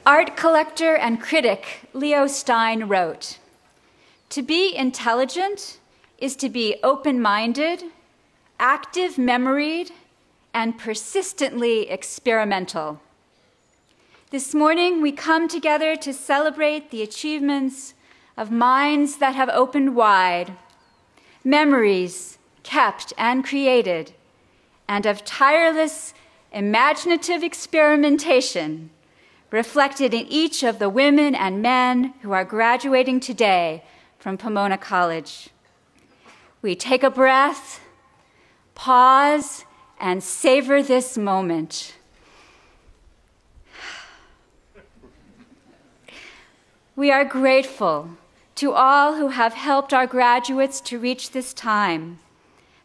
Art collector and critic Leo Stein wrote, "To be intelligent is to be open-minded, active memoried, and persistently experimental." This morning, we come together to celebrate the achievements of minds that have opened wide, memories kept and created, and of tireless, imaginative experimentation reflected in each of the women and men who are graduating today from Pomona College. We take a breath, pause, and savor this moment. We are grateful to all who have helped our graduates to reach this time,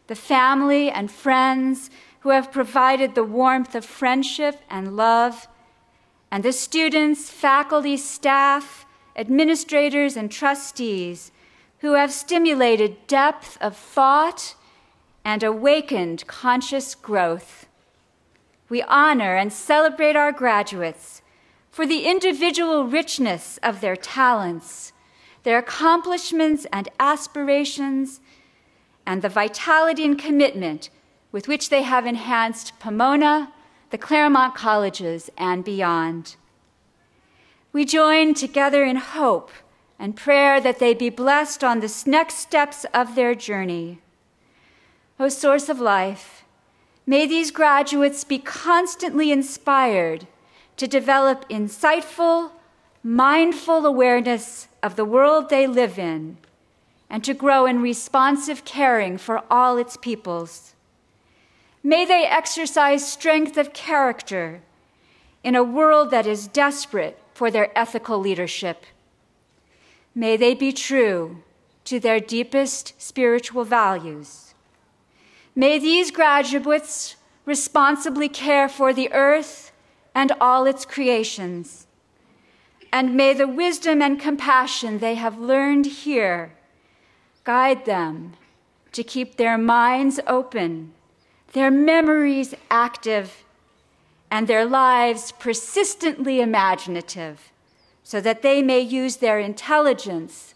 the family and friends who have provided the warmth of friendship and love, and the students, faculty, staff, administrators, and trustees who have stimulated depth of thought and awakened conscious growth. We honor and celebrate our graduates for the individual richness of their talents, their accomplishments and aspirations, and the vitality and commitment with which they have enhanced Pomona, the Claremont colleges, and beyond. We join together in hope and prayer that they be blessed on the next steps of their journey. O Source of Life, may these graduates be constantly inspired to develop insightful, mindful awareness of the world they live in, and to grow in responsive caring for all its peoples. May they exercise strength of character in a world that is desperate for their ethical leadership. May they be true to their deepest spiritual values. May these graduates responsibly care for the earth and all its creations. And may the wisdom and compassion they have learned here guide them to keep their minds open, their memories active, and their lives persistently imaginative, so that they may use their intelligence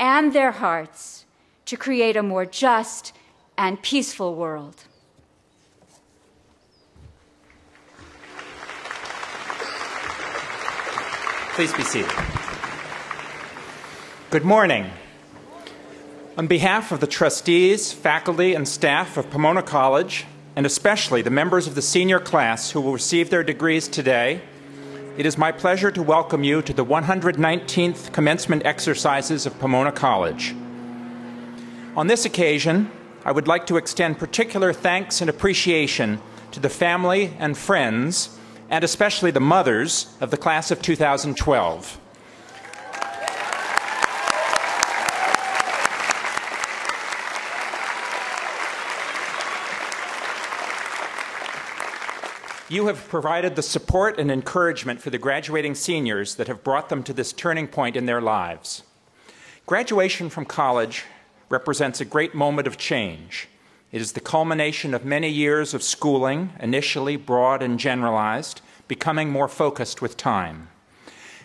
and their hearts to create a more just and peaceful world. Please be seated. Good morning. On behalf of the trustees, faculty, and staff of Pomona College, and especially the members of the senior class who will receive their degrees today, it is my pleasure to welcome you to the 119th commencement exercises of Pomona College. On this occasion, I would like to extend particular thanks and appreciation to the family and friends, and especially the mothers of the class of 2012. You have provided the support and encouragement for the graduating seniors that have brought them to this turning point in their lives. Graduation from college represents a great moment of change. It is the culmination of many years of schooling, initially broad and generalized, becoming more focused with time.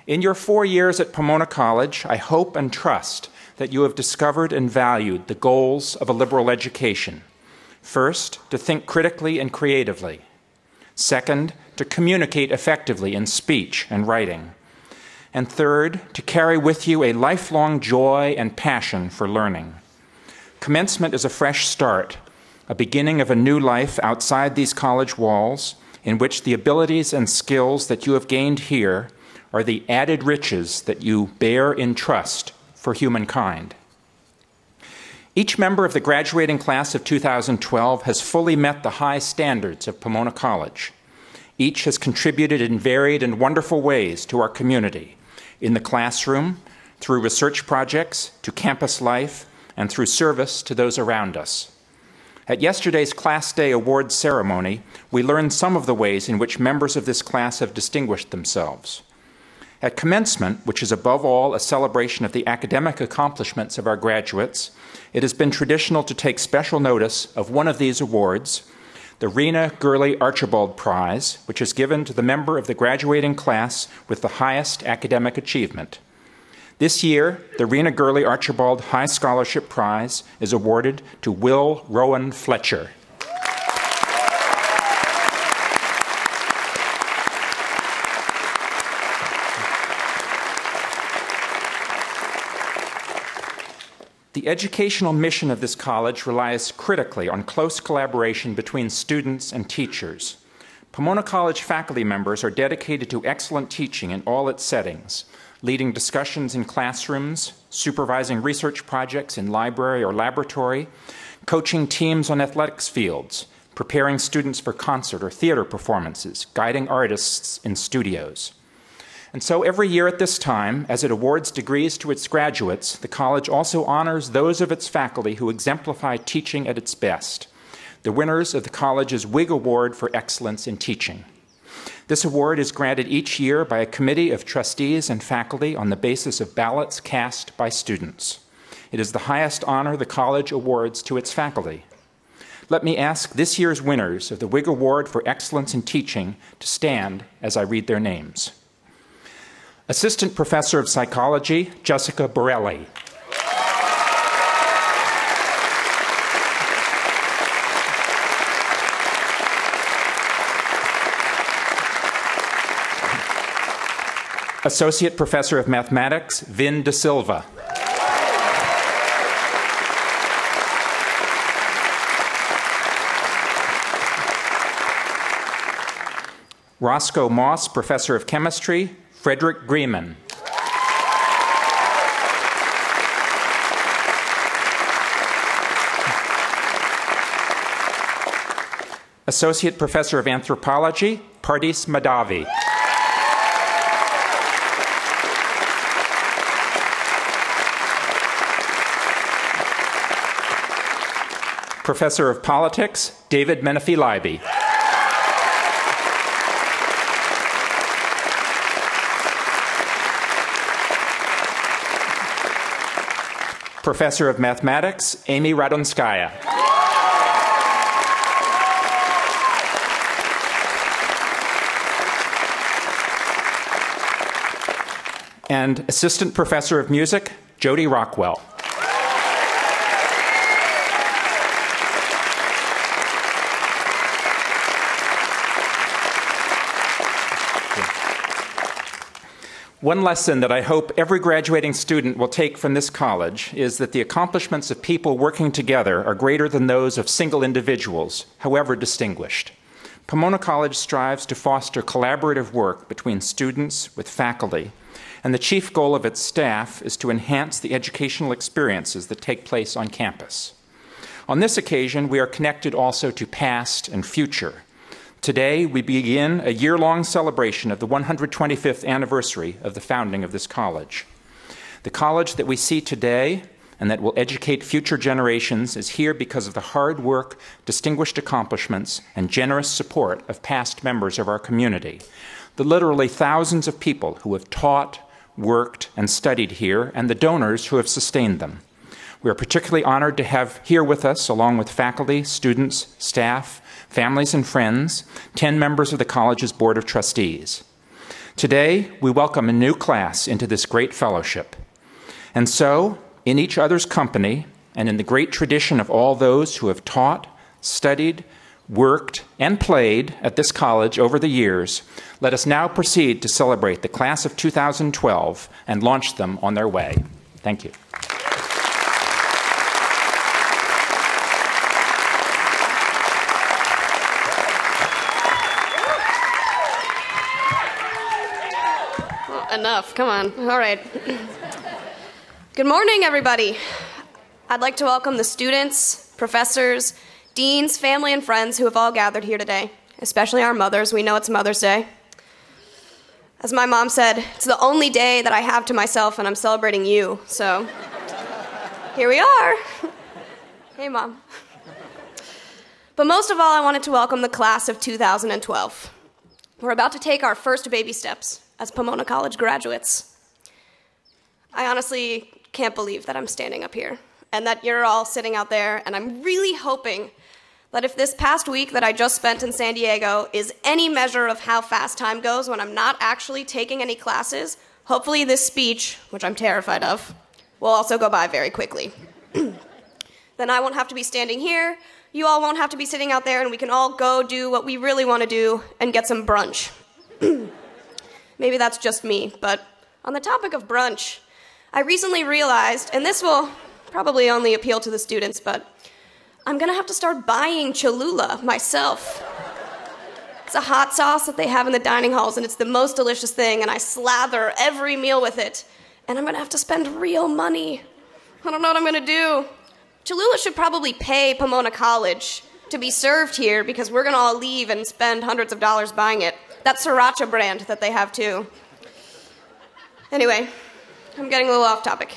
In your 4 years at Pomona College, I hope and trust that you have discovered and valued the goals of a liberal education. First, to think critically and creatively. Second, to communicate effectively in speech and writing. And third, to carry with you a lifelong joy and passion for learning. Commencement is a fresh start, a beginning of a new life outside these college walls, in which the abilities and skills that you have gained here are the added riches that you bear in trust for humankind. Each member of the graduating class of 2012 has fully met the high standards of Pomona College. Each has contributed in varied and wonderful ways to our community, in the classroom, through research projects, to campus life, and through service to those around us. At yesterday's Class Day Awards ceremony, we learned some of the ways in which members of this class have distinguished themselves. At commencement, which is above all a celebration of the academic accomplishments of our graduates, it has been traditional to take special notice of one of these awards, the Rena Gurley Archibald Prize, which is given to the member of the graduating class with the highest academic achievement. This year, the Rena Gurley Archibald High Scholarship Prize is awarded to Will Rowan Fletcher. The educational mission of this college relies critically on close collaboration between students and teachers. Pomona College faculty members are dedicated to excellent teaching in all its settings, leading discussions in classrooms, supervising research projects in library or laboratory, coaching teams on athletics fields, preparing students for concert or theater performances, guiding artists in studios. And so every year at this time, as it awards degrees to its graduates, the college also honors those of its faculty who exemplify teaching at its best, the winners of the college's Whig Award for Excellence in Teaching. This award is granted each year by a committee of trustees and faculty on the basis of ballots cast by students. It is the highest honor the college awards to its faculty. Let me ask this year's winners of the Whig Award for Excellence in Teaching to stand as I read their names. Assistant Professor of Psychology, Jessica Borelli. Associate Professor of Mathematics, Vin De Silva. Roscoe Moss, Professor of Chemistry, Frederick Grieman. Associate Professor of Anthropology, Pardis Madavi. Professor of Politics, David Menefee-Leiby. Professor of Mathematics, Amy Radonskaya. And Assistant Professor of Music, Jody Rockwell. One lesson that I hope every graduating student will take from this college is that the accomplishments of people working together are greater than those of single individuals, however distinguished. Pomona College strives to foster collaborative work between students with faculty, and the chief goal of its staff is to enhance the educational experiences that take place on campus. On this occasion, we are connected also to past and future. Today, we begin a year-long celebration of the 125th anniversary of the founding of this college. The college that we see today and that will educate future generations is here because of the hard work, distinguished accomplishments, and generous support of past members of our community, the literally thousands of people who have taught, worked, and studied here, and the donors who have sustained them. We are particularly honored to have here with us, along with faculty, students, staff, families, and friends, 10 members of the college's Board of Trustees. Today, we welcome a new class into this great fellowship. And so, in each other's company, and in the great tradition of all those who have taught, studied, worked, and played at this college over the years, let us now proceed to celebrate the class of 2012 and launch them on their way. Thank you. Enough, come on. All right. Good morning, everybody. I'd like to welcome the students, professors, deans, family, and friends who have all gathered here today, especially our mothers. We know it's Mother's Day. As my mom said, it's the only day that I have to myself, and I'm celebrating you, so here we are. Hey, Mom. But most of all, I wanted to welcome the class of 2012. We're about to take our first baby steps as Pomona College graduates. I honestly can't believe that I'm standing up here and that you're all sitting out there, and I'm really hoping that if this past week that I just spent in San Diego is any measure of how fast time goes when I'm not actually taking any classes, hopefully this speech, which I'm terrified of, will also go by very quickly. Then I won't have to be standing here, you all won't have to be sitting out there, and we can all go do what we really want to do and get some brunch. Maybe that's just me, but on the topic of brunch, I recently realized, and this will probably only appeal to the students, but I'm gonna have to start buying Cholula myself. It's a hot sauce that they have in the dining halls, and it's the most delicious thing, and I slather every meal with it, and I'm gonna have to spend real money. I don't know what I'm gonna do. Cholula should probably pay Pomona College to be served here because we're gonna all leave and spend hundreds of dollars buying it. That sriracha brand that they have too. Anyway, I'm getting a little off topic.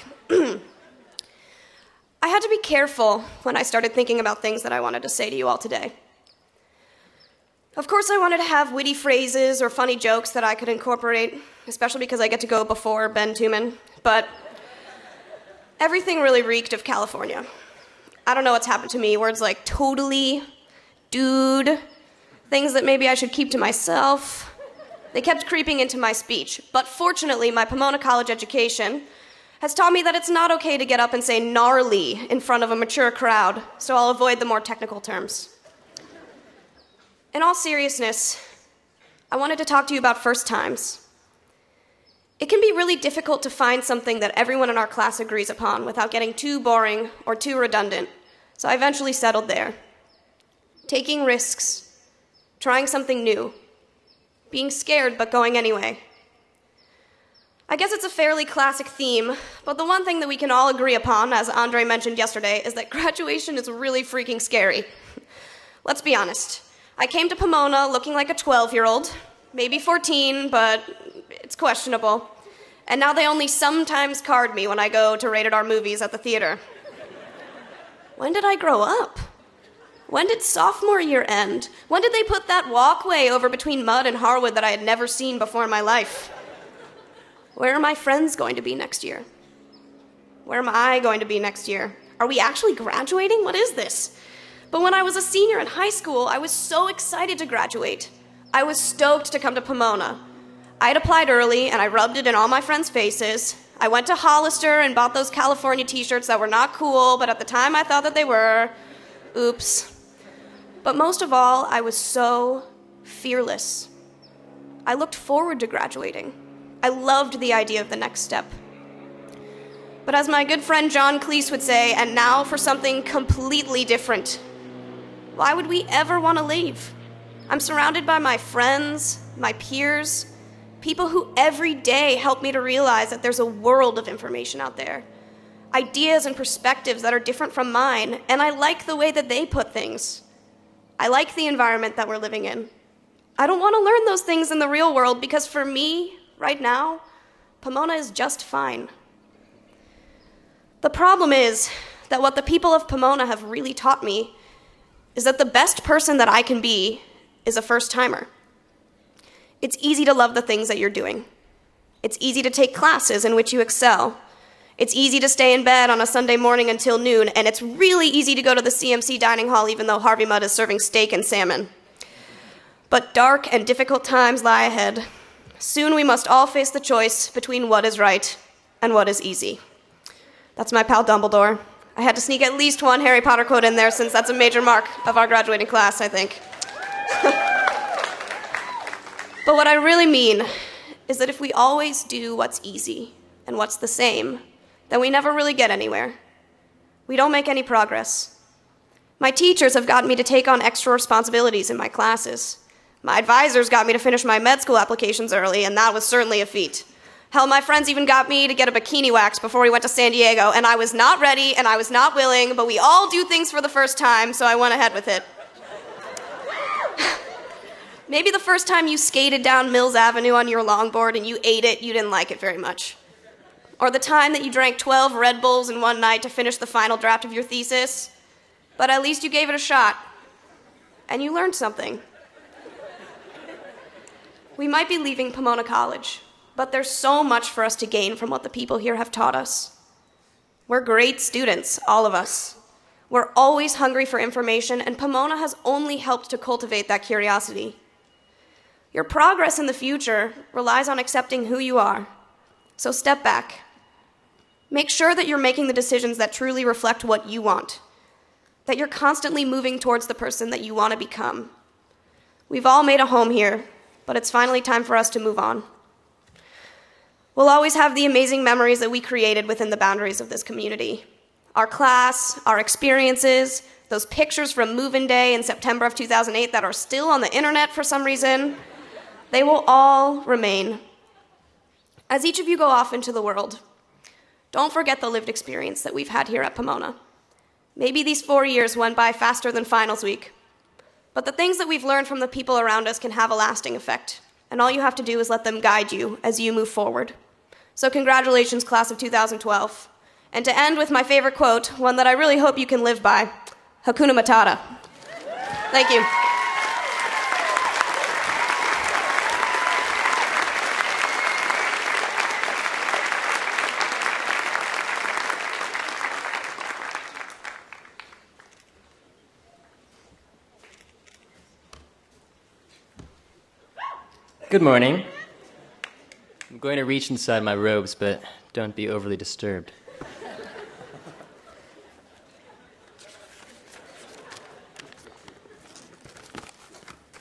I had to be careful when I started thinking about things that I wanted to say to you all today. Of course, I wanted to have witty phrases or funny jokes that I could incorporate, especially because I get to go before Ben Tuman, but everything really reeked of California. I don't know what's happened to me. Words like totally, dude, things that maybe I should keep to myself. They kept creeping into my speech, but fortunately, my Pomona College education has taught me that it's not okay to get up and say gnarly in front of a mature crowd, so I'll avoid the more technical terms. In all seriousness, I wanted to talk to you about first times. It can be really difficult to find something that everyone in our class agrees upon without getting too boring or too redundant, so I eventually settled there. Taking risks, trying something new, being scared but going anyway. I guess it's a fairly classic theme, but the one thing that we can all agree upon, as Andre mentioned yesterday, is that graduation is really freaking scary. Let's be honest. I came to Pomona looking like a 12-year-old, maybe 14, but it's questionable. And now they only sometimes card me when I go to rated R movies at the theater. When did I grow up? When did sophomore year end? When did they put that walkway over between Mud and Harwood that I had never seen before in my life? Where are my friends going to be next year? Where am I going to be next year? Are we actually graduating? What is this? But when I was a senior in high school, I was so excited to graduate. I was stoked to come to Pomona. I had applied early, and I rubbed it in all my friends' faces. I went to Hollister and bought those California t-shirts that were not cool, but at the time I thought that they were. Oops. But most of all, I was so fearless. I looked forward to graduating. I loved the idea of the next step. But as my good friend John Cleese would say, and now for something completely different. Why would we ever want to leave? I'm surrounded by my friends, my peers, people who every day help me to realize that there's a world of information out there. Ideas and perspectives that are different from mine, and I like the way that they put things. I like the environment that we're living in. I don't want to learn those things in the real world because for me, right now, Pomona is just fine. The problem is that what the people of Pomona have really taught me is that the best person that I can be is a first-timer. It's easy to love the things that you're doing. It's easy to take classes in which you excel. It's easy to stay in bed on a Sunday morning until noon, and it's really easy to go to the CMC dining hall even though Harvey Mudd is serving steak and salmon. But dark and difficult times lie ahead. Soon we must all face the choice between what is right and what is easy. That's my pal Dumbledore. I had to sneak at least one Harry Potter quote in there since that's a major mark of our graduating class, I think. But what I really mean is that if we always do what's easy and what's the same, then we never really get anywhere. We don't make any progress. My teachers have gotten me to take on extra responsibilities in my classes. My advisors got me to finish my med school applications early, and that was certainly a feat. Hell, my friends even got me to get a bikini wax before we went to San Diego, and I was not ready and I was not willing, but we all do things for the first time, so I went ahead with it. Maybe the first time you skated down Mills Avenue on your longboard and you ate it, you didn't like it very much. Or the time that you drank 12 Red Bulls in one night to finish the final draft of your thesis. But at least you gave it a shot. And you learned something. We might be leaving Pomona College, but there's so much for us to gain from what the people here have taught us. We're great students, all of us. We're always hungry for information, and Pomona has only helped to cultivate that curiosity. Your progress in the future relies on accepting who you are. So step back. Make sure that you're making the decisions that truly reflect what you want, that you're constantly moving towards the person that you want to become. We've all made a home here, but it's finally time for us to move on. We'll always have the amazing memories that we created within the boundaries of this community. Our class, our experiences, those pictures from move-in day in September of 2008 that are still on the internet for some reason, they will all remain. As each of you go off into the world, don't forget the lived experience that we've had here at Pomona. Maybe these 4 years went by faster than finals week, but the things that we've learned from the people around us can have a lasting effect, and all you have to do is let them guide you as you move forward. So congratulations, class of 2012. And to end with my favorite quote, one that I really hope you can live by, Hakuna Matata. Thank you. Good morning. I'm going to reach inside my robes, but don't be overly disturbed.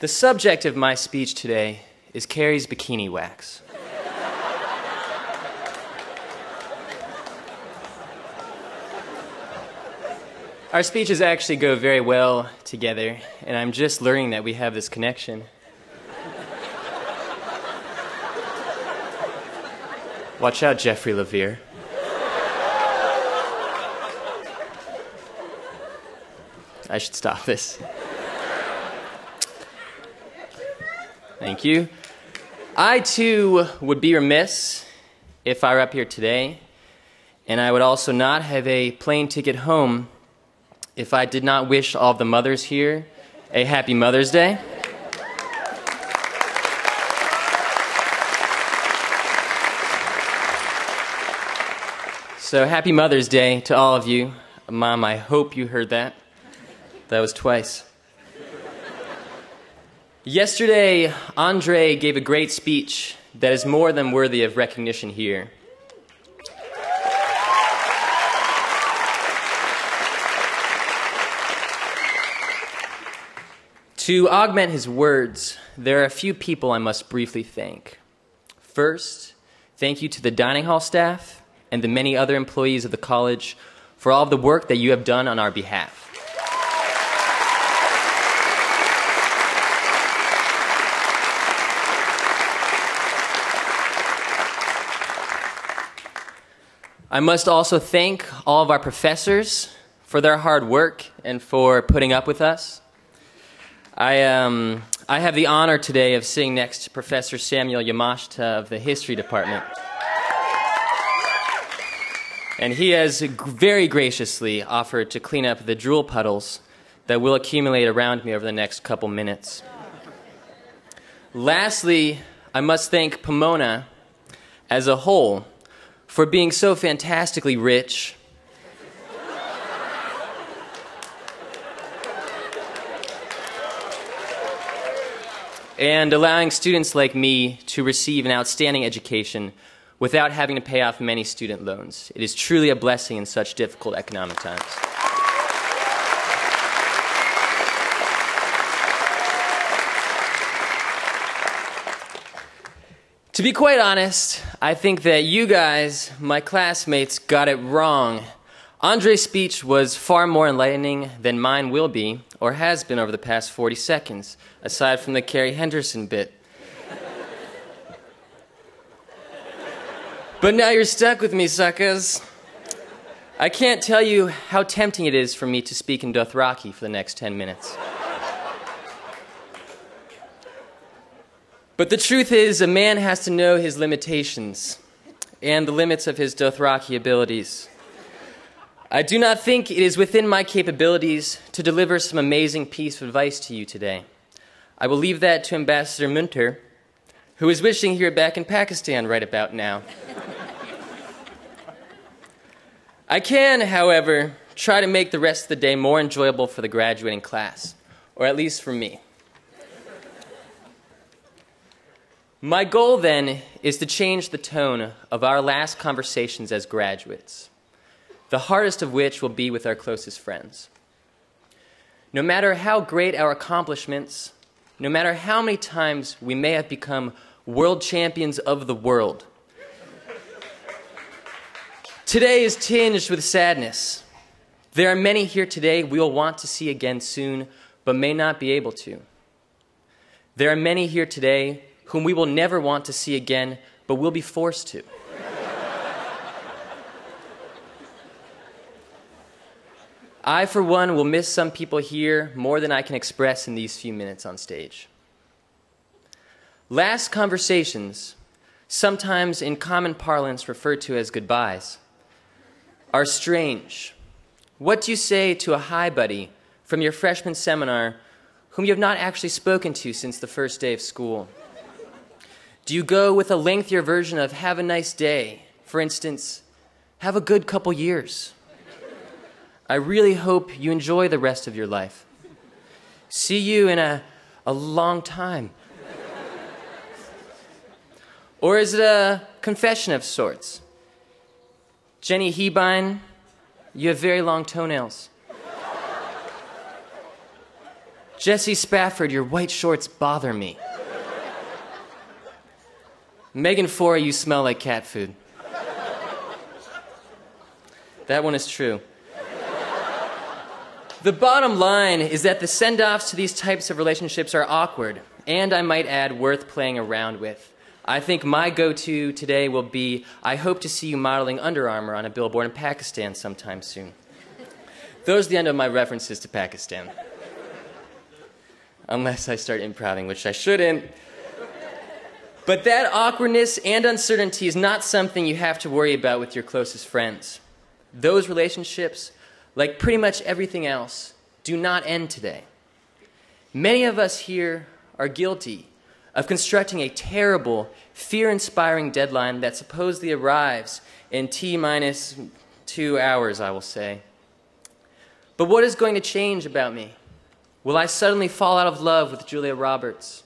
The subject of my speech today is Carrie's bikini wax. Our speeches actually go very well together, and I'm just learning that we have this connection. Watch out, Jeffrey Levere. I should stop this. Thank you. I, too, would be remiss if I were up here today, and I would also not have a plane ticket home if I did not wish all of the mothers here a happy Mother's Day. So happy Mother's Day to all of you. Mom, I hope you heard that. That was twice. Yesterday, Andre gave a great speech that is more than worthy of recognition here. To augment his words, there are a few people I must briefly thank. First, thank you to the dining hall staff and the many other employees of the college for all of the work that you have done on our behalf. I must also thank all of our professors for their hard work and for putting up with us. I have the honor today of sitting next to Professor Samuel Yamashita of the History Department. And he has very graciously offered to clean up the drool puddles that will accumulate around me over the next couple minutes. Lastly, I must thank Pomona as a whole for being so fantastically rich and allowing students like me to receive an outstanding education without having to pay off many student loans. It is truly a blessing in such difficult economic times. To be quite honest, I think that you guys, my classmates, got it wrong. Andre's speech was far more enlightening than mine will be, or has been over the past 40 seconds, aside from the Carrie Henderson bit. But now you're stuck with me, suckers. I can't tell you how tempting it is for me to speak in Dothraki for the next 10 minutes. But the truth is, a man has to know his limitations and the limits of his Dothraki abilities. I do not think it is within my capabilities to deliver some amazing piece of advice to you today. I will leave that to Ambassador Munter, who is wishing he were back in Pakistan right about now. I can, however, try to make the rest of the day more enjoyable for the graduating class, or at least for me. My goal, then, is to change the tone of our last conversations as graduates, the hardest of which will be with our closest friends. No matter how great our accomplishments, no matter how many times we may have become world champions of the world, today is tinged with sadness. There are many here today we will want to see again soon, but may not be able to. There are many here today whom we will never want to see again, but will be forced to. I, for one, will miss some people here more than I can express in these few minutes on stage. Last conversations, sometimes in common parlance referred to as goodbyes, are strange. What do you say to a hi buddy from your freshman seminar whom you have not actually spoken to since the first day of school? Do you go with a lengthier version of have a nice day? For instance, have a good couple years. I really hope you enjoy the rest of your life. See you in a long time. Or is it a confession of sorts? Jenny Hebine, you have very long toenails. Jesse Spafford, your white shorts bother me. Megan Forey, you smell like cat food. That one is true. The bottom line is that the send-offs to these types of relationships are awkward, and I might add, worth playing around with. I think my go-to today will be, I hope to see you modeling Under Armour on a billboard in Pakistan sometime soon. Those are the end of my references to Pakistan. Unless I start improving, which I shouldn't. But that awkwardness and uncertainty is not something you have to worry about with your closest friends. Those relationships, like pretty much everything else, do not end today. Many of us here are guilty of constructing a terrible, fear-inspiring deadline that supposedly arrives in T-minus 2 hours, I will say. But what is going to change about me? Will I suddenly fall out of love with Julia Roberts?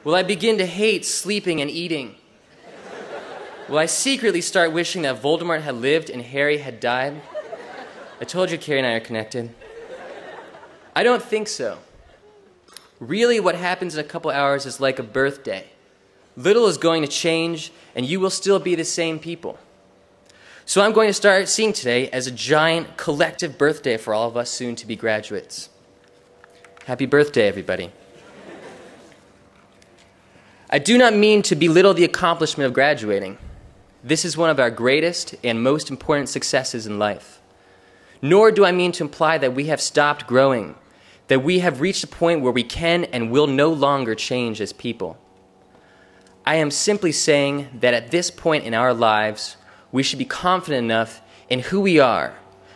Will I begin to hate sleeping and eating? Will I secretly start wishing that Voldemort had lived and Harry had died? I told you Carrie and I are connected. I don't think so. Really, what happens in a couple hours is like a birthday. Little is going to change, and you will still be the same people. So I'm going to start seeing today as a giant collective birthday for all of us soon-to-be graduates. Happy birthday, everybody. I do not mean to belittle the accomplishment of graduating. This is one of our greatest and most important successes in life. Nor do I mean to imply that we have stopped growing, that we have reached a point where we can and will no longer change as people. I am simply saying that at this point in our lives, we should be confident enough in who we are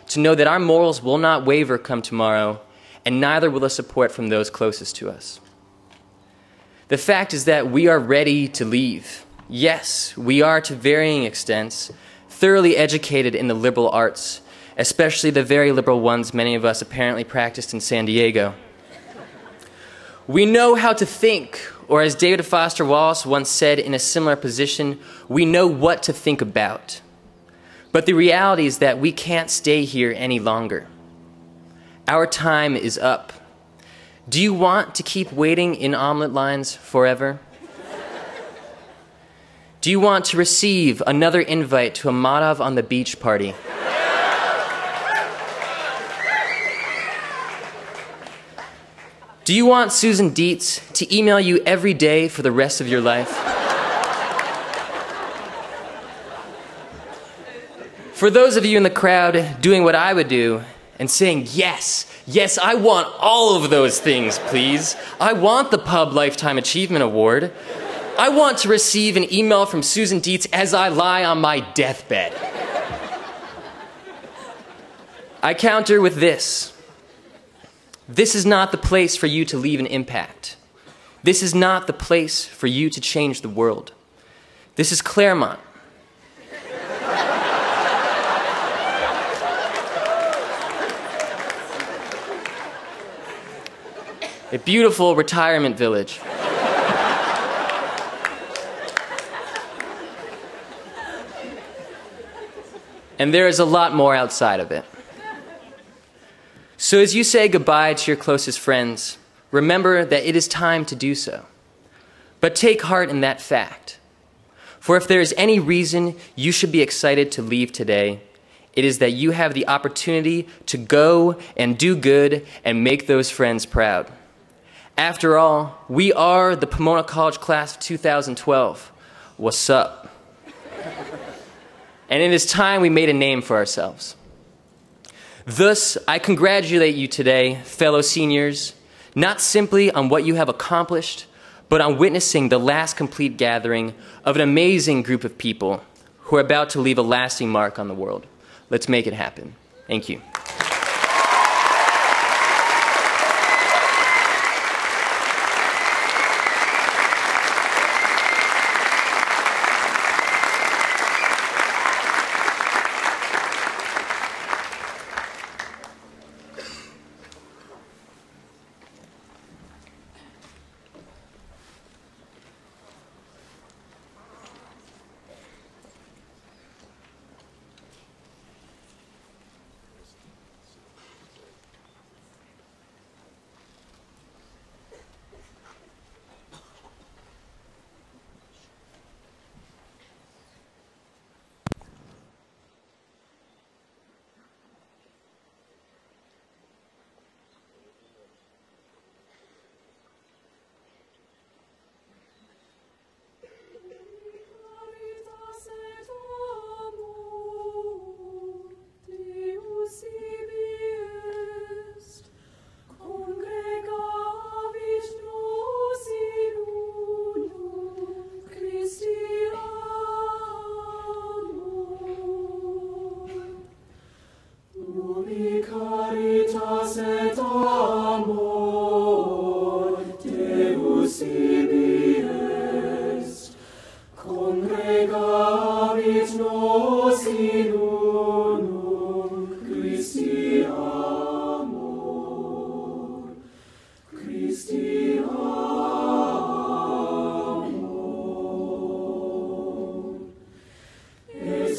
to know that our morals will not waver come tomorrow, and neither will the support from those closest to us. The fact is that we are ready to leave. Yes, we are to varying extents thoroughly educated in the liberal arts, especially the very liberal ones many of us apparently practiced in San Diego. We know how to think, or as David Foster Wallace once said in a similar position, we know what to think about. But the reality is that we can't stay here any longer. Our time is up. Do you want to keep waiting in omelet lines forever? Do you want to receive another invite to a Madhav on the beach party? Do you want Susan Dietz to email you every day for the rest of your life? For those of you in the crowd doing what I would do and saying, yes, yes, I want all of those things, please. I want the Pub Lifetime Achievement Award. I want to receive an email from Susan Dietz as I lie on my deathbed. I counter with this. This is not the place for you to leave an impact. This is not the place for you to change the world. This is Claremont. a beautiful retirement village. And there is a lot more outside of it. So as you say goodbye to your closest friends, remember that it is time to do so. But take heart in that fact. For if there is any reason you should be excited to leave today, it is that you have the opportunity to go and do good and make those friends proud. After all, we are the Pomona College Class of 2012. What's up? And it is time we made a name for ourselves. Thus, I congratulate you today, fellow seniors, not simply on what you have accomplished, but on witnessing the last complete gathering of an amazing group of people who are about to leave a lasting mark on the world. Let's make it happen. Thank you.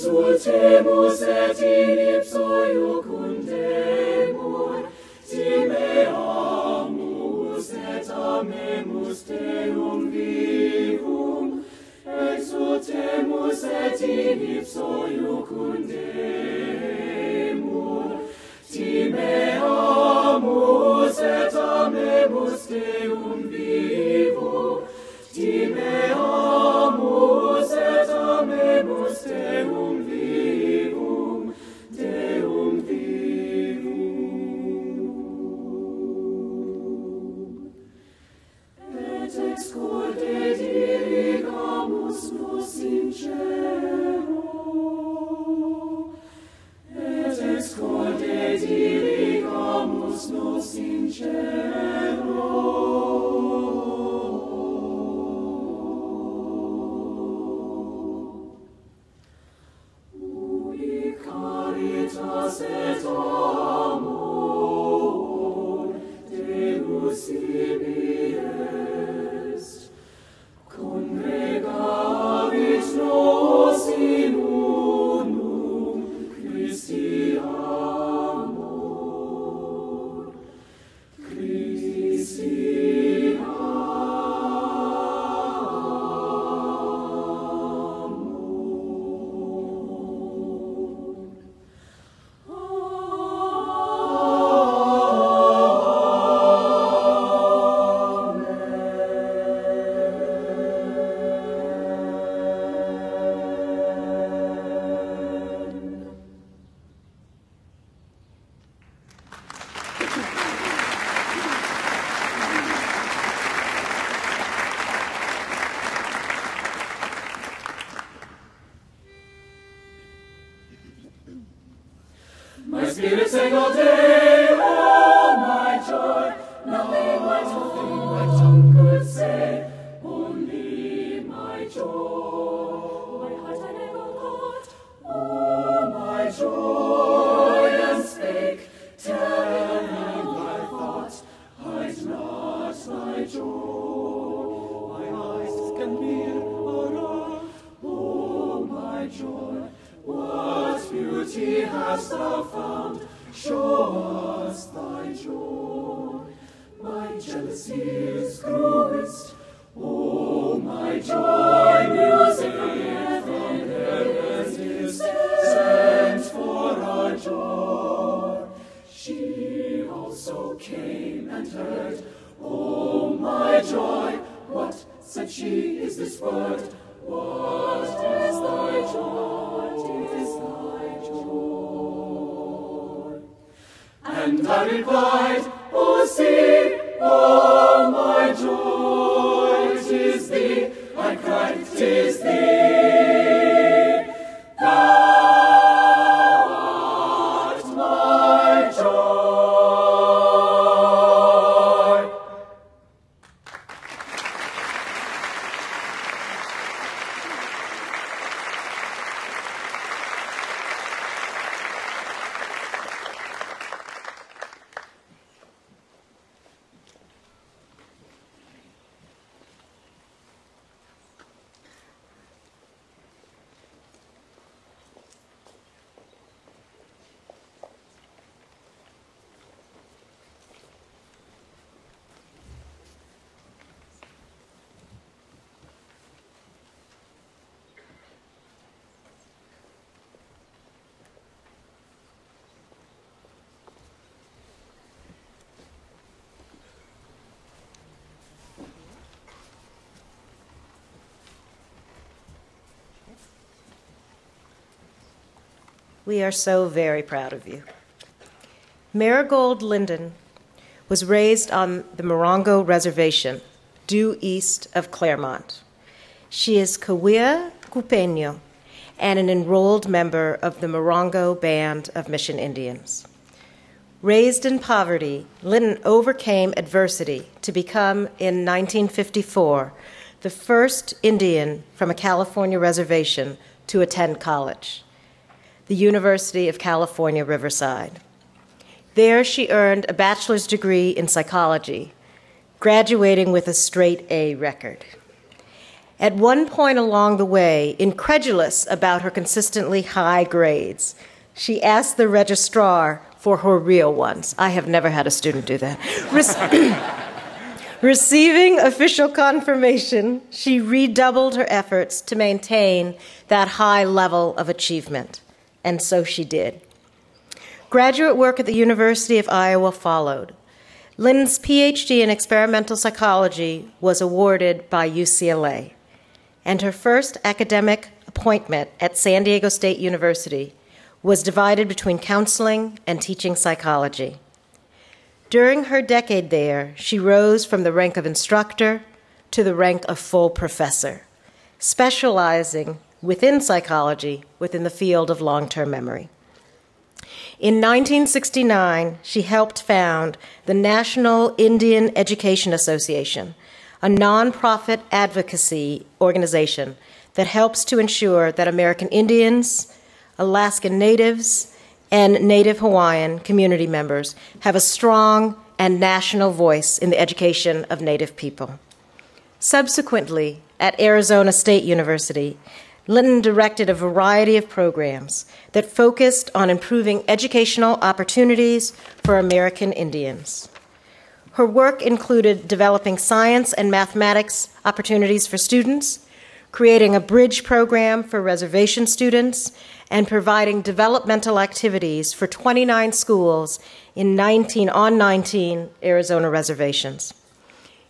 Exultemus et in ipso iucundemur, timeamus et amemus Deum vivum. Exultemus et in ipso iucundemur, timeamus et amemus Deum vivum. Timeamus et amemus Deum vivum, Deum vivum. Et excorde dirigamus nos in cielo, et excorde dirigamus nos in cielo. Caritas et amor Deus ibi est, congregavit nos in unum Christi amor, Christi my joy. My eyes can bear oh, my joy. What beauty hast thou found? Show us thy joy. My jealousy is growest. Oh, my joy, music from heaven is sent for our joy. She also came and heard. Oh, my joy, what, said she, is this word? What is thy joy? What is thy joy? And I replied, oh, see, oh, my joy, 'tis thee. I cried, 'tis thee. Thou art my joy. We are so very proud of you. Maragold Linton was raised on the Maragold Reservation, due east of Claremont. She is Kawia Kupeño and an enrolled member of the Morongo Band of Mission Indians. Raised in poverty, Linton overcame adversity to become, in 1954, the first Indian from a California reservation to attend college, the University of California, Riverside. There she earned a bachelor's degree in psychology, graduating with a straight A record. At one point along the way, incredulous about her consistently high grades, she asked the registrar for her real ones. I have never had a student do that. Receiving official confirmation, she redoubled her efforts to maintain that high level of achievement. And so she did. Graduate work at the University of Iowa followed. Linton's PhD in experimental psychology was awarded by UCLA, and her first academic appointment at San Diego State University was divided between counseling and teaching psychology. During her decade there, she rose from the rank of instructor to the rank of full professor, specializing within psychology within the field of long-term memory. In 1969, she helped found the National Indian Education Association, a nonprofit advocacy organization that helps to ensure that American Indians, Alaskan Natives, and Native Hawaiian community members have a strong and national voice in the education of Native people. Subsequently, at Arizona State University, Linton directed a variety of programs that focused on improving educational opportunities for American Indians. Her work included developing science and mathematics opportunities for students, creating a bridge program for reservation students, and providing developmental activities for 29 schools in 19 Arizona reservations.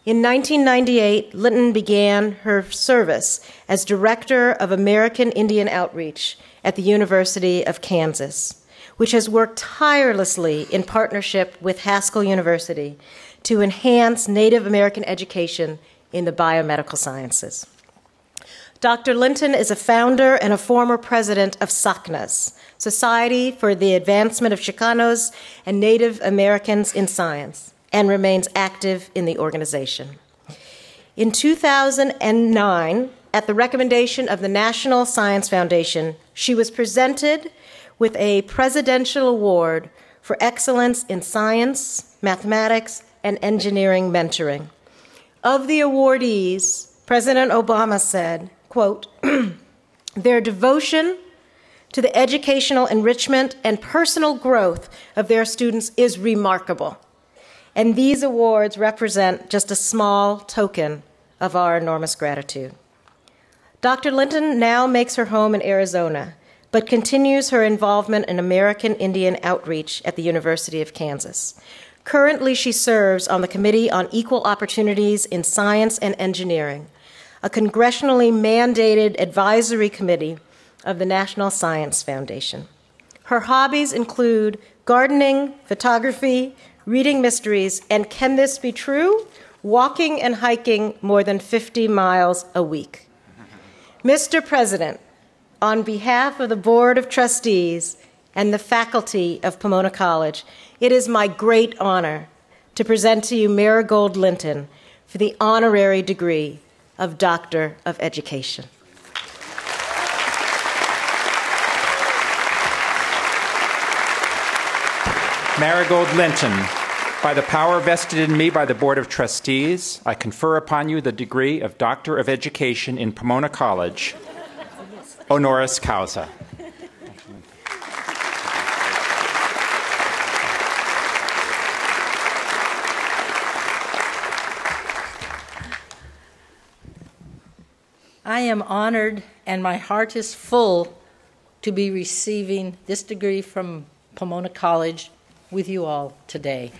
In 1998, Linton began her service as Director of American Indian Outreach at the University of Kansas, which has worked tirelessly in partnership with Haskell University to enhance Native American education in the biomedical sciences. Dr. Linton is a founder and a former president of SACNAS, Society for the Advancement of Chicanos and Native Americans in Science, and remains active in the organization. In 2009, at the recommendation of the National Science Foundation, she was presented with a Presidential Award for Excellence in Science, Mathematics, and Engineering Mentoring. Of the awardees, President Obama said, quote, their devotion to the educational enrichment and personal growth of their students is remarkable. And these awards represent just a small token of our enormous gratitude. Dr. Linton now makes her home in Arizona, but continues her involvement in American Indian outreach at the University of Kansas. Currently, she serves on the Committee on Equal Opportunities in Science and Engineering, a congressionally mandated advisory committee of the National Science Foundation. Her hobbies include gardening, photography, reading mysteries, and can this be true? Walking and hiking more than 50 miles a week. Mr. President, on behalf of the Board of Trustees and the faculty of Pomona College, it is my great honor to present to you Maragold Linton for the honorary degree of Doctor of Education. Maragold Linton, by the power vested in me by the Board of Trustees, I confer upon you the degree of Doctor of Education in Pomona College, honoris causa. I am honored and my heart is full to be receiving this degree from Pomona College with you all today.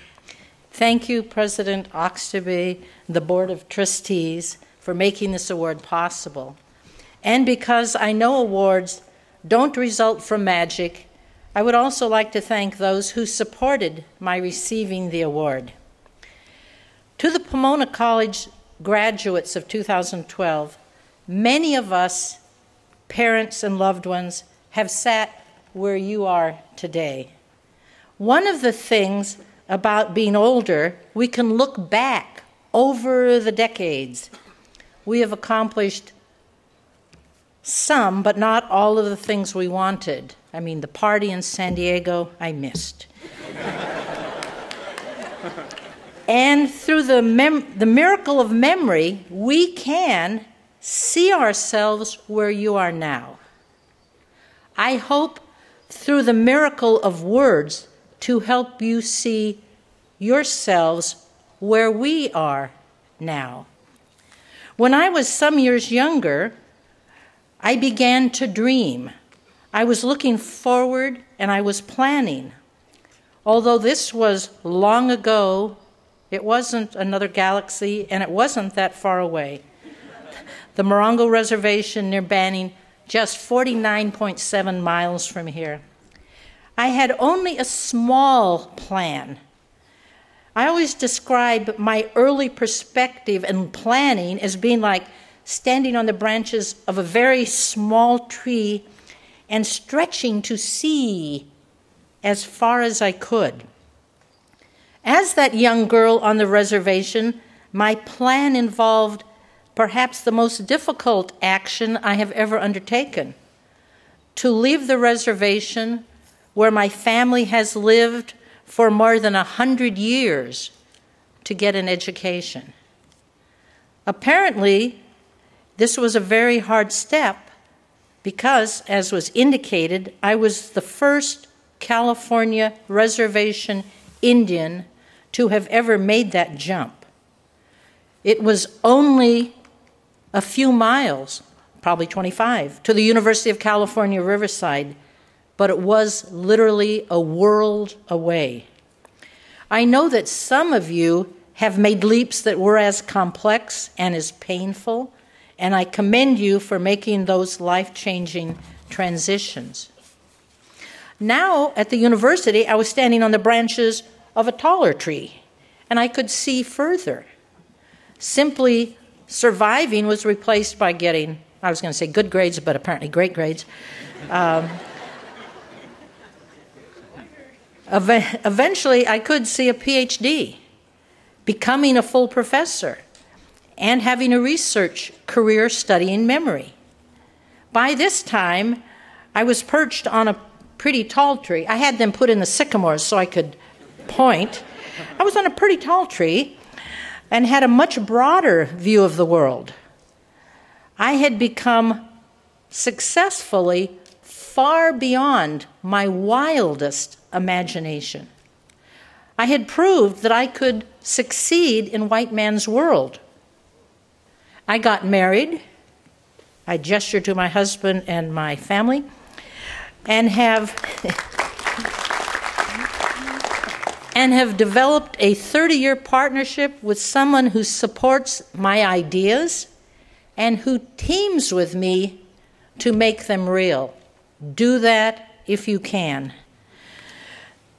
Thank you, President Oxtoby, the Board of Trustees, for making this award possible. And because I know awards don't result from magic, I would also like to thank those who supported my receiving the award. To the Pomona College graduates of 2012, many of us, parents and loved ones, have sat where you are today. One of the things about being older, we can look back over the decades. We have accomplished some, but not all of the things we wanted. I mean, the party in San Diego, I missed. And through the miracle of memory, we can see ourselves where you are now. I hope through the miracle of words to help you see yourselves where we are now. When I was some years younger, I began to dream. I was looking forward and I was planning. Although this was long ago, it wasn't another galaxy and it wasn't that far away. The Maragold Reservation near Banning, just 49.7 miles from here. I had only a small plan. I always describe my early perspective and planning as being like standing on the branches of a very small tree and stretching to see as far as I could. As that young girl on the reservation, my plan involved perhaps the most difficult action I have ever undertaken: to leave the reservation where my family has lived for more than 100 years to get an education. Apparently, this was a very hard step because, as was indicated, I was the first California reservation Indian to have ever made that jump. It was only a few miles, probably 25, to the University of California, Riverside, but it was literally a world away. I know that some of you have made leaps that were as complex and as painful, and I commend you for making those life-changing transitions. Now, at the university, I was standing on the branches of a taller tree, and I could see further. Simply surviving was replaced by getting, I was going to say good grades, but apparently great grades. Eventually, I could see a PhD, becoming a full professor, and having a research career studying memory. By this time, I was perched on a pretty tall tree. I had them put in the sycamores so I could point. I was on a pretty tall tree, and had a much broader view of the world. I had become successfully far beyond my wildest imagination. I had proved that I could succeed in white man's world. I got married. I gestured to my husband and my family, and have developed a 30-year partnership with someone who supports my ideas and who teams with me to make them real. Do that if you can.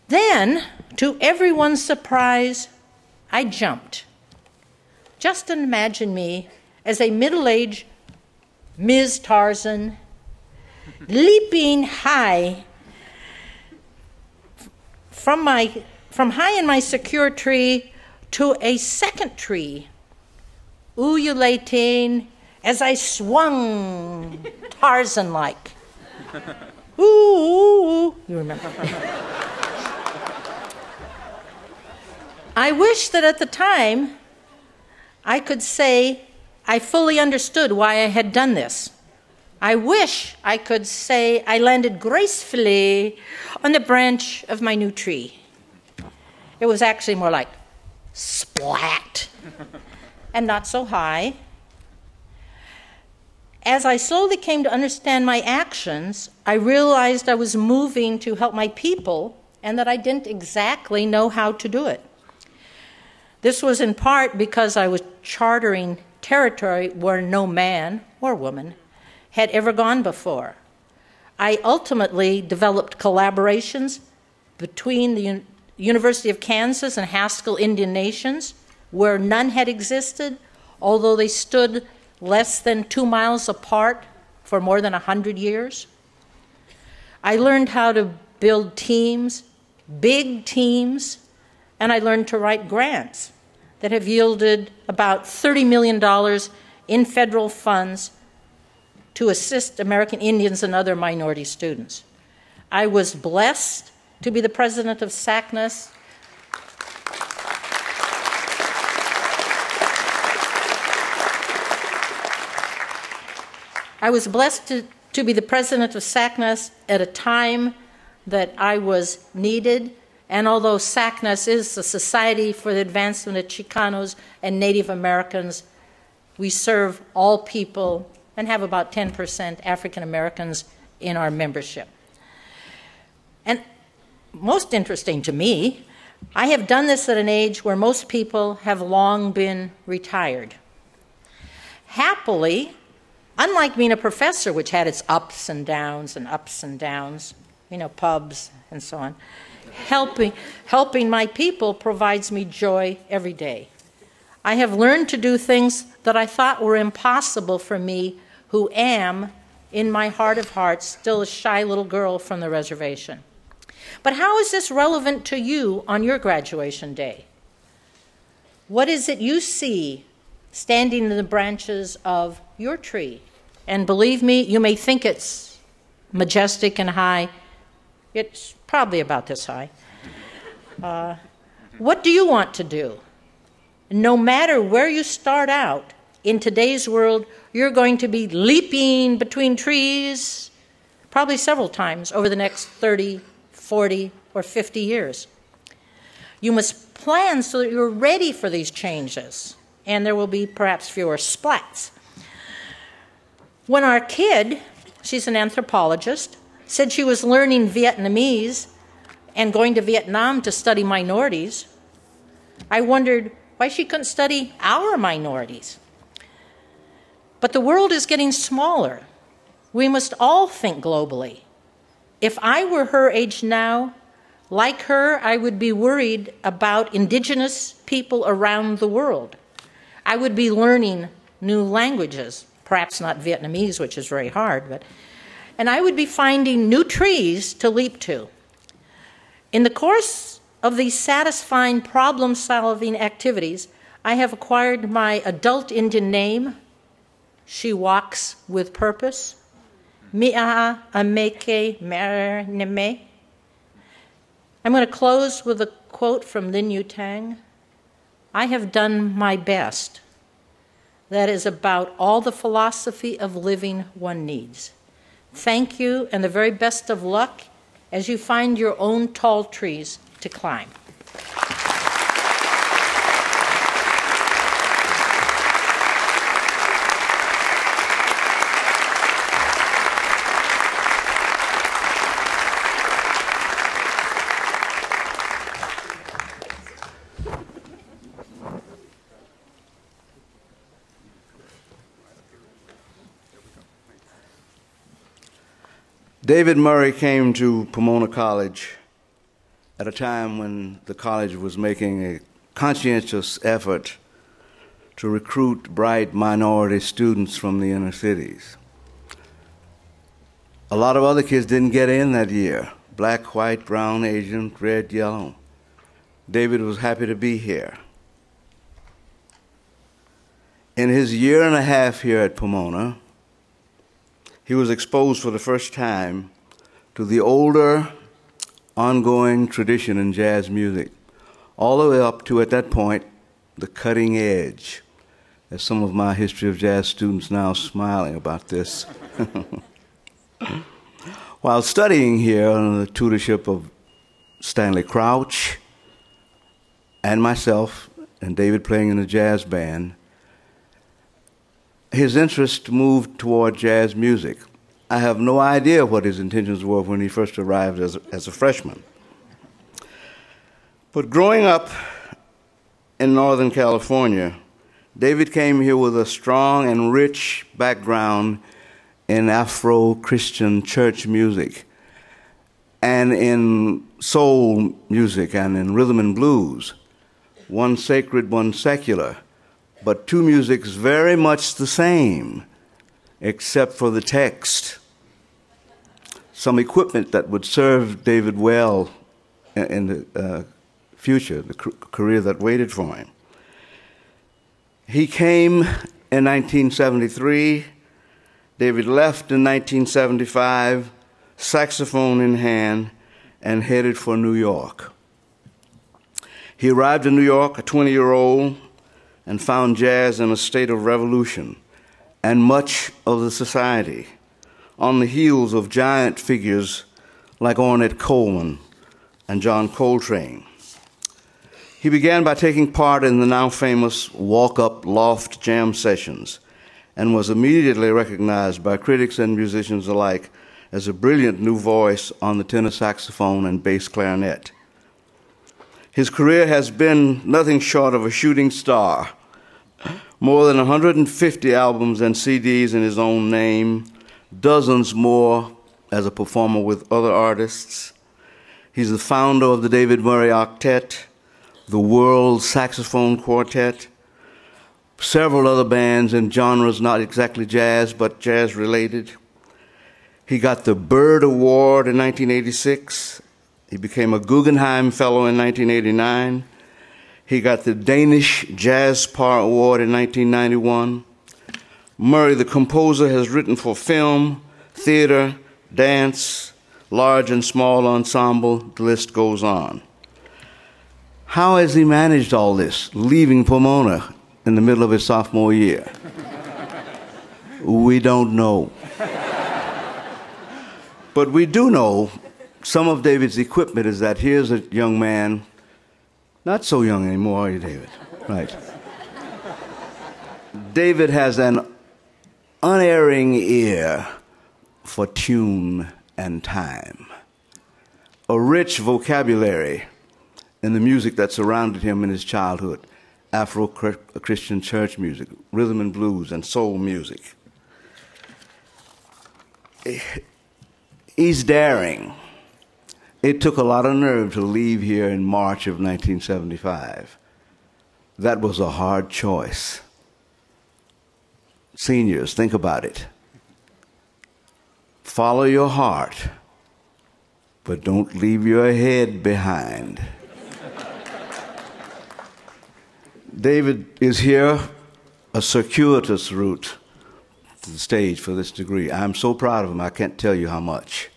Then, to everyone's surprise, I jumped. Just imagine me as a middle-aged Ms. Tarzan, leaping high from high in my secure tree to a second tree, ululating as I swung Tarzan-like. Ooh, ooh, ooh. You remember? I wish that at the time I could say I fully understood why I had done this. I wish I could say I landed gracefully on the branch of my new tree. It was actually more like splat, and not so high. As I slowly came to understand my actions, I realized I was moving to help my people and that I didn't exactly know how to do it. This was in part because I was chartering territory where no man or woman had ever gone before. I ultimately developed collaborations between the University of Kansas and Haskell Indian Nations, where none had existed, although they stood less than 2 miles apart for more than 100 years. I learned how to build teams, big teams, and I learned to write grants that have yielded about $30 million in federal funds to assist American Indians and other minority students. I was blessed to be the president of SACNAS. I was blessed to be the president of SACNAS at a time that I was needed. And although SACNAS is the Society for the Advancement of Chicanos and Native Americans, we serve all people and have about 10% African Americans in our membership. And most interesting to me, I have done this at an age where most people have long been retired. Happily, unlike being a professor, which had its ups and downs, pubs and so on, helping my people provides me joy every day. I have learned to do things that I thought were impossible for me, who am, in my heart of hearts, still a shy little girl from the reservation. But how is this relevant to you on your graduation day? What is it you see standing in the branches of your tree? And believe me, you may think it's majestic and high. It's probably about this high. What do you want to do? No matter where you start out, in today's world, you're going to be leaping between trees probably several times over the next 30, 40, or 50 years. You must plan so that you're ready for these changes, and there will be perhaps fewer splats. When our kid, she's an anthropologist, said she was learning Vietnamese and going to Vietnam to study minorities, I wondered why she couldn't study our minorities. But the world is getting smaller. We must all think globally. If I were her age now, like her, I would be worried about indigenous people around the world. I would be learning new languages, perhaps not Vietnamese, which is very hard, and I would be finding new trees to leap to. In the course of these satisfying problem-solving activities, I have acquired my adult Indian name. She walks with purpose. Mi'a ameke mer neme. I'm going to close with a quote from Lin Yutang. I have done my best. That is about all the philosophy of living one needs. Thank you, and the very best of luck as you find your own tall trees to climb. David Murray came to Pomona College at a time when the college was making a conscientious effort to recruit bright minority students from the inner cities. A lot of other kids didn't get in that year. Black, white, brown, Asian, red, yellow. David was happy to be here. In his year and a half here at Pomona, he was exposed for the first time to the older, ongoing tradition in jazz music, all the way up to, at that point, the cutting edge. As some of my history of jazz students now smiling about this. While studying here under the tutorship of Stanley Crouch and myself, and David playing in the jazz band, his interest moved toward jazz music. I have no idea what his intentions were when he first arrived as a freshman. But growing up in Northern California, David came here with a strong and rich background in Afro-Christian church music and in soul music and in rhythm and blues, one sacred, one secular, but two musics very much the same, except for the text. Some equipment that would serve David well in the future, the career that waited for him. He came in 1973. David left in 1975, saxophone in hand, and headed for New York. He arrived in New York, a 20-year-old, and found jazz in a state of revolution and much of the society, on the heels of giant figures like Ornette Coleman and John Coltrane. He began by taking part in the now famous walk-up loft jam sessions and was immediately recognized by critics and musicians alike as a brilliant new voice on the tenor saxophone and bass clarinet. His career has been nothing short of a shooting star. More than 150 albums and CDs in his own name, dozens more as a performer with other artists. He's the founder of the David Murray Octet, the World Saxophone Quartet, several other bands in genres not exactly jazz, but jazz-related. He got the Bird Award in 1986. He became a Guggenheim Fellow in 1989. He got the Danish Jazz Par Award in 1991. Murray, the composer, has written for film, theater, dance, large and small ensemble, the list goes on. How has he managed all this, leaving Pomona in the middle of his sophomore year? We don't know. But we do know some of David's equipment is that here's a young man, not so young anymore, are you, David? Right. David has an unerring ear for tune and time, a rich vocabulary in the music that surrounded him in his childhood, Afro-Christian church music, rhythm and blues, and soul music. He's daring. It took a lot of nerve to leave here in March of 1975. That was a hard choice. Seniors, think about it. Follow your heart, but don't leave your head behind. David is here, a circuitous route to the stage for this degree. I'm so proud of him, I can't tell you how much.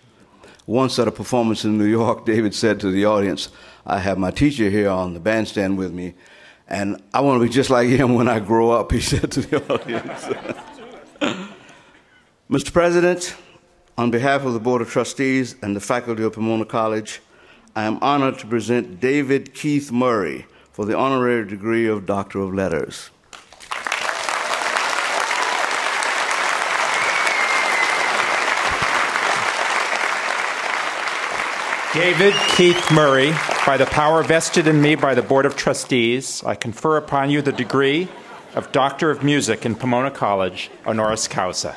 Once at a performance in New York, David said to the audience, I have my teacher here on the bandstand with me, And I want to be just like him when I grow up, he said to the audience. Mr. President, on behalf of the Board of Trustees and the faculty of Pomona College, I am honored to present David Keith Murray for the honorary degree of Doctor of Letters. David Keith Murray, by the power vested in me by the Board of Trustees, I confer upon you the degree of Doctor of Music in Pomona College, honoris causa.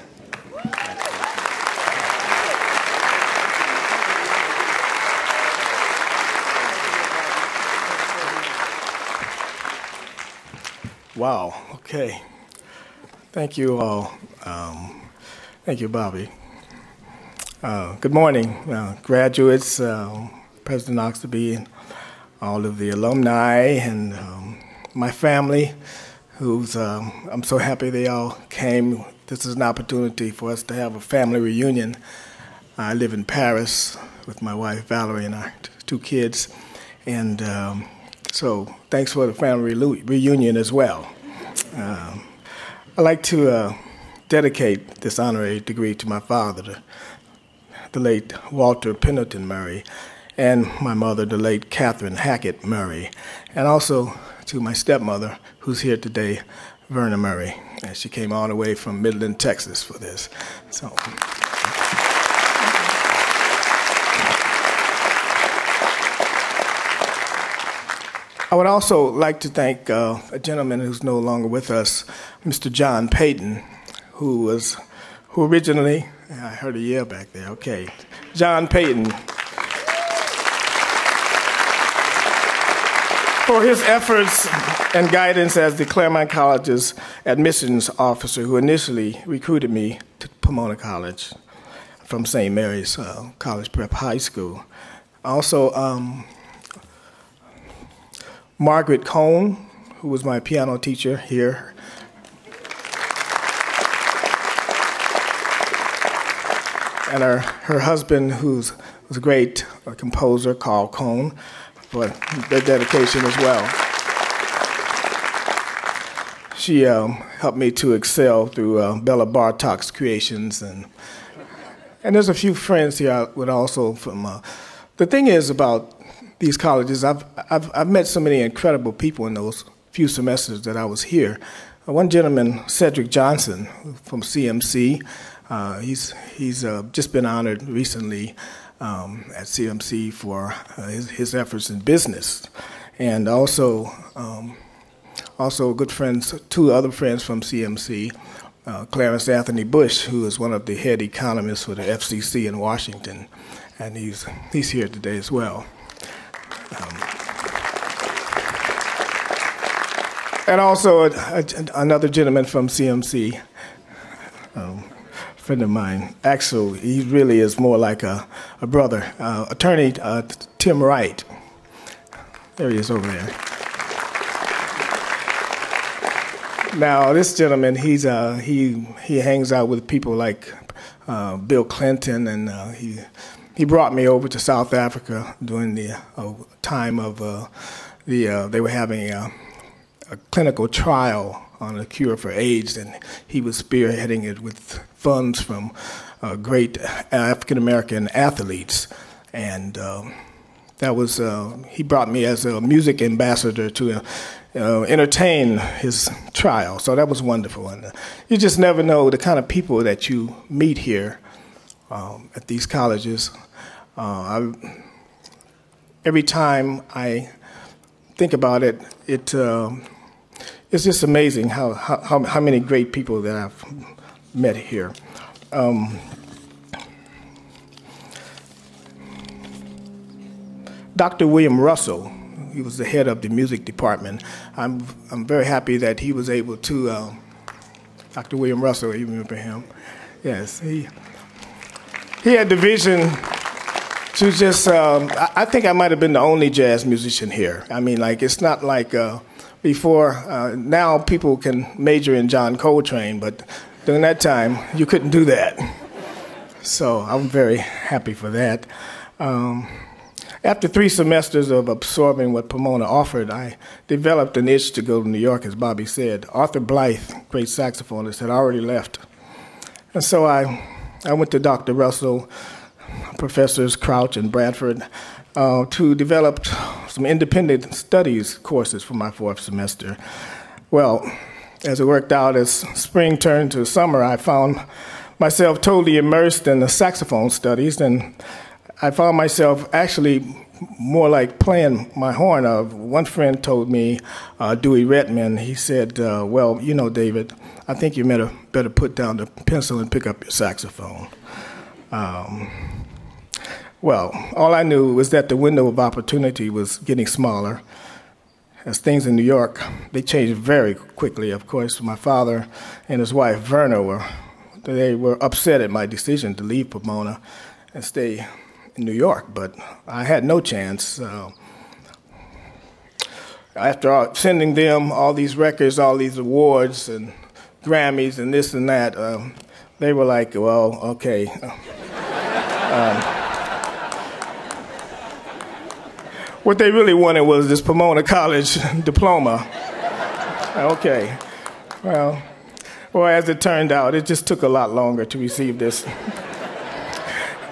Wow, okay. Thank you all. Thank you, Bobby. Good morning, graduates, President Oxtoby, and all of the alumni, and my family, who's, I'm so happy they all came. This is an opportunity for us to have a family reunion. I live in Paris with my wife, Valerie, and our two kids, and so thanks for the family reunion as well. I'd like to dedicate this honorary degree to my father, the late Walter Pendleton Murray, and my mother, the late Catherine Hackett Murray, and also to my stepmother, who's here today, Verna Murray. And she came all the way from Midland, Texas for this. So. I would also like to thank a gentleman who's no longer with us, Mr. John Payton, who originally, I heard a yell back there, okay. John Payton, for his efforts and guidance as the Claremont College's admissions officer who initially recruited me to Pomona College from St. Mary's College Prep High School. Also, Margaret Cohn, who was my piano teacher here. And her husband, was a great composer, Carl Cohn, for their dedication as well. She helped me to excel through Bella Bartok's creations, and there's a few friends here I would also from. The thing is about these colleges, I've met so many incredible people in those few semesters that I was here. One gentleman, Cedric Johnson, from CMC. He's just been honored recently at CMC for his efforts in business, and also good friends, two other friends from CMC, Clarence Anthony Bush, who is one of the head economists for the FCC in Washington, and he's here today as well. And also another gentleman from CMC. Friend of mine, Axel, he really is more like a brother. Attorney Tim Wright. There he is over there. Now, this gentleman, he hangs out with people like Bill Clinton, and he brought me over to South Africa during the time of they were having a clinical trial on a cure for AIDS, and he was spearheading it with funds from great African-American athletes. And that was, he brought me as a music ambassador to entertain his trial. So that was wonderful. And you just never know the kind of people that you meet here at these colleges. Every time I think about it, it's just amazing how many great people that I've met here. Dr. William Russell, he was the head of the music department. I'm very happy that he was able to, Dr. William Russell, you remember him? Yes, he had the vision to just, I think I might have been the only jazz musician here. I mean, like, it's not like before, now people can major in John Coltrane, but during that time, you couldn't do that. So I'm very happy for that. After 3 semesters of absorbing what Pomona offered, I developed an itch to go to New York, as Bobby said. Arthur Blythe, great saxophonist, had already left. And so I went to Dr. Russell, Professors Crouch and Bradford, to develop some independent studies courses for my 4th semester. Well, as it worked out, as spring turned to summer, I found myself totally immersed in the saxophone studies, and I found myself actually more like playing my horn. One friend told me, Dewey Redman, he said, well, you know, David, I think you better put down the pencil and pick up your saxophone. Well, all I knew was that the window of opportunity was getting smaller. As things in New York, they changed very quickly. Of course, my father and his wife, Verna, were upset at my decision to leave Pomona and stay in New York, but I had no chance. After sending them all these records, all these awards and Grammys and this and that, they were like, well, okay. What they really wanted was this Pomona College diploma. Okay. Well, as it turned out, it just took a lot longer to receive this.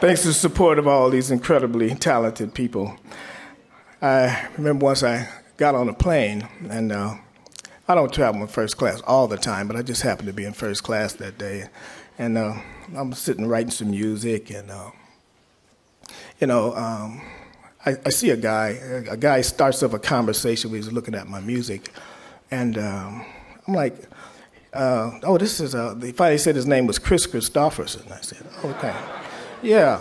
Thanks to the support of all these incredibly talented people. I remember once I got on a plane, and I don't travel in first class all the time, but I just happened to be in first class that day. And I'm sitting writing some music, and, I see a guy starts up a conversation when he's looking at my music, and I'm like, this is, they finally said his name was Chris Christopherson. I said, okay. Yeah.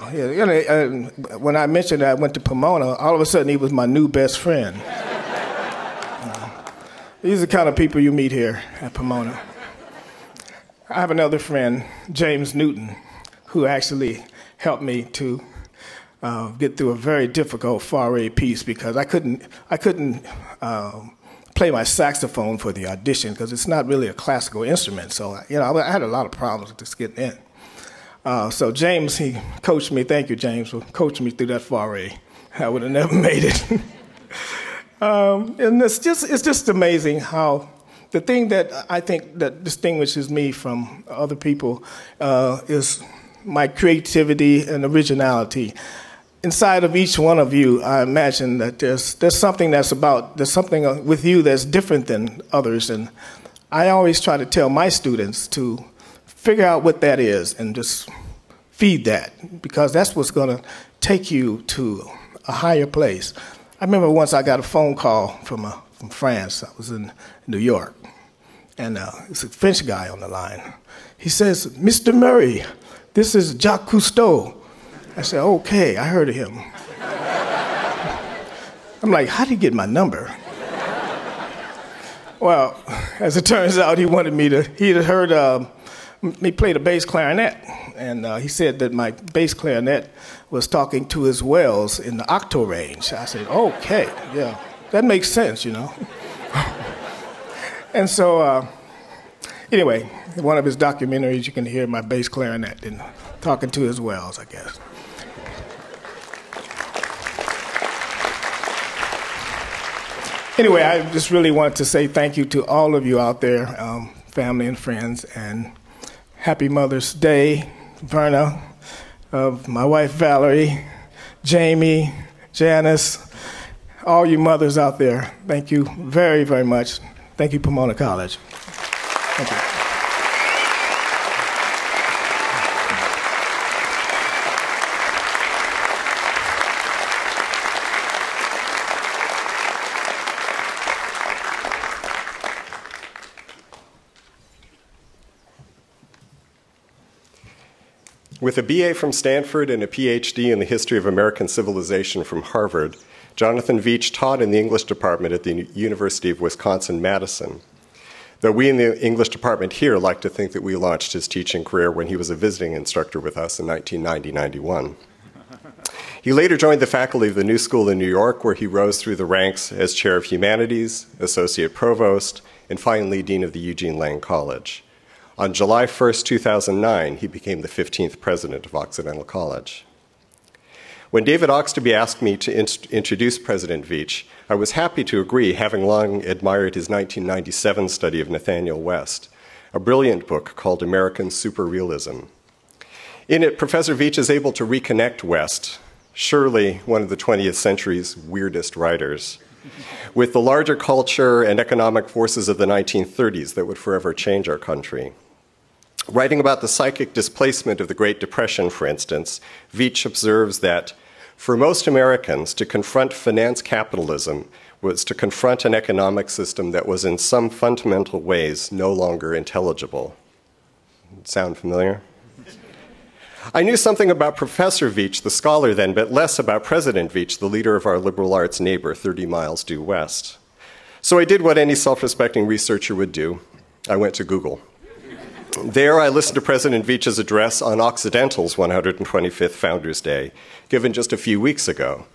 When I mentioned that I went to Pomona, all of a sudden he was my new best friend. These are the kind of people you meet here at Pomona. I have another friend, James Newton, who actually helped me to get through a very difficult Fauré piece because I couldn't play my saxophone for the audition because it's not really a classical instrument. So I had a lot of problems with just getting in. So James, he coached me. Thank you, James, for coaching me through that Fauré. I would have never made it. And it's just amazing how the thing that I think that distinguishes me from other people is my creativity and originality. Inside of each one of you, I imagine that there's something with you that's different than others, and I always try to tell my students to figure out what that is and just feed that, because that's what's going to take you to a higher place. I remember once I got a phone call from France. I was in New York, and it's a French guy on the line. He says, "Mr. Murray, this is Jacques Cousteau." I said, okay, I heard of him. I'm like, how did he get my number? Well, as it turns out, he had heard me play the bass clarinet, and he said that my bass clarinet was talking to his wells in the octo range. I said, okay, yeah, that makes sense, you know. And so, anyway, in one of his documentaries, you can hear my bass clarinet and talking to his wells, I guess. Anyway, I just really want to say thank you to all of you out there, family and friends, and happy Mother's Day, Verna, my wife Valerie, Jamie, Janice, all you mothers out there. Thank you very, very much. Thank you, Pomona College. Thank you. With a BA from Stanford and a PhD in the history of American civilization from Harvard, Jonathan Vich taught in the English department at the University of Wisconsin-Madison. Though we in the English department here like to think that we launched his teaching career when he was a visiting instructor with us in 1990-91. He later joined the faculty of the New School in New York, where he rose through the ranks as Chair of Humanities, Associate Provost, and finally Dean of the Eugene Lang College. On July 1st, 2009, he became the 15th president of Occidental College. When David Oxtoby asked me to introduce President Vich, I was happy to agree, having long admired his 1997 study of Nathaniel West, a brilliant book called American Superrealism. In it, Professor Vich is able to reconnect West, surely one of the 20th century's weirdest writers, with the larger culture and economic forces of the 1930s that would forever change our country. Writing about the psychic displacement of the Great Depression, for instance, Vich observes that for most Americans, to confront finance capitalism was to confront an economic system that was in some fundamental ways no longer intelligible. Sound familiar? I knew something about Professor Vich, the scholar then, but less about President Vich, the leader of our liberal arts neighbor 30 miles due west. So I did what any self-respecting researcher would do. I went to Google. There, I listened to President Vich's address on Occidental's 125th Founders' Day, given just a few weeks ago,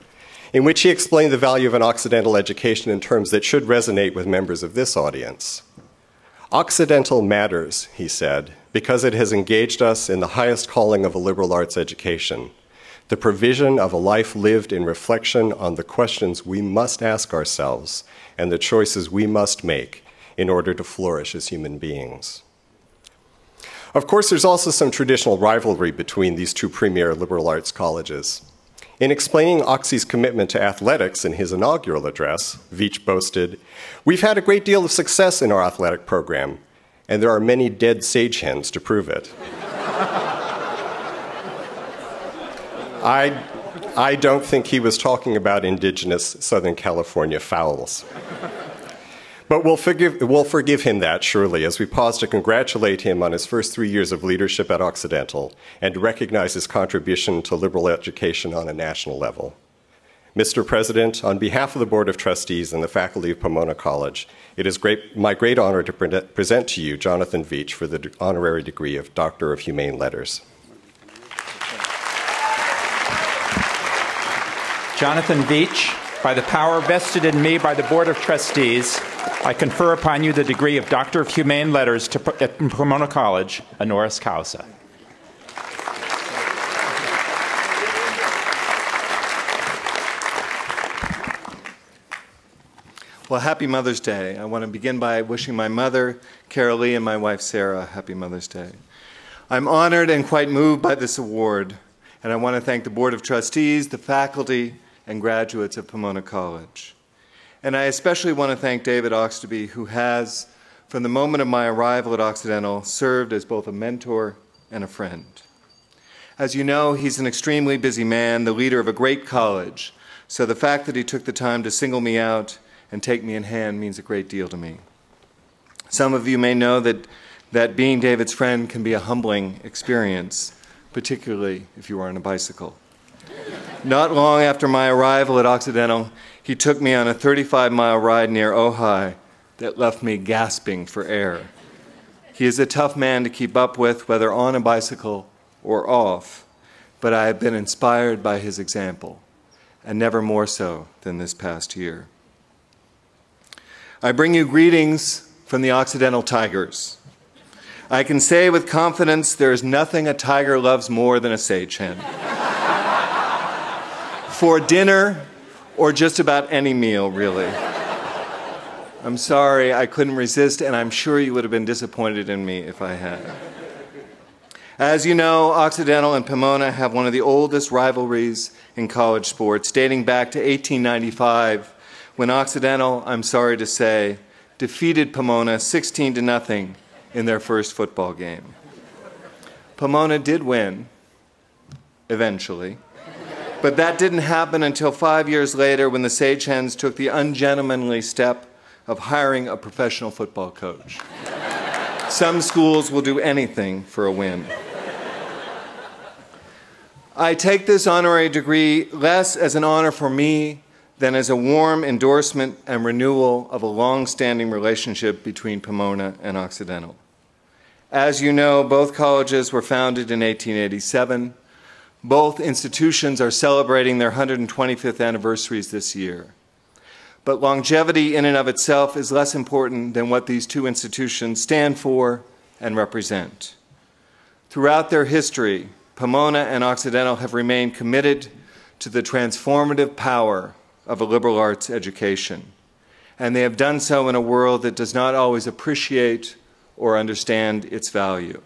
in which he explained the value of an Occidental education in terms that should resonate with members of this audience. Occidental matters, he said, because it has engaged us in the highest calling of a liberal arts education, the provision of a life lived in reflection on the questions we must ask ourselves and the choices we must make in order to flourish as human beings. Of course, there's also some traditional rivalry between these two premier liberal arts colleges. In explaining Oxy's commitment to athletics in his inaugural address, Vich boasted, "We've had a great deal of success in our athletic program, and there are many dead sage hens to prove it." I don't think he was talking about indigenous Southern California fowls. But we'll forgive him that, surely, as we pause to congratulate him on his first 3 years of leadership at Occidental and to recognize his contribution to liberal education on a national level. Mr. President, on behalf of the Board of Trustees and the faculty of Pomona College, it is my great honor to present to you Jonathan Vich for the honorary degree of Doctor of Humane Letters. Jonathan Vich, by the power vested in me by the Board of Trustees, I confer upon you the degree of Doctor of Humane Letters at Pomona College, honoris causa. Well, happy Mother's Day. I want to begin by wishing my mother, Carol Lee, and my wife, Sarah, happy Mother's Day. I'm honored and quite moved by this award, and I want to thank the Board of Trustees, the faculty, and graduates of Pomona College. And I especially want to thank David Oxtoby, who has, from the moment of my arrival at Occidental, served as both a mentor and a friend. As you know, he's an extremely busy man, the leader of a great college, so the fact that he took the time to single me out and take me in hand means a great deal to me. Some of you may know that being David's friend can be a humbling experience, particularly if you are on a bicycle. Not long after my arrival at Occidental, he took me on a 35-mile ride near Ojai that left me gasping for air. He is a tough man to keep up with, whether on a bicycle or off, but I have been inspired by his example, and never more so than this past year. I bring you greetings from the Occidental Tigers. I can say with confidence there is nothing a tiger loves more than a sage hen. For dinner, or just about any meal, really. I'm sorry, I couldn't resist, and I'm sure you would have been disappointed in me if I had. As you know, Occidental and Pomona have one of the oldest rivalries in college sports, dating back to 1895, when Occidental, I'm sorry to say, defeated Pomona 16-0 in their first football game. Pomona did win, eventually. But that didn't happen until 5 years later when the Sage Hens took the ungentlemanly step of hiring a professional football coach. Some schools will do anything for a win. I take this honorary degree less as an honor for me than as a warm endorsement and renewal of a long-standing relationship between Pomona and Occidental. As you know, both colleges were founded in 1887. Both institutions are celebrating their 125th anniversaries this year. But longevity in and of itself is less important than what these two institutions stand for and represent. Throughout their history, Pomona and Occidental have remained committed to the transformative power of a liberal arts education. And they have done so in a world that does not always appreciate or understand its value.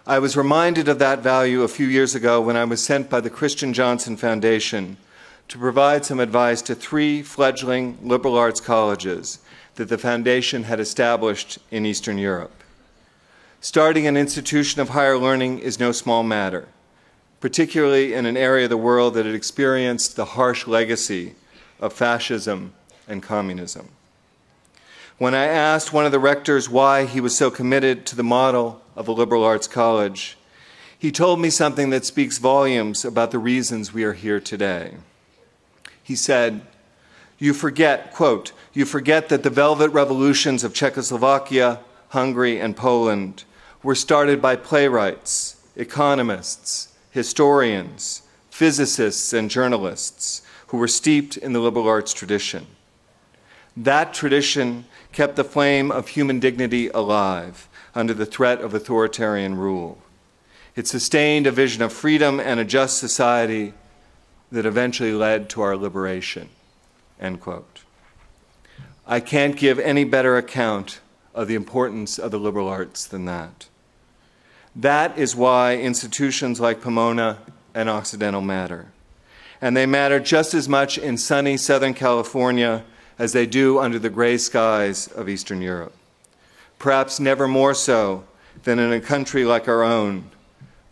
I was reminded of that value a few years ago when I was sent by the Christian Johnson Foundation to provide some advice to 3 fledgling liberal arts colleges that the foundation had established in Eastern Europe. Starting an institution of higher learning is no small matter, particularly in an area of the world that had experienced the harsh legacy of fascism and communism. When I asked one of the rectors why he was so committed to the model of a liberal arts college, he told me something that speaks volumes about the reasons we are here today. He said, "You forget, quote, you forget that the velvet revolutions of Czechoslovakia, Hungary, and Poland were started by playwrights, economists, historians, physicists, and journalists who were steeped in the liberal arts tradition. That tradition kept the flame of human dignity alive under the threat of authoritarian rule. It sustained a vision of freedom and a just society that eventually led to our liberation," end quote. I can't give any better account of the importance of the liberal arts than that. That is why institutions like Pomona and Occidental matter. And they matter just as much in sunny Southern California as they do under the gray skies of Eastern Europe. Perhaps never more so than in a country like our own,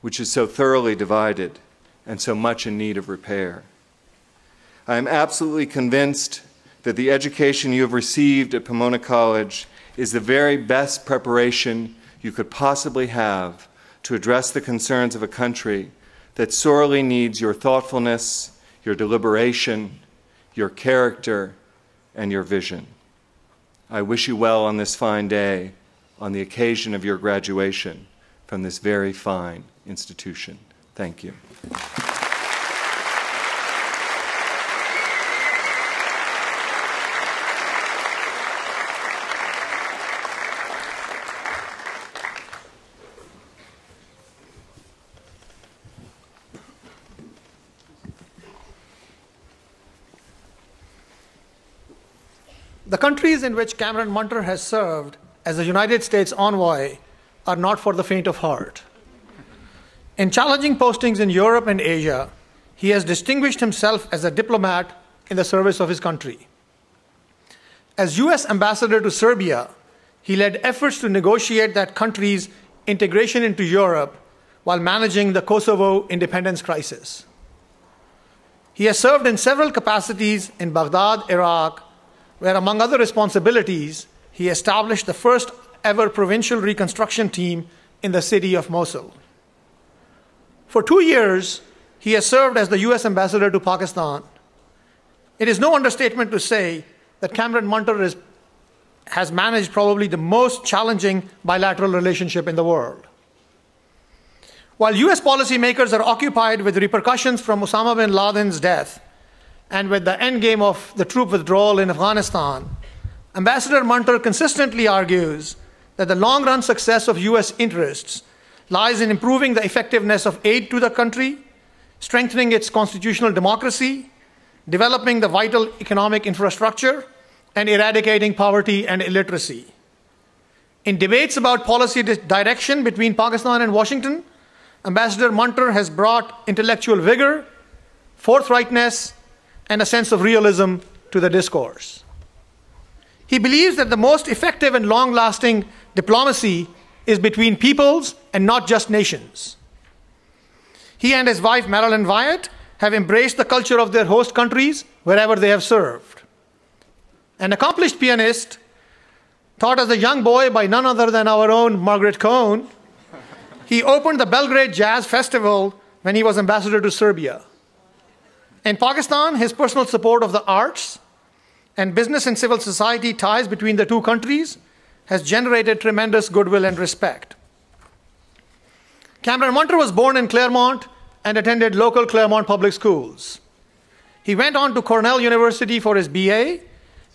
which is so thoroughly divided and so much in need of repair. I am absolutely convinced that the education you have received at Pomona College is the very best preparation you could possibly have to address the concerns of a country that sorely needs your thoughtfulness, your deliberation, your character, and your vision. I wish you well on this fine day, on the occasion of your graduation from this very fine institution. Thank you. The countries in which Cameron Munter has served as a United States envoy are not for the faint of heart. In challenging postings in Europe and Asia, he has distinguished himself as a diplomat in the service of his country. As U.S. ambassador to Serbia, he led efforts to negotiate that country's integration into Europe while managing the Kosovo independence crisis. He has served in several capacities in Baghdad, Iraq, where, among other responsibilities, he established the first ever provincial reconstruction team in the city of Mosul. For 2 years, he has served as the U.S. ambassador to Pakistan. It is no understatement to say that Cameron Munter has managed probably the most challenging bilateral relationship in the world. While U.S. policymakers are occupied with repercussions from Osama bin Laden's death, and with the endgame of the troop withdrawal in Afghanistan, Ambassador Munter consistently argues that the long-run success of U.S. interests lies in improving the effectiveness of aid to the country, strengthening its constitutional democracy, developing the vital economic infrastructure, and eradicating poverty and illiteracy. In debates about policy direction between Pakistan and Washington, Ambassador Munter has brought intellectual vigor, forthrightness, and a sense of realism to the discourse. He believes that the most effective and long-lasting diplomacy is between peoples and not just nations. He and his wife, Marilyn Wyatt, have embraced the culture of their host countries wherever they have served. An accomplished pianist, taught as a young boy by none other than our own Margaret Cohn, he opened the Belgrade Jazz Festival when he was ambassador to Serbia. In Pakistan, his personal support of the arts and business and civil society ties between the two countries has generated tremendous goodwill and respect. Cameron Munter was born in Claremont and attended local Claremont public schools. He went on to Cornell University for his BA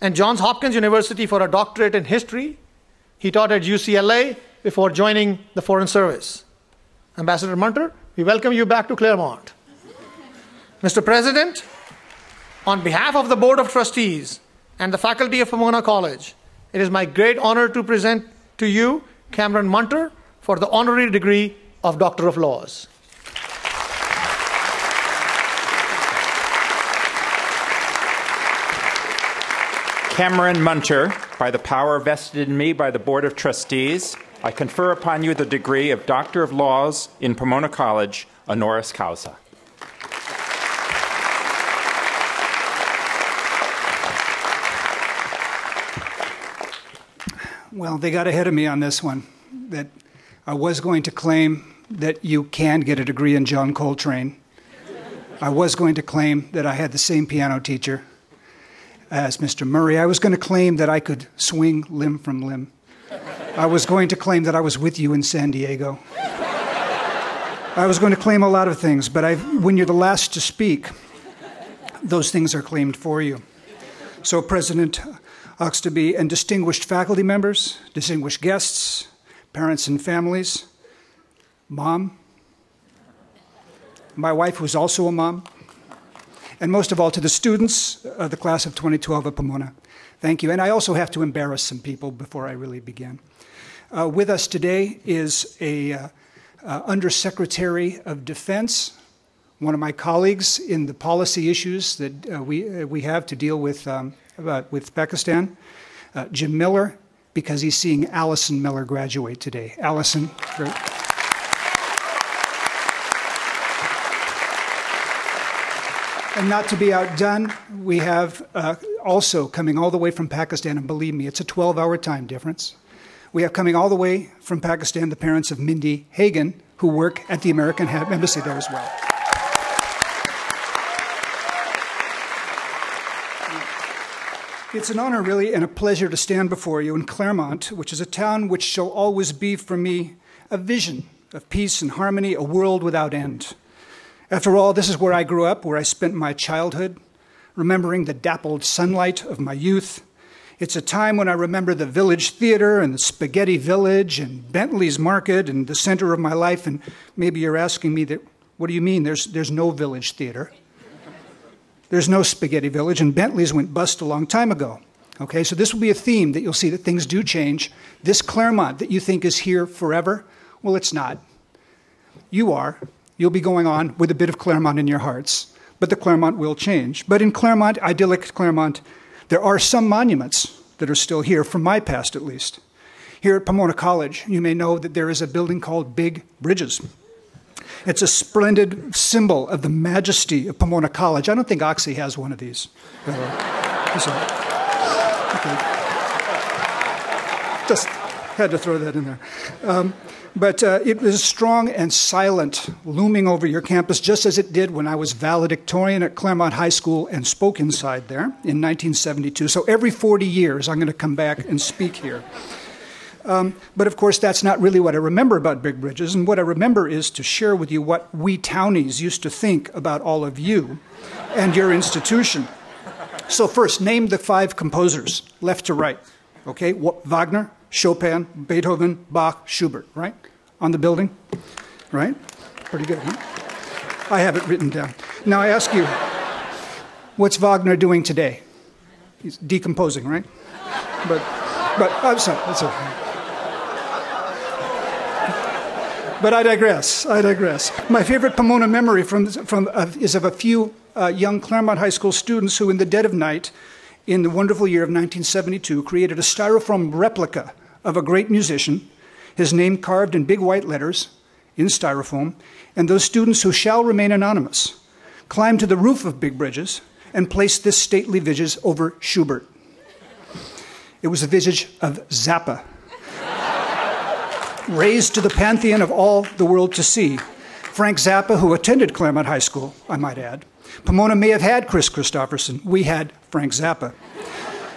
and Johns Hopkins University for a doctorate in history. He taught at UCLA before joining the Foreign Service. Ambassador Munter, we welcome you back to Claremont. Mr. President, on behalf of the Board of Trustees and the faculty of Pomona College, it is my great honor to present to you Cameron Munter for the honorary degree of Doctor of Laws. Cameron Munter, by the power vested in me by the Board of Trustees, I confer upon you the degree of Doctor of Laws in Pomona College, honoris causa. Well, they got ahead of me on this one, that I was going to claim that you can get a degree in John Coltrane. I was going to claim that I had the same piano teacher as Mr. Murray. I was going to claim that I could swing limb from limb. I was going to claim that I was with you in San Diego. I was going to claim a lot of things, but when you're the last to speak, those things are claimed for you. So President Oxtoby and distinguished faculty members, distinguished guests, parents and families, Mom, my wife who's also a mom, and most of all to the students of the class of 2012 at Pomona. Thank you. And I also have to embarrass some people before I really begin. With us today is a Undersecretary of Defense, one of my colleagues in the policy issues that we have to deal with Pakistan, Jim Miller, because he's seeing Allison Miller graduate today. Allison, great. And not to be outdone, we have also coming all the way from Pakistan, and believe me, it's a 12-hour time difference. We have coming all the way from Pakistan the parents of Mindy Hagan, who work at the American Embassy there as well. It's an honor, really, and a pleasure to stand before you in Claremont, which is a town which shall always be for me a vision of peace and harmony, a world without end. After all, this is where I grew up, where I spent my childhood, remembering the dappled sunlight of my youth. It's a time when I remember the Village Theater and the Spaghetti Village and Bentley's Market and the center of my life. And maybe you're asking me, what do you mean there's no Village Theater? There's no Spaghetti Village, and Bentley's went bust a long time ago. Okay, so this will be a theme that you'll see that things do change. This Claremont that you think is here forever, well, it's not. You are. You'll be going on with a bit of Claremont in your hearts, but the Claremont will change. But in Claremont, idyllic Claremont, there are some monuments that are still here, from my past at least. Here at Pomona College, you may know that there is a building called Big Bridges. It's a splendid symbol of the majesty of Pomona College. I don't think Oxy has one of these. Okay. Just had to throw that in there. But it was strong and silent, looming over your campus, just as it did when I was valedictorian at Claremont High School and spoke inside there in 1972. So every 40 years, I'm going to come back and speak here. But of course, that's not really what I remember about Big Bridges. And what I remember is to share with you what we townies used to think about all of you and your institution. So first, name the 5 composers, left to right. Okay, Wagner, Chopin, Beethoven, Bach, Schubert, right? On the building, right? Pretty good, huh? I have it written down. Now I ask you, what's Wagner doing today? He's decomposing, right? But I'm sorry, that's okay. But I digress. My favorite Pomona memory is of a few young Claremont High School students who, in the dead of night, in the wonderful year of 1972, created a styrofoam replica of a great musician, his name carved in big white letters in styrofoam, and those students who shall remain anonymous climbed to the roof of Big Bridges and placed this stately visage over Schubert. It was a visage of Zappa, raised to the pantheon of all the world to see. Frank Zappa, who attended Claremont High School, I might add. Pomona may have had Chris Christopherson. We had Frank Zappa.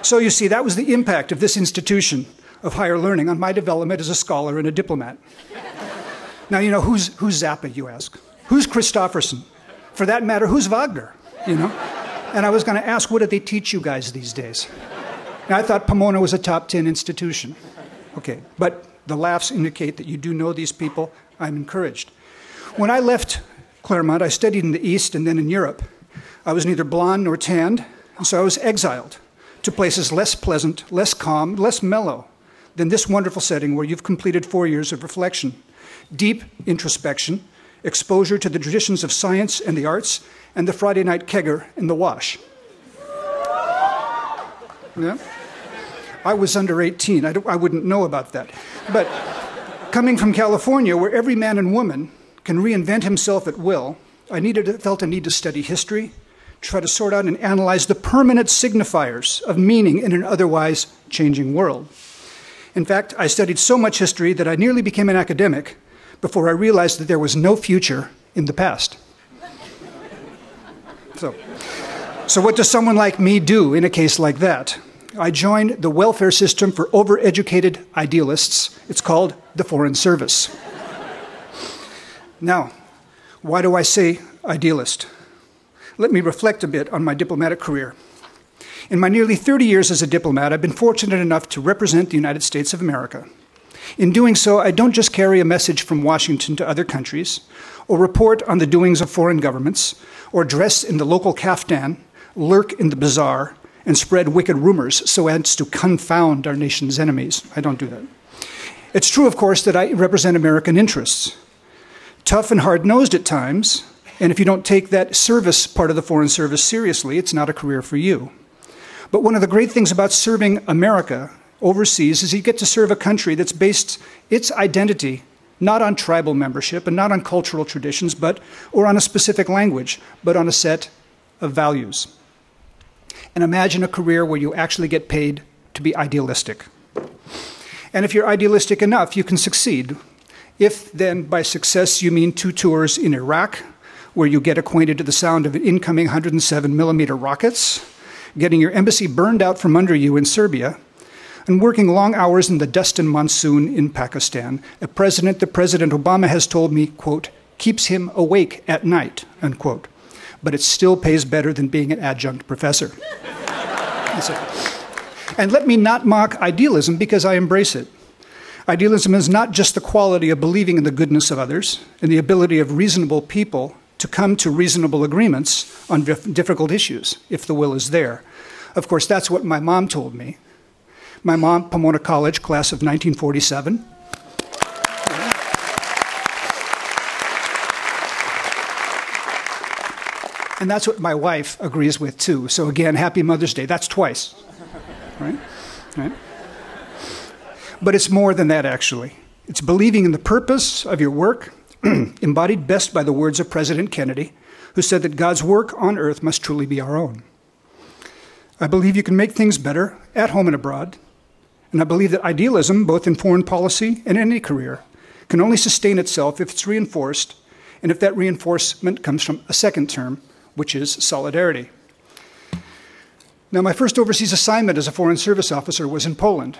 So you see, that was the impact of this institution of higher learning on my development as a scholar and a diplomat. Now, you know, who's Zappa, you ask? Who's Christopherson? For that matter, who's Wagner? You know? And I was going to ask, what do they teach you guys these days? Now, I thought Pomona was a top 10 institution. Okay, but the laughs indicate that you do know these people. I'm encouraged. When I left Claremont, I studied in the East and then in Europe. I was neither blonde nor tanned, and so I was exiled to places less pleasant, less calm, less mellow than this wonderful setting where you've completed 4 years of reflection, deep introspection, exposure to the traditions of science and the arts, and the Friday night kegger in the wash. Yeah? I was under 18. I wouldn't know about that. But coming from California, where every man and woman can reinvent himself at will, I felt a need to study history, try to sort out and analyze the permanent signifiers of meaning in an otherwise changing world. In fact, I studied so much history that I nearly became an academic before I realized that there was no future in the past. So what does someone like me do in a case like that? I joined the welfare system for overeducated idealists. It's called the Foreign Service. Now, why do I say idealist? Let me reflect a bit on my diplomatic career. In my nearly 30 years as a diplomat, I've been fortunate enough to represent the United States of America. In doing so, I don't just carry a message from Washington to other countries, or report on the doings of foreign governments, or dress in the local kaftan, lurk in the bazaar, and spread wicked rumors so as to confound our nation's enemies. I don't do that. It's true, of course, that I represent American interests. Tough and hard-nosed at times, and if you don't take that service part of the Foreign Service seriously, it's not a career for you. But one of the great things about serving America overseas is you get to serve a country that's based its identity not on tribal membership and not on cultural traditions, or on a specific language, but on a set of values. And imagine a career where you actually get paid to be idealistic. And if you're idealistic enough, you can succeed. If then by success you mean 2 tours in Iraq, where you get acquainted to the sound of incoming 107mm rockets, getting your embassy burned out from under you in Serbia, and working long hours in the dust and monsoon in Pakistan, a president that President Obama has told me, quote, keeps him awake at night, unquote. But it still pays better than being an adjunct professor. And let me not mock idealism because I embrace it. Idealism is not just the quality of believing in the goodness of others and the ability of reasonable people to come to reasonable agreements on difficult issues, if the will is there. Of course, that's what my mom told me. My mom, Pomona College, class of 1947. And that's what my wife agrees with, too. So again, happy Mother's Day. That's twice, right? But it's more than that, actually. It's believing in the purpose of your work, embodied best by the words of President Kennedy, who said that God's work on earth must truly be our own. I believe you can make things better at home and abroad, and I believe that idealism, both in foreign policy and in any career, can only sustain itself if it's reinforced, and if that reinforcement comes from a second term, which is solidarity. Now, my first overseas assignment as a Foreign Service officer was in Poland.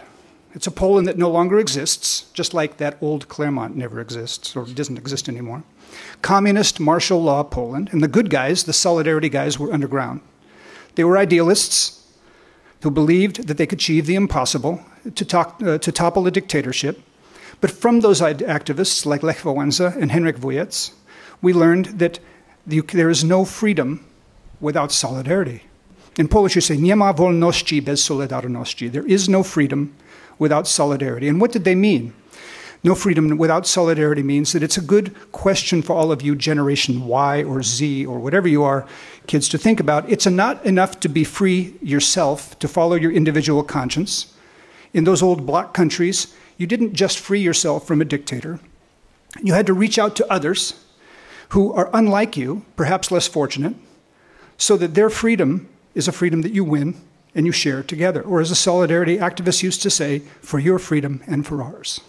It's a Poland that no longer exists, just like that old Claremont never exists, or doesn't exist anymore. Communist martial law Poland, and the good guys, the solidarity guys, were underground. They were idealists who believed that they could achieve the impossible, to topple a dictatorship. But from those activists, like Lech Wałęsa and Henryk Wojec, we learned that there is no freedom without solidarity. In Polish, you say, nie ma wolności bez solidarności. There is no freedom without solidarity. And what did they mean? No freedom without solidarity means that it's a good question for all of you, Generation Y or Z or whatever you are, kids, to think about. It's not enough to be free yourself, to follow your individual conscience. In those old bloc countries, you didn't just free yourself from a dictator. You had to reach out to others who are unlike you, perhaps less fortunate, so that their freedom is a freedom that you win and you share together. Or as a solidarity activist used to say, for your freedom and for ours.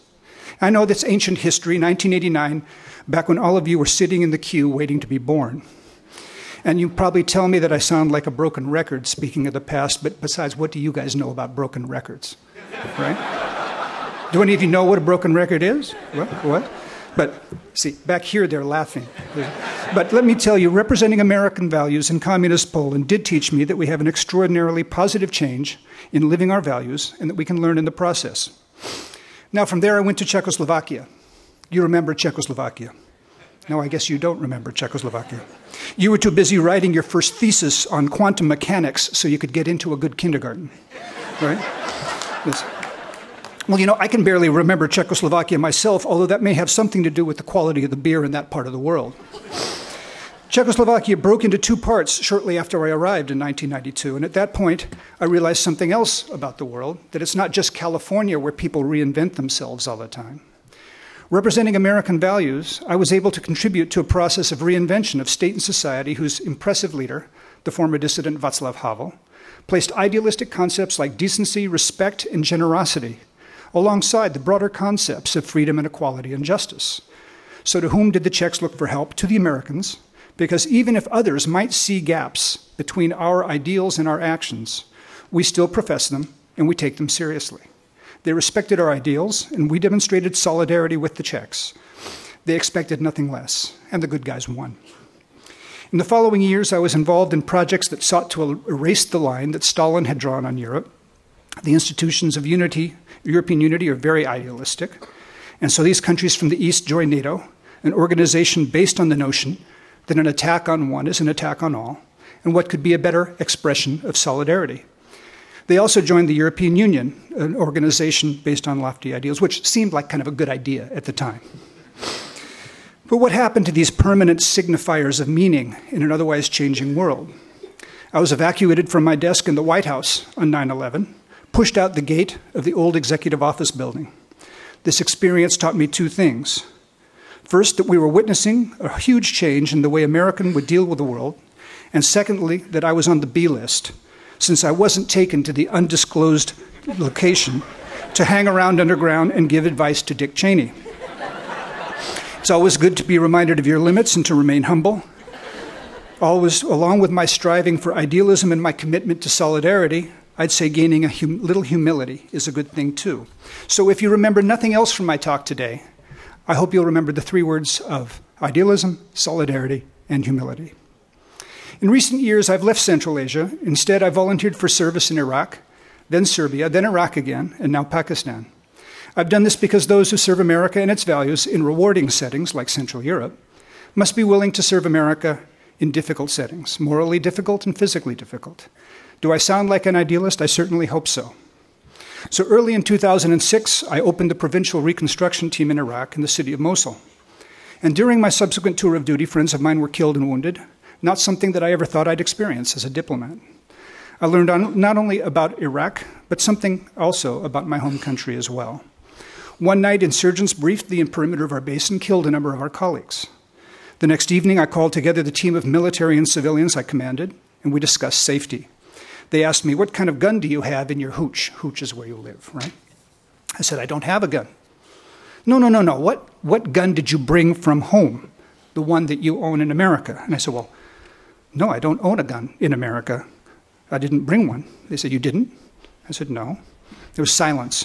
I know that's ancient history, 1989, back when all of you were sitting in the queue waiting to be born. And you probably tell me that I sound like a broken record speaking of the past, but besides, what do you guys know about broken records, right? Do any of you know what a broken record is? What? But see, back here they're laughing. But let me tell you, representing American values in communist Poland did teach me that we have an extraordinarily positive change in living our values and that we can learn in the process. Now from there I went to Czechoslovakia. You remember Czechoslovakia. No, I guess you don't remember Czechoslovakia. You were too busy writing your first thesis on quantum mechanics so you could get into a good kindergarten, right? Yes. Well, you know, I can barely remember Czechoslovakia myself, although that may have something to do with the quality of the beer in that part of the world. Czechoslovakia broke into two parts shortly after I arrived in 1992, and at that point, I realized something else about the world, that it's not just California where people reinvent themselves all the time. Representing American values, I was able to contribute to a process of reinvention of state and society whose impressive leader, the former dissident Václav Havel, placed idealistic concepts like decency, respect, and generosity alongside the broader concepts of freedom and equality and justice. So to whom did the Czechs look for help? To the Americans, because even if others might see gaps between our ideals and our actions, we still profess them and we take them seriously. They respected our ideals, and we demonstrated solidarity with the Czechs. They expected nothing less, and the good guys won. In the following years, I was involved in projects that sought to erase the line that Stalin had drawn on Europe. The institutions of unity, European unity, are very idealistic, and so these countries from the East joined NATO, an organization based on the notion that an attack on one is an attack on all, and what could be a better expression of solidarity. They also joined the European Union, an organization based on lofty ideals, which seemed like kind of a good idea at the time. But what happened to these permanent signifiers of meaning in an otherwise changing world? I was evacuated from my desk in the White House on 9/11, pushed out the gate of the old executive office building. This experience taught me two things. First, that we were witnessing a huge change in the way American would deal with the world, and secondly, that I was on the B list, since I wasn't taken to the undisclosed location to hang around underground and give advice to Dick Cheney. It's always good to be reminded of your limits and to remain humble. Always, along with my striving for idealism and my commitment to solidarity, I'd say gaining a little humility is a good thing too. So if you remember nothing else from my talk today, I hope you'll remember the three words of idealism, solidarity, and humility. In recent years, I've left Central Asia. Instead, I volunteered for service in Iraq, then Serbia, then Iraq again, and now Pakistan. I've done this because those who serve America and its values in rewarding settings, like Central Europe, must be willing to serve America in difficult settings, morally difficult and physically difficult. Do I sound like an idealist? I certainly hope so. So early in 2006, I opened the provincial reconstruction team in Iraq in the city of Mosul. And during my subsequent tour of duty, friends of mine were killed and wounded, not something that I ever thought I'd experience as a diplomat. I learned not only about Iraq, but something also about my home country as well. One night, insurgents briefed the perimeter of our base and killed a number of our colleagues. The next evening, I called together the team of military and civilians I commanded, and we discussed safety. They asked me, "What kind of gun do you have in your hooch?" Hooch is where you live, right? I said, "I don't have a gun." No. What gun did you bring from home? The one that you own in America. And I said, "Well, no, I don't own a gun in America. I didn't bring one." They said, "You didn't?" I said, "No." There was silence.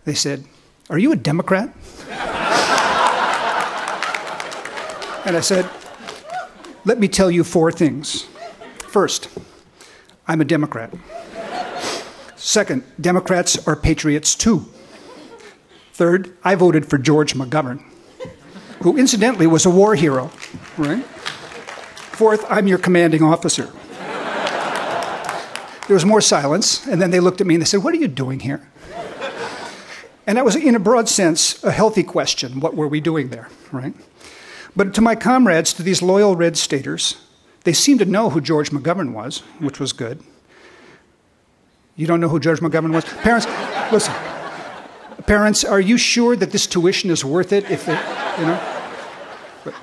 They said, "Are you a Democrat?" And I said, "Let me tell you four things. First, I'm a Democrat. Second, Democrats are patriots too. Third, I voted for George McGovern, who incidentally was a war hero, right? Fourth, I'm your commanding officer." There was more silence, and then they looked at me and they said, "What are you doing here?" And that was, in a broad sense, a healthy question. What were we doing there, right? But to my comrades, to these loyal Red Staters, they seemed to know who George McGovern was, which was good. You don't know who George McGovern was? Parents, listen. Parents, are you sure that this tuition is worth it? If they, you know? But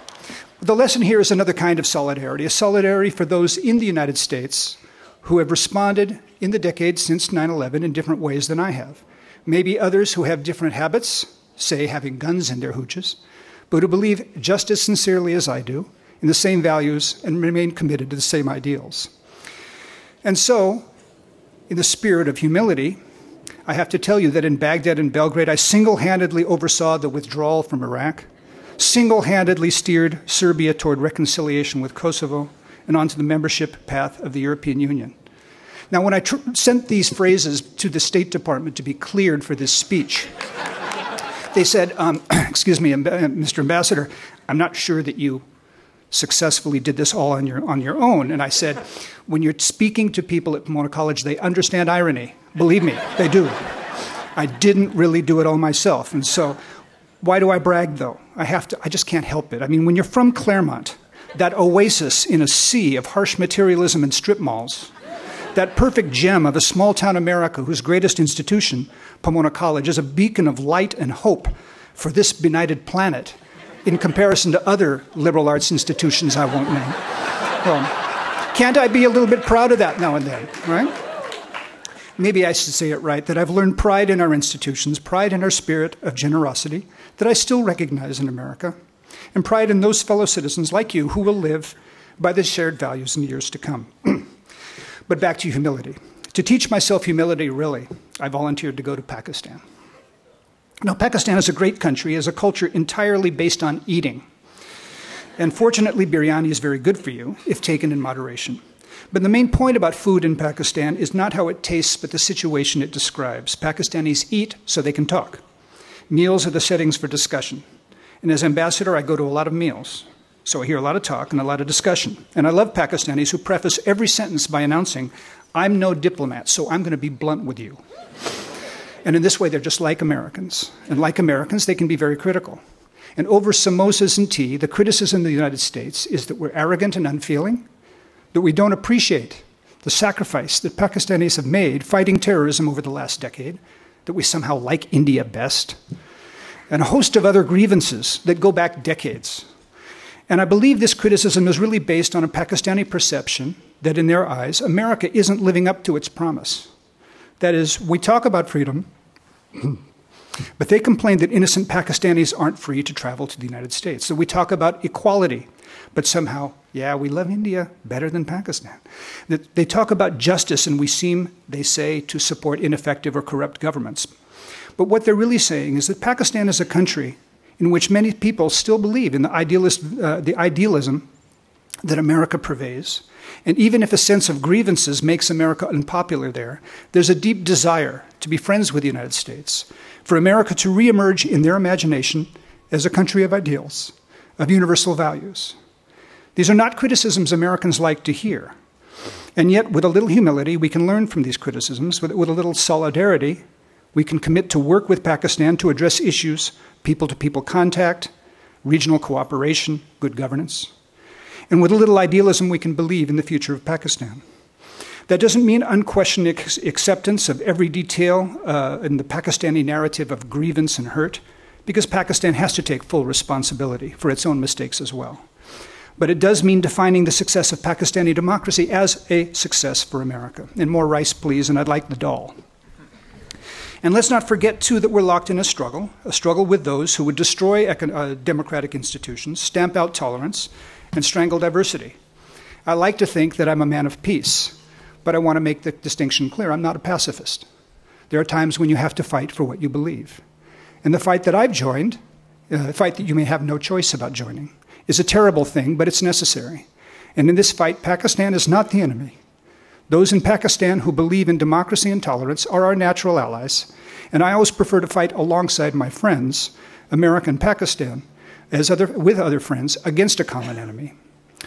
the lesson here is another kind of solidarity, a solidarity for those in the United States who have responded in the decades since 9/11 in different ways than I have. Maybe others who have different habits, say having guns in their hooches, but who believe just as sincerely as I do in the same values and remain committed to the same ideals. And so, in the spirit of humility, I have to tell you that in Baghdad and Belgrade, I single-handedly oversaw the withdrawal from Iraq, single-handedly steered Serbia toward reconciliation with Kosovo, and onto the membership path of the European Union. Now, when I sent these phrases to the State Department to be cleared for this speech, they said, "Excuse me, Mr. Ambassador, I'm not sure that you successfully did this all on your own. And I said, when you're speaking to people at Pomona College, they understand irony. Believe me, they do. I didn't really do it all myself. And so why do I brag, though? I just can't help it. I mean, when you're from Claremont, that oasis in a sea of harsh materialism and strip malls, that perfect gem of a small-town America whose greatest institution, Pomona College, is a beacon of light and hope for this benighted planet in comparison to other liberal arts institutions I won't name. Well, can't I be a little bit proud of that now and then, right? Maybe I should say it right, that I've learned pride in our institutions, pride in our spirit of generosity that I still recognize in America, and pride in those fellow citizens like you who will live by the shared values in the years to come. But back to humility. To teach myself humility, really, I volunteered to go to Pakistan. Now, Pakistan is a great country, is a culture entirely based on eating. And fortunately, biryani is very good for you if taken in moderation. But the main point about food in Pakistan is not how it tastes, but the situation it describes. Pakistanis eat so they can talk. Meals are the settings for discussion. And as ambassador, I go to a lot of meals. So I hear a lot of talk and a lot of discussion. And I love Pakistanis who preface every sentence by announcing, I'm no diplomat, so I'm going to be blunt with you. And in this way, they're just like Americans. And like Americans, they can be very critical. And over samosas and tea, the criticism of the United States is that we're arrogant and unfeeling, that we don't appreciate the sacrifice that Pakistanis have made fighting terrorism over the last decade, that we somehow like India best, and a host of other grievances that go back decades. And I believe this criticism is really based on a Pakistani perception that in their eyes, America isn't living up to its promise. That is, we talk about freedom, but they complain that innocent Pakistanis aren't free to travel to the United States. So we talk about equality, but somehow, yeah, we love India better than Pakistan. That they talk about justice, and we seem, they say, to support ineffective or corrupt governments. But what they're really saying is that Pakistan is a country in which many people still believe in the idealism that America purveys. And even if a sense of grievances makes America unpopular there, there's a deep desire to be friends with the United States, for America to reemerge in their imagination as a country of ideals, of universal values. These are not criticisms Americans like to hear. And yet, with a little humility, we can learn from these criticisms. With a little solidarity, we can commit to work with Pakistan to address issues, people-to-people contact, regional cooperation, good governance. And with a little idealism, we can believe in the future of Pakistan. That doesn't mean unquestioned acceptance of every detail in the Pakistani narrative of grievance and hurt, because Pakistan has to take full responsibility for its own mistakes as well. But it does mean defining the success of Pakistani democracy as a success for America. And more rice, please, and I'd like the doll. And let's not forget, too, that we're locked in a struggle with those who would destroy democratic institutions, stamp out tolerance, and strangle diversity. I like to think that I'm a man of peace, but I want to make the distinction clear. I'm not a pacifist. There are times when you have to fight for what you believe. And the fight that I've joined, a fight that you may have no choice about joining, is a terrible thing, but it's necessary. And in this fight, Pakistan is not the enemy. Those in Pakistan who believe in democracy and tolerance are our natural allies, and I always prefer to fight alongside my friends, America and Pakistan, with other friends, against a common enemy.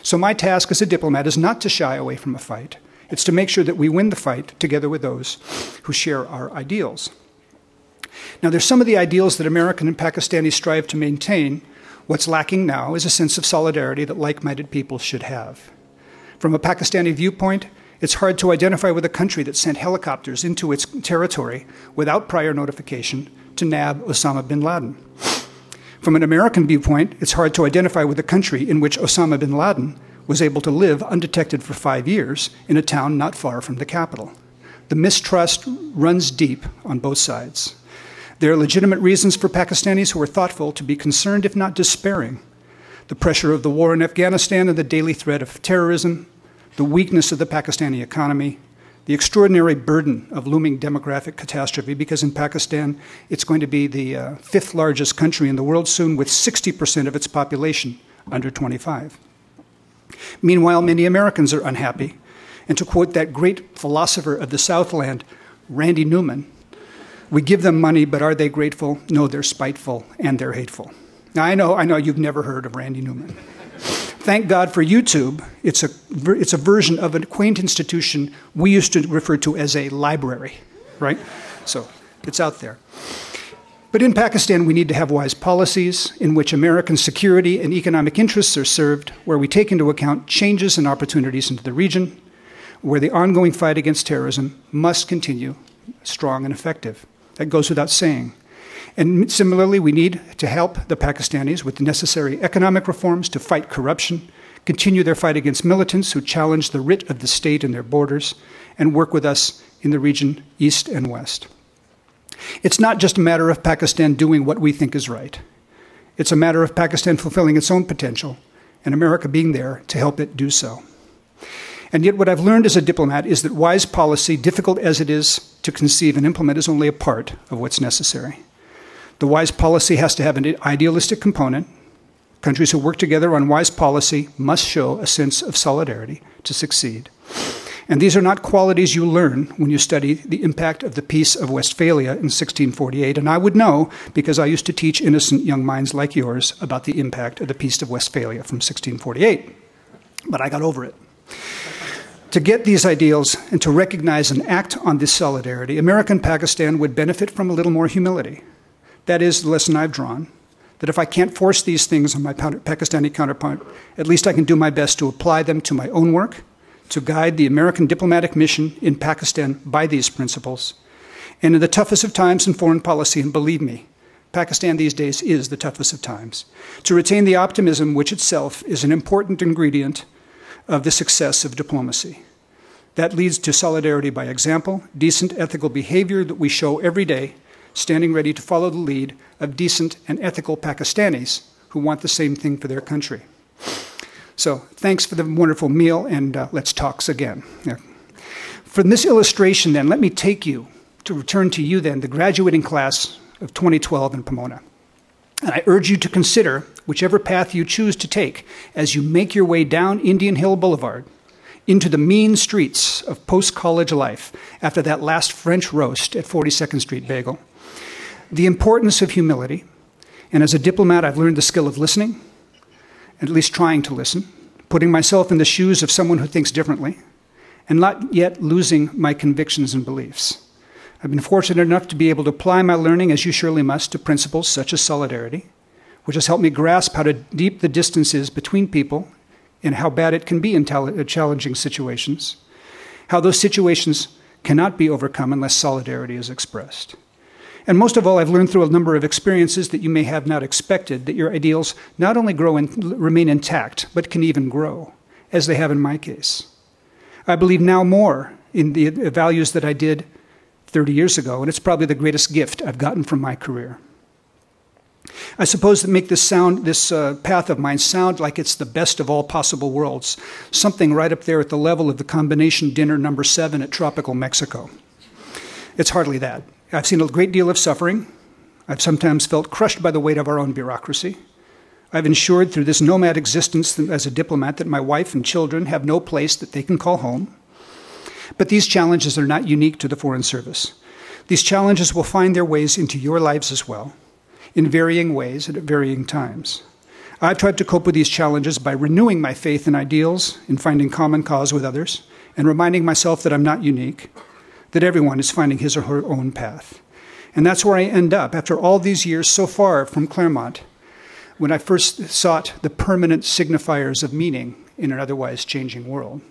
So my task as a diplomat is not to shy away from a fight. It's to make sure that we win the fight together with those who share our ideals. Now, there's some of the ideals that American and Pakistanis strive to maintain. What's lacking now is a sense of solidarity that like-minded people should have. From a Pakistani viewpoint, it's hard to identify with a country that sent helicopters into its territory without prior notification to nab Osama bin Laden. From an American viewpoint, it's hard to identify with a country in which Osama bin Laden was able to live undetected for 5 years in a town not far from the capital. The mistrust runs deep on both sides. There are legitimate reasons for Pakistanis who are thoughtful to be concerned, if not despairing. The pressure of the war in Afghanistan and the daily threat of terrorism, the weakness of the Pakistani economy, the extraordinary burden of looming demographic catastrophe, because in Pakistan it's going to be the fifth largest country in the world soon, with 60% of its population under 25. Meanwhile, many Americans are unhappy. And to quote that great philosopher of the Southland, Randy Newman, we give them money, but are they grateful? No, they're spiteful and they're hateful. Now, I know you've never heard of Randy Newman. Thank God for YouTube. It's a version of a quaint institution we used to refer to as a library, right? So it's out there. But in Pakistan, we need to have wise policies in which American security and economic interests are served, where we take into account changes and opportunities into the region, where the ongoing fight against terrorism must continue strong and effective. That goes without saying. And similarly, we need to help the Pakistanis with the necessary economic reforms to fight corruption, continue their fight against militants who challenge the writ of the state and their borders, and work with us in the region, east and west. It's not just a matter of Pakistan doing what we think is right. It's a matter of Pakistan fulfilling its own potential, and America being there to help it do so. And yet what I've learned as a diplomat is that wise policy, difficult as it is to conceive and implement, is only a part of what's necessary. The wise policy has to have an idealistic component. Countries who work together on wise policy must show a sense of solidarity to succeed. And these are not qualities you learn when you study the impact of the Peace of Westphalia in 1648. And I would know, because I used to teach innocent young minds like yours about the impact of the Peace of Westphalia from 1648. But I got over it. To get these ideals and to recognize and act on this solidarity, America and Pakistan would benefit from a little more humility. That is the lesson I've drawn, that if I can't force these things on my Pakistani counterpart, at least I can do my best to apply them to my own work, to guide the American diplomatic mission in Pakistan by these principles. And in the toughest of times in foreign policy, and believe me, Pakistan these days is the toughest of times, to retain the optimism which itself is an important ingredient of the success of diplomacy. That leads to solidarity by example, decent ethical behavior that we show every day, standing ready to follow the lead of decent and ethical Pakistanis who want the same thing for their country. So thanks for the wonderful meal, and let's talk again. Yeah. From this illustration, then, let me take you to return to you, then, the graduating class of 2012 in Pomona. And I urge you to consider whichever path you choose to take as you make your way down Indian Hill Boulevard into the mean streets of post-college life after that last French roast at 42nd Street Bagel. The importance of humility, and as a diplomat, I've learned the skill of listening, at least trying to listen, putting myself in the shoes of someone who thinks differently, and not yet losing my convictions and beliefs. I've been fortunate enough to be able to apply my learning, as you surely must, to principles such as solidarity, which has helped me grasp how deep the distance is between people and how bad it can be in challenging situations, how those situations cannot be overcome unless solidarity is expressed. And most of all, I've learned through a number of experiences that you may have not expected that your ideals not only grow and remain intact, but can even grow, as they have in my case. I believe now more in the values that I did 30 years ago, and it's probably the greatest gift I've gotten from my career. I suppose that make this path of mine sound like it's the best of all possible worlds, something right up there at the level of the combination dinner number 7 at Tropical Mexico. It's hardly that. I've seen a great deal of suffering. I've sometimes felt crushed by the weight of our own bureaucracy. I've ensured through this nomad existence as a diplomat that my wife and children have no place that they can call home. But these challenges are not unique to the Foreign Service. These challenges will find their ways into your lives as well, in varying ways and at varying times. I've tried to cope with these challenges by renewing my faith in ideals, in finding common cause with others, and reminding myself that I'm not unique, that everyone is finding his or her own path. And that's where I end up, after all these years so far from Claremont, when I first sought the permanent signifiers of meaning in an otherwise changing world.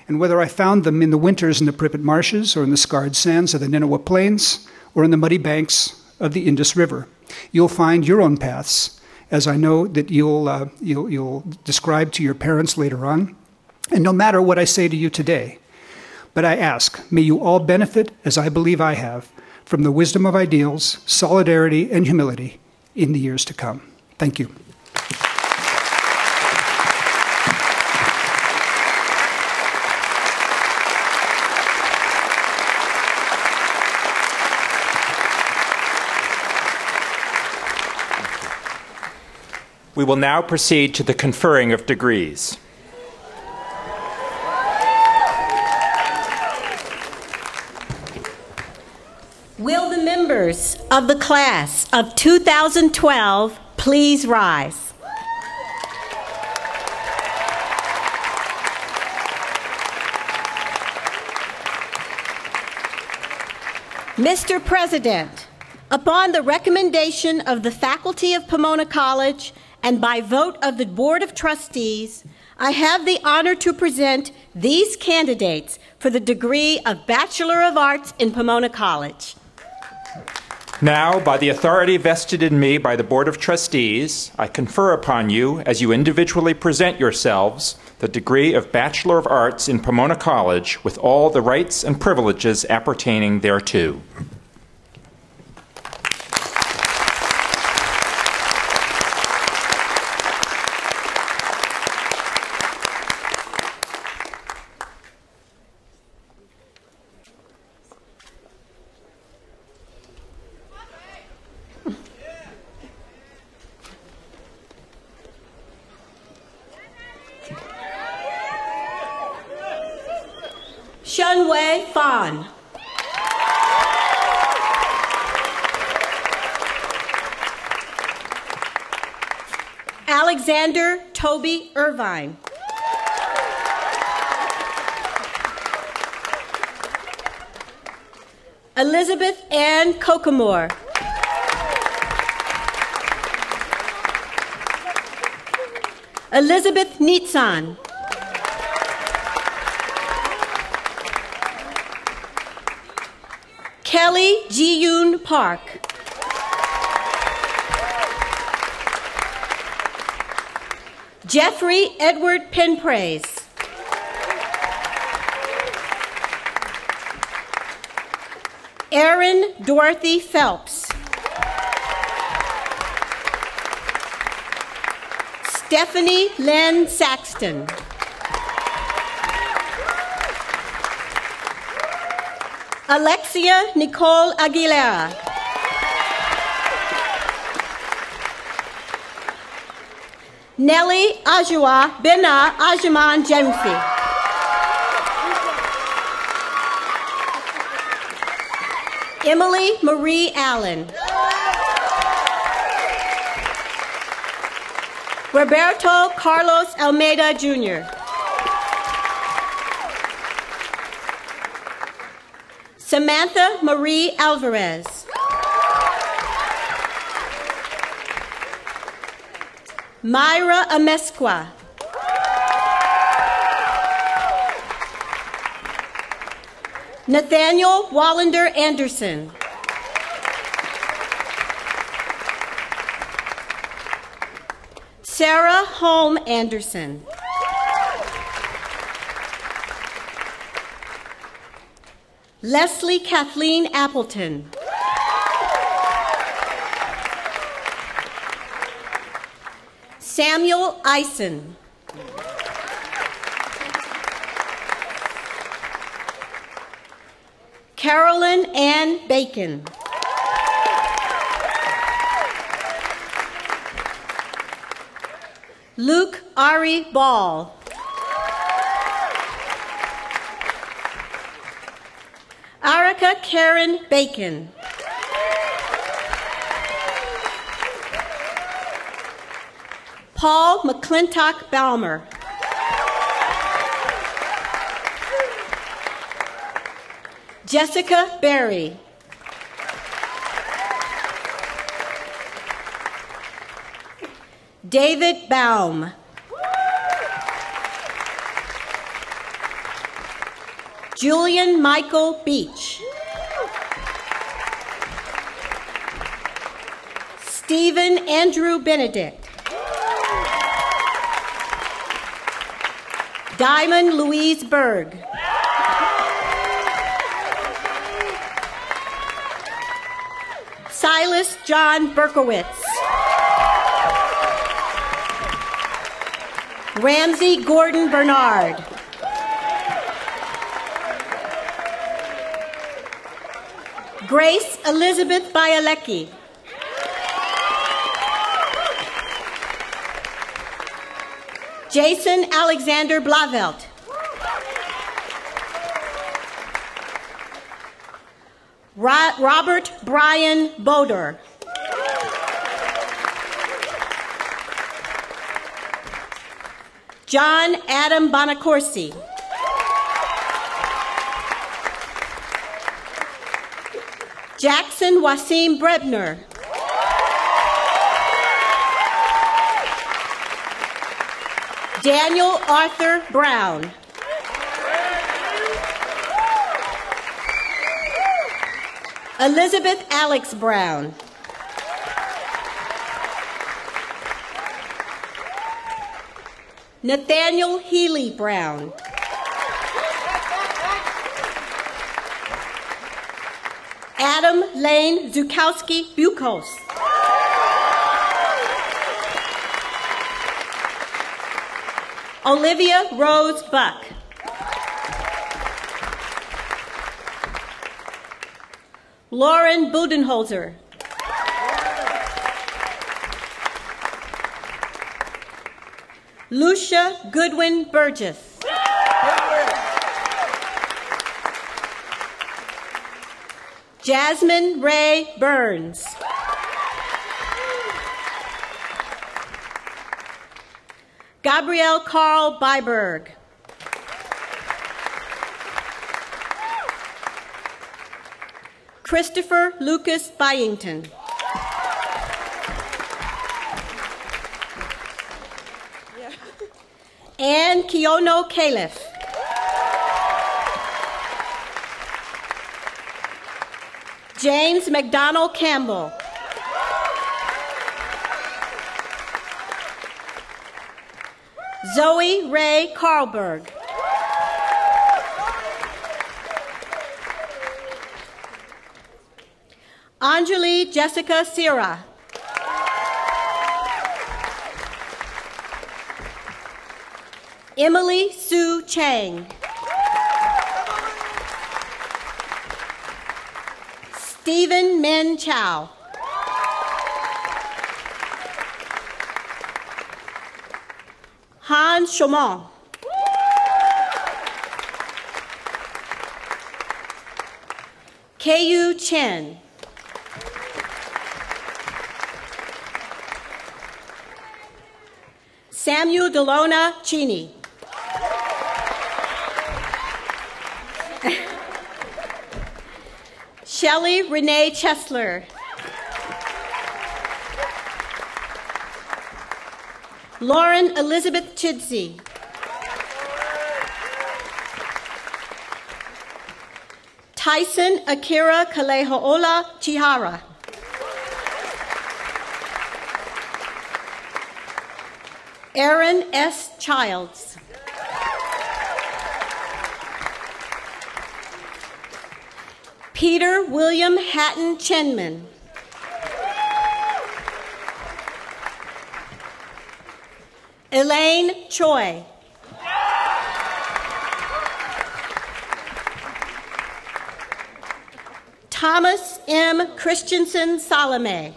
And whether I found them in the winters in the Pripyat marshes, or in the scarred sands of the Nineveh plains, or in the muddy banks of the Indus River, you'll find your own paths, as I know that you'll describe to your parents later on. And no matter what I say to you today, but I ask, may you all benefit, as I believe I have, from the wisdom of ideals, solidarity, and humility in the years to come. Thank you. We will now proceed to the conferring of degrees. Will the members of the class of 2012 Please rise. Mr. President, upon the recommendation of the faculty of Pomona College and by vote of the Board of Trustees, I have the honor to present these candidates for the degree of Bachelor of Arts in Pomona College. Now, by the authority vested in me by the Board of Trustees, I confer upon you, as you individually present yourselves, the degree of Bachelor of Arts in Pomona College with all the rights and privileges appertaining thereto. Shunwei Fan. Alexander Toby Irvine. Elizabeth Ann Kokomore. Elizabeth Nitsan. Kelly Ji-yoon Park. Jeffrey Edward Penpraise. Erin Dorothy Phelps. Stephanie Lynn Saxton. Alexia Nicole Aguilera. Nellie Ajua Bena Ajaman Jemfi. Emily Marie Allen. Roberto Carlos Almeida Jr. Samantha Marie Alvarez. Myra Amesqua. Nathaniel Wallander Anderson. Sarah Holm Anderson. Leslie Kathleen Appleton. Samuel Eisen. Carolyn Ann Bacon. Luke Ari Ball. Arica Karen Bacon. Paul McClintock Balmer. Jessica Berry. David Baum. Julian Michael Beach. Stephen Andrew Benedict. Diamond Louise Berg. Silas John Berkowitz. Ramsey Gordon Bernard. Grace Elizabeth Bielecki. Jason Alexander Blavelt. Robert Brian Boder. John Adam Bonacorsi. Jackson Wasim Brebner. Daniel Arthur Brown. Elizabeth Alex Brown. Nathaniel Healy Brown. Adam Lane Zukowski Bukos. Olivia Rose Buck. Lauren Budenholzer. Lucia Goodwin Burgess. Jasmine Ray Burns. Gabrielle Carl Byberg. Christopher Lucas Byington. Anne Kiono Caliph. James McDonald Campbell. Zoe Ray Carlberg. Anjali Jessica Sierra. Emily Sue Chang. Stephen Min Chow. Hans Chaumont. Keiyu Chen. Samuel Delona Cheney. Shelley Renee Chesler. Lauren Elizabeth Chidsey. Tyson Akira Kaleho'ola Chihara. Aaron S. Childs. Peter William Hatton Chenman. Elaine Choi. Thomas M. Christensen Salome.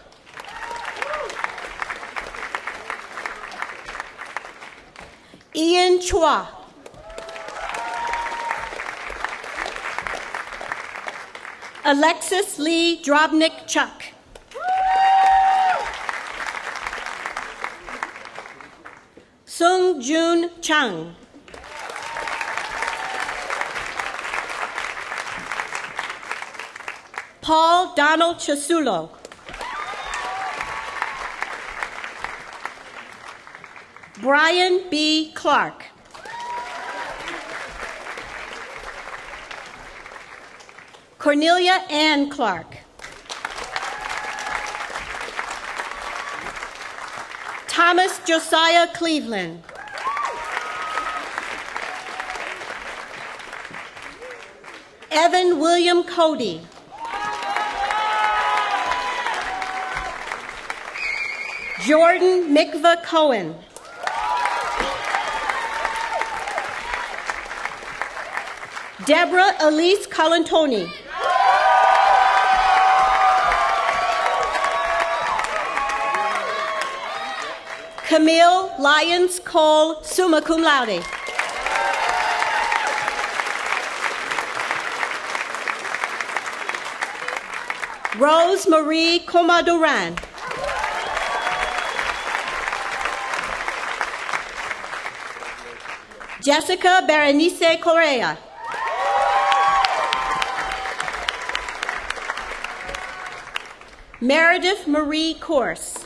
Ian Chua. Alexis Lee Drobnik Chuck. Sung Jun Chung. Paul Donald Chasulo. Brian B. Clark. Cornelia Ann Clark. Thomas Josiah Cleveland. Evan William Cody. Jordan Mikva Cohen. Deborah Elise Colantoni. Camille Lyons Cole, summa cum laude. Rose Marie Comaduran. Jessica Berenice Correa. Meredith Marie Corse.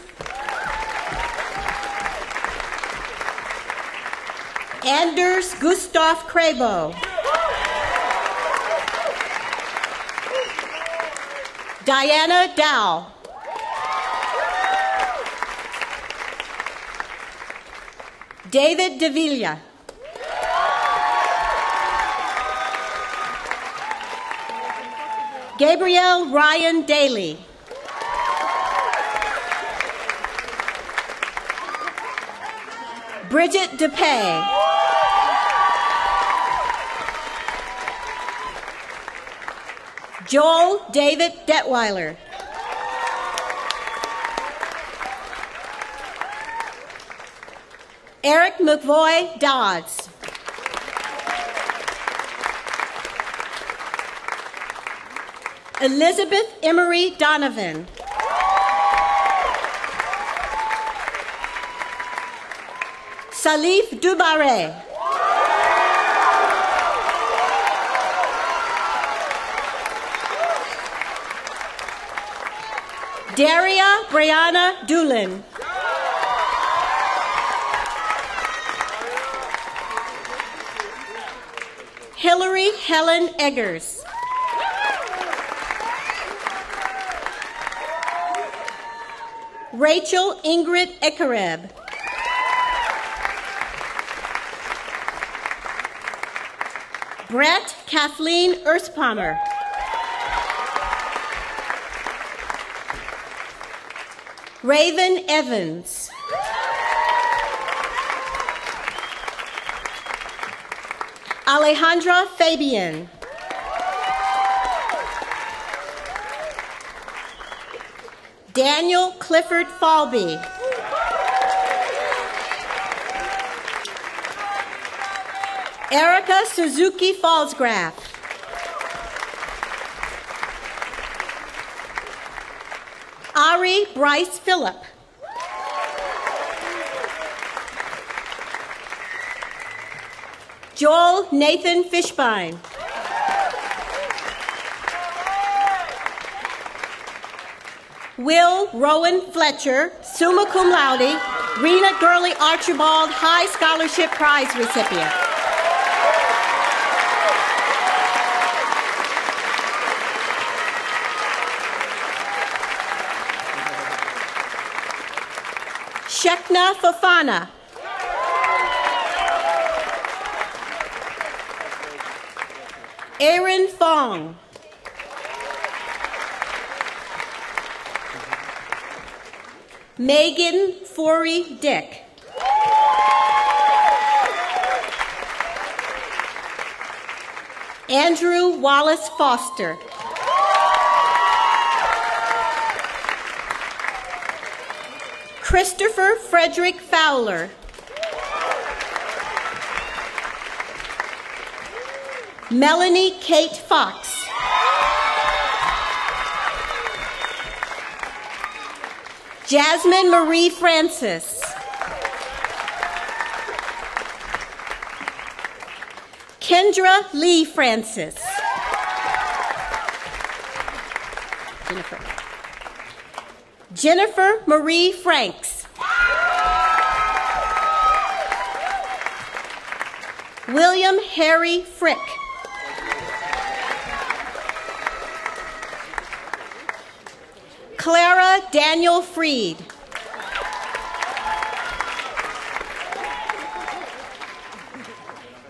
Anders Gustav Krebo. Diana Dow. David Davila. Gabrielle Ryan Daly. Bridget DePay. Joel David Detweiler. Eric McVoy Dodds. Elizabeth Emery Donovan. Salif Dubare. Daria Brianna Doolin. Hillary Helen Eggers. Rachel Ingrid Ekareb. Brett Kathleen Erspalmer. Raven Evans. Alejandra Fabian. Daniel Clifford Falby. Erica Suzuki Falsgraf. Ari Bryce Phillip. Joel Nathan Fishbein. Will Rowan Fletcher, summa cum laude, Rena Gurley Archibald High Scholarship Prize recipient. Shekna Fofana. Aaron Fong. Megan Forey Dick. Andrew Wallace Foster. Christopher Frederick Fowler. Melanie Kate Fox. Jasmine Marie Francis. Kendra Lee Francis. Jennifer Marie Franks. William Harry Frick. Clara Daniel Freed.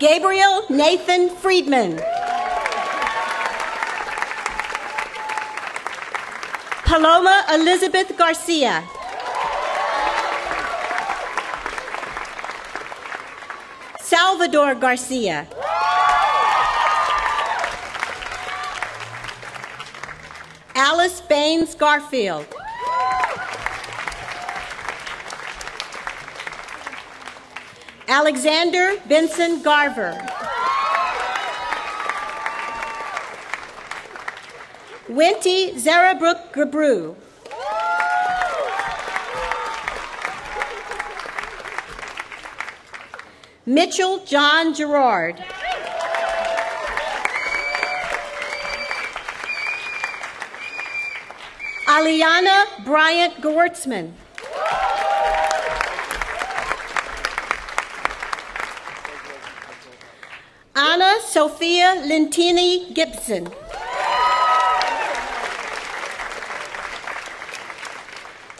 Gabriel Nathan Friedman. Paloma Elizabeth Garcia. Salvador Garcia. Alice Baines Garfield. Alexander Benson Garver. Winty Zarabrook Gabru. Mitchell John Gerard. Aliana Bryant Gewurtzman. Anna Sophia Lintini Gibson.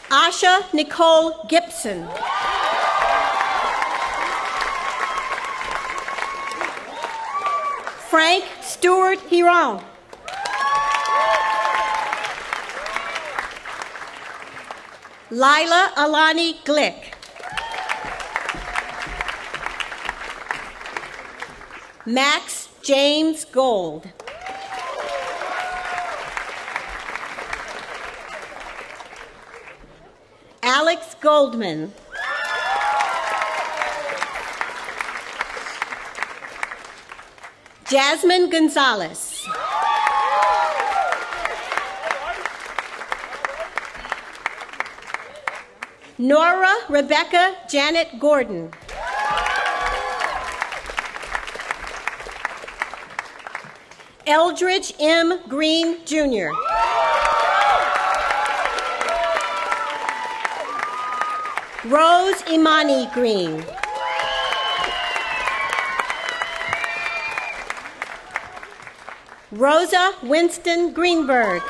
Asha Nicole Gibson. Frank Stewart Hiron. Lila Alani Glick. Max James Gold. Alex Goldman. Jasmine Gonzalez. Nora Rebecca Janet Gordon. Eldridge M. Green, Jr. Rose Imani Green. Rosa Winston Greenberg.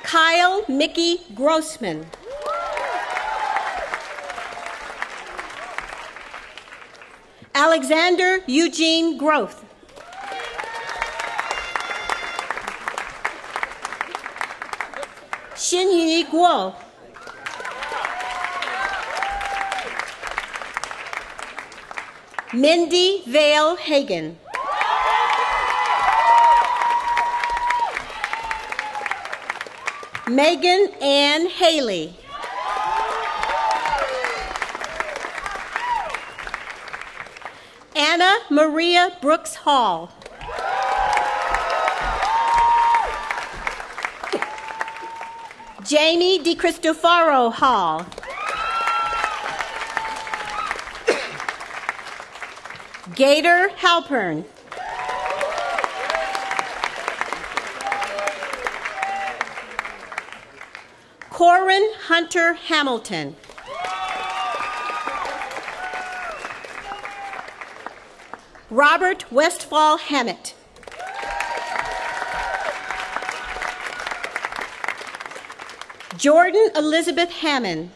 Kyle Mickey Grossman. Alexander Eugene Groth. Xinyi Guo. Mindy Vale Hagen. Megan Ann Haley. Anna Maria Brooks Hall. Jamie DiCristofaro Hall. Gator Halpern. Corin Hunter Hamilton. Robert Westfall Hammett. Jordan Elizabeth Hammond.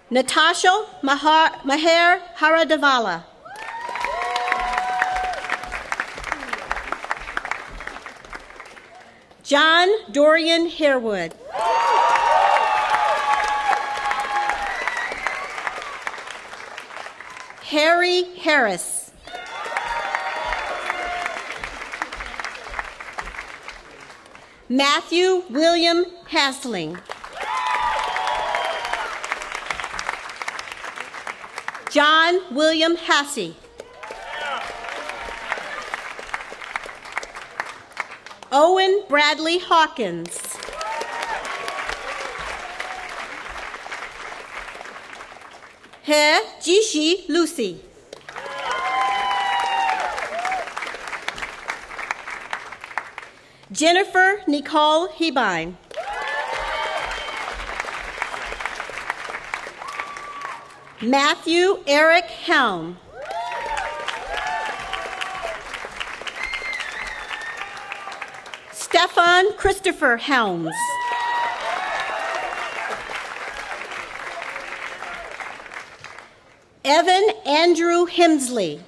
Natasha Maher Haradavala. John Dorian Harewood. Harry Harris. Matthew William Hasling. John William Hassey. Owen Bradley Hawkins. He Jishi Lucy. Jennifer Nicole Hebine. Matthew Eric Helm. Stefan Christopher Helms. Evan Andrew Hemsley.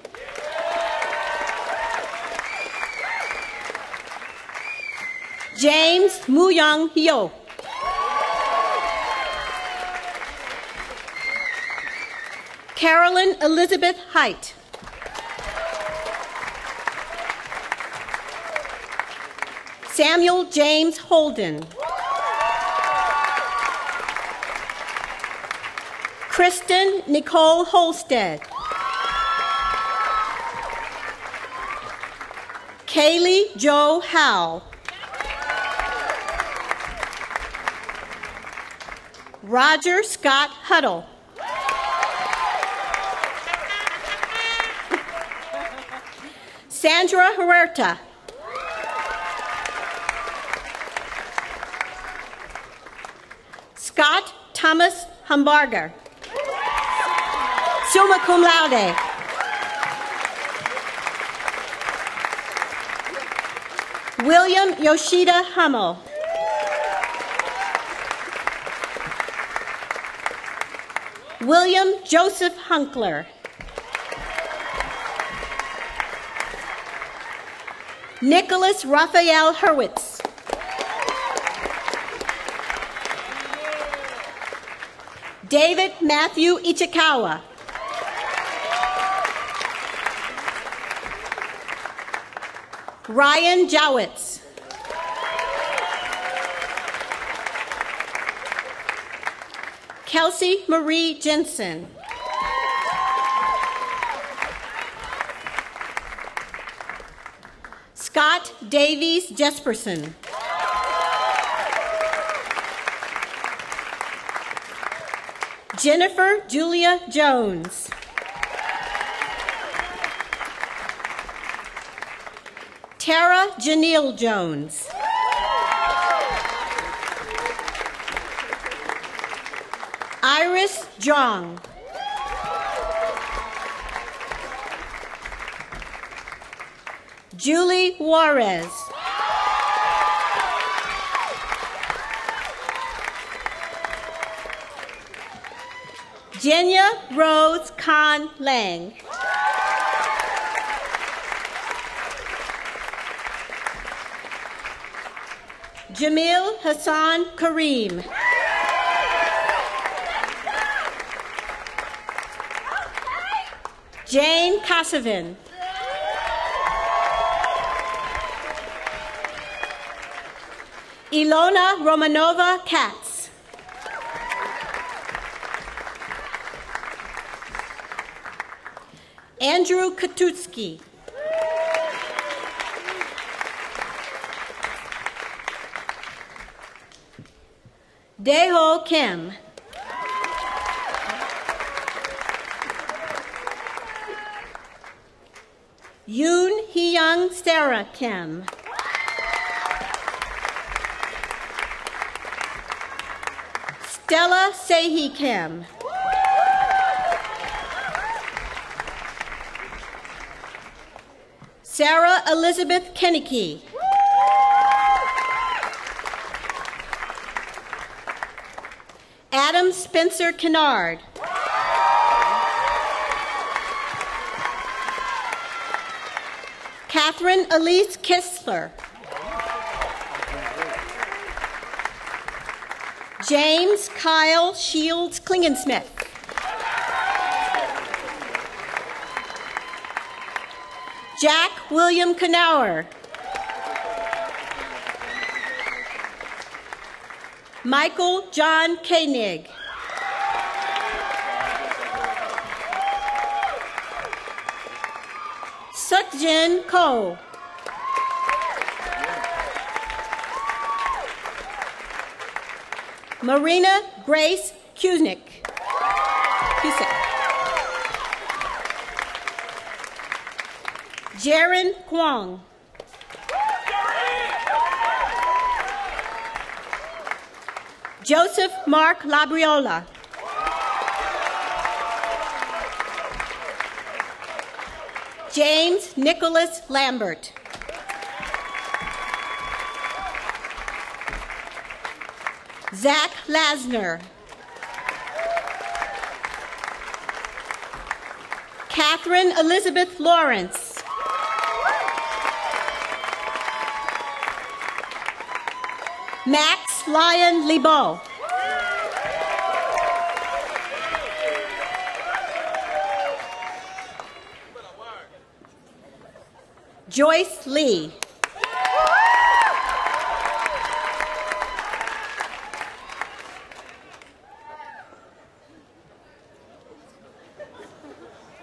James Muyang Yo. Carolyn Elizabeth Height. Samuel James Holden. Kristen Nicole Holstead. Kaylee Joe Howell. Roger Scott Huddle. Sandra Huerta. Scott Thomas Humbarger. Summa cum laude. William Yoshida Hummel. William Joseph Hunkler. Nicholas Raphael Hurwitz. David Matthew Ichikawa. Ryan Jowitz. Kelsey Marie Jensen. Scott Davies Jesperson. Jennifer Julia Jones. Tara Janelle Jones. Iris Jong. Julie Juarez. Jenya Rose Khan Lang. Jamil Hassan Kareem. Jane Kasavin. Ilona Romanova Katz. Andrew Katutsky. Daeho Kim. Yoon Hyung Sarah Kim. Stella Sehi Kim. Sarah Elizabeth Kennecke. Adam Spencer Kennard. Catherine Elise Kistler. James Kyle Shields Klingensmith. Jack William Knauer. Michael John Koenig. Sukjin Ko. Marina Grace Cusick. Jaron Kwong. Joseph Mark Labriola. James Nicholas Lambert. Zach Lasner. Catherine Elizabeth Lawrence. Max Lyon Lebeau. Joyce Lee.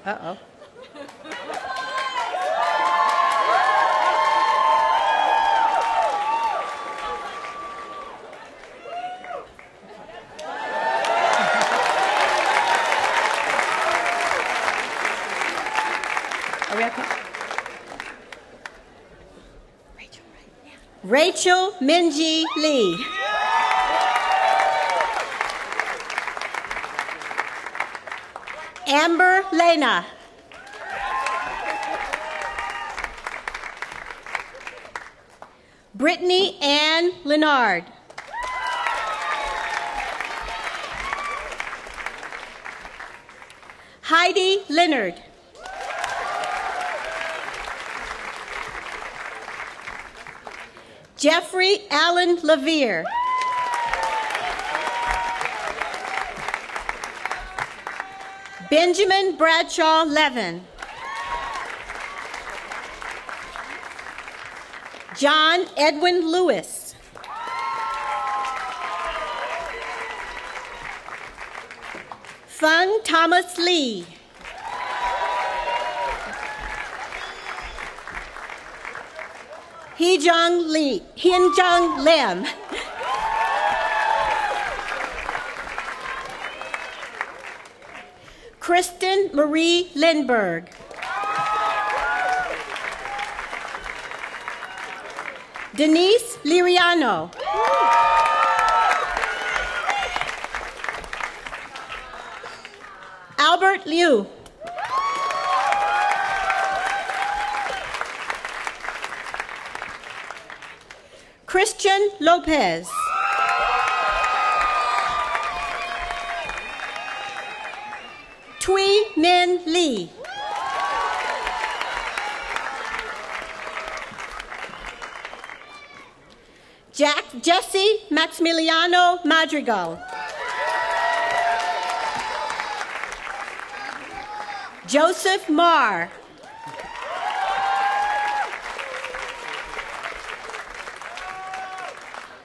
Uh-oh. Rachel Minji Lee. Amber Lena. Brittany Ann Leonard. Heidi Leonard. Jeffrey Allen Levere. Benjamin Bradshaw Levin. John Edwin Lewis. Fung Thomas Lee. Hienjung Lim. Kristen Marie Lindberg. Denise Liriano. Albert Liu. Christian Lopez. Tui Min Lee. Jesse Maximiliano Madrigal. Joseph Marr.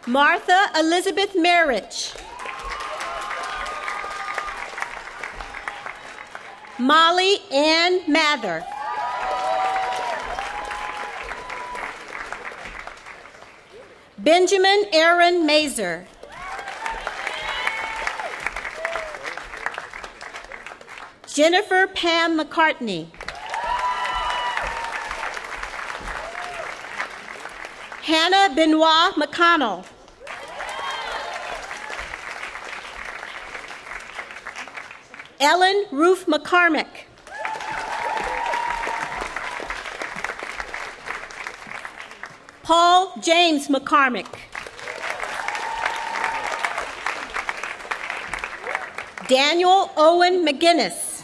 Martha Elizabeth Marich. Molly Ann Mather. Benjamin Aaron Mazer. Jennifer Pam McCartney. Hannah Benoit McConnell. Ellen Ruth McCormick. Paul James McCormick. Daniel Owen McGinnis.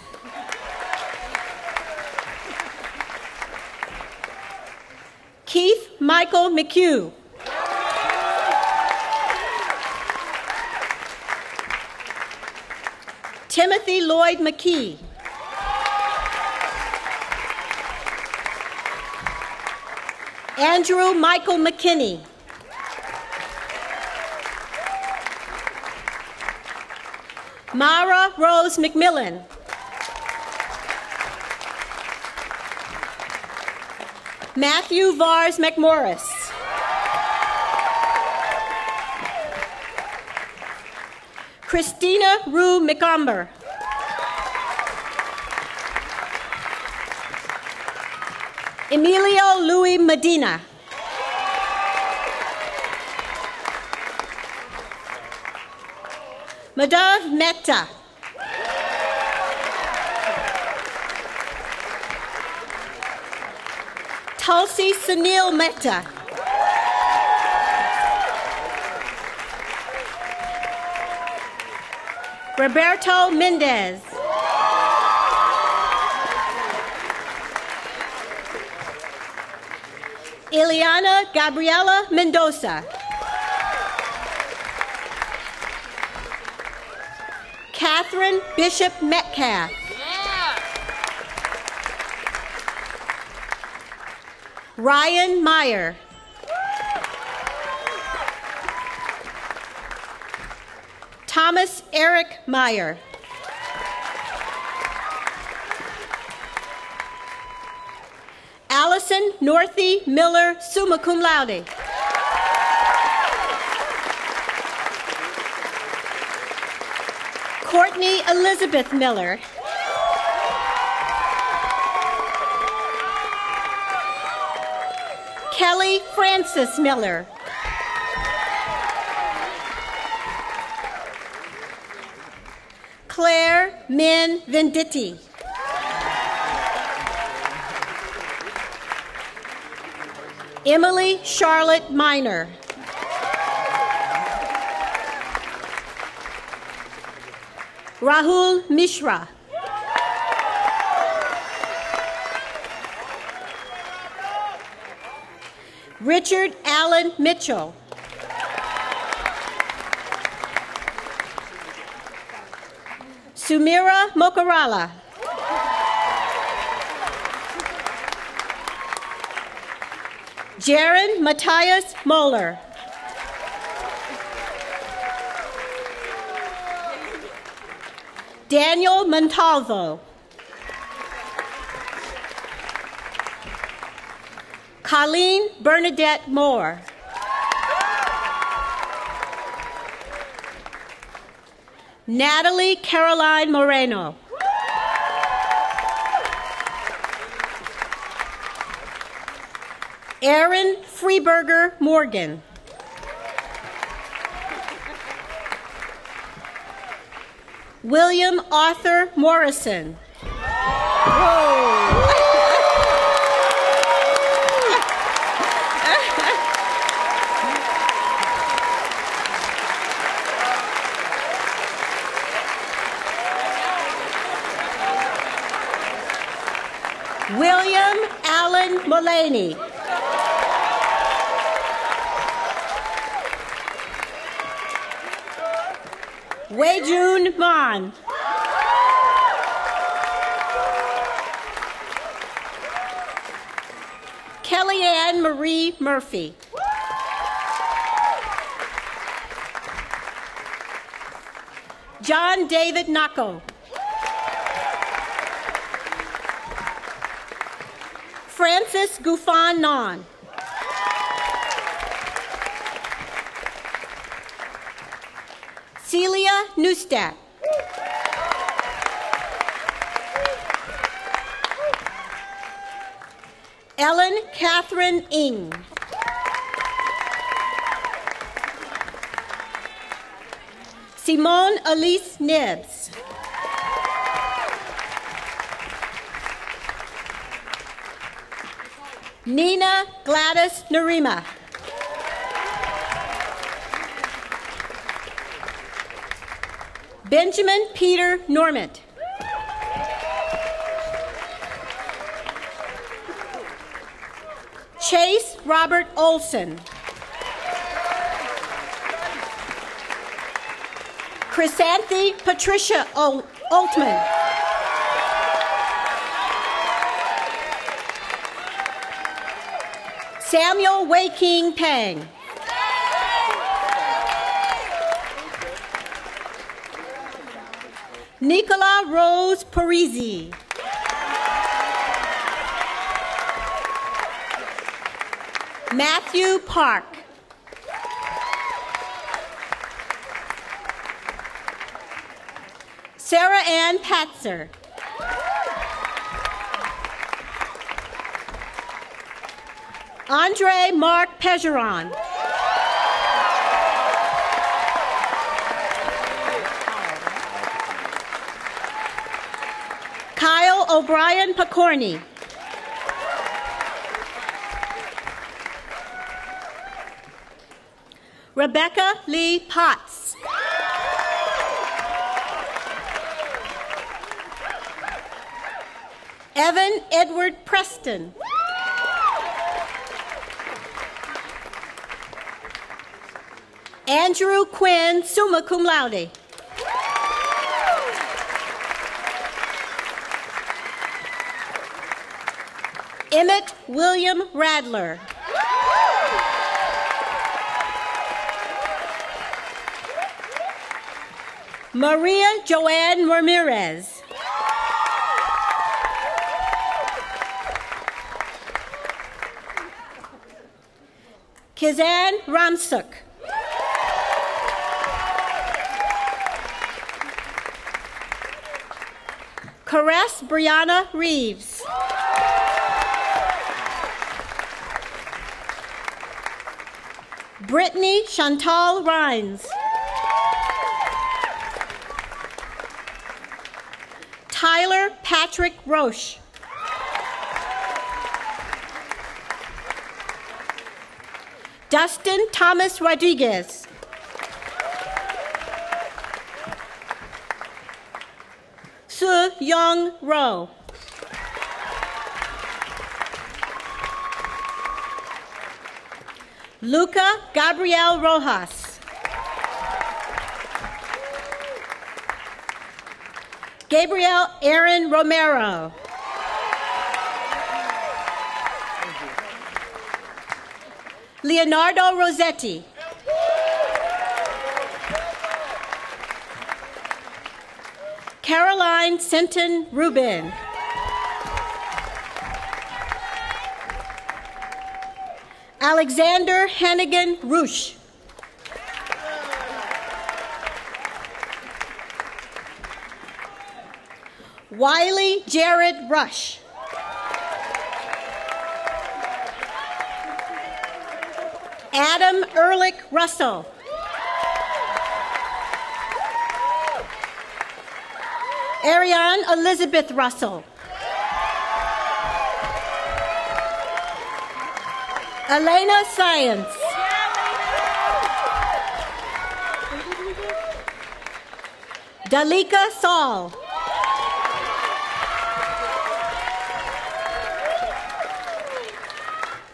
Keith Michael McHugh. Timothy Lloyd McKee. Andrew Michael McKinney. Mara Rose McMillan. Matthew Vars McMorris. Christina Rue McComber. Emilio Louis Medina. Madhav Mehta. Tulsi Sunil Mehta. Roberto Mendez. Ileana Gabriela Mendoza. Catherine Bishop Metcalf. Ryan Meyer. Thomas Eric Meyer. Allison Northey Miller, summa cum laude. Courtney Elizabeth Miller. Kelly Francis Miller. Claire Min Venditti. Emily Charlotte Miner. Rahul Mishra. Richard Allen Mitchell. Sumira Mokarala. Jaron Matthias Moeller. Daniel Montalvo. Colleen Bernadette Moore. Natalie Caroline Moreno. Aaron Freeberger Morgan. William Arthur Morrison. William Allen Mullaney. Wei-Jun Mon. Kellyanne Marie Murphy. John David Nacco. Francis Gufan Non. Celia Neustadt. Ellen Catherine Ng. Simone Elise Nibbs. Nina Gladys Narima. Benjamin Peter Normant. Chase Robert Olson. Chrysanthi Patricia Altman. Samuel Wei King Pang. Nicola Rose Parisi. Matthew Park. Sarah Ann Patzer. Andre Mark Pegeron. Kyle O'Brien Picorni. Rebecca Lee Potts. Evan Edward Preston. Andrew Quinn, summa cum laude. Emmett William Radler. Maria Joanne Ramirez. Kizan Ramsuk. Caress Brianna Reeves. Brittany Chantal Rhines. Patrick Roche. Dustin Thomas Rodriguez. Su Young Ro. Luca Gabriel Rojas. Gabriel Aaron Romero. Leonardo Rossetti. Caroline Senton Rubin. Alexander Hannigan Roosh. Wiley Jared Rush. Adam Ehrlich Russell. Ariane Elizabeth Russell. Elena Science. Dalika Saul.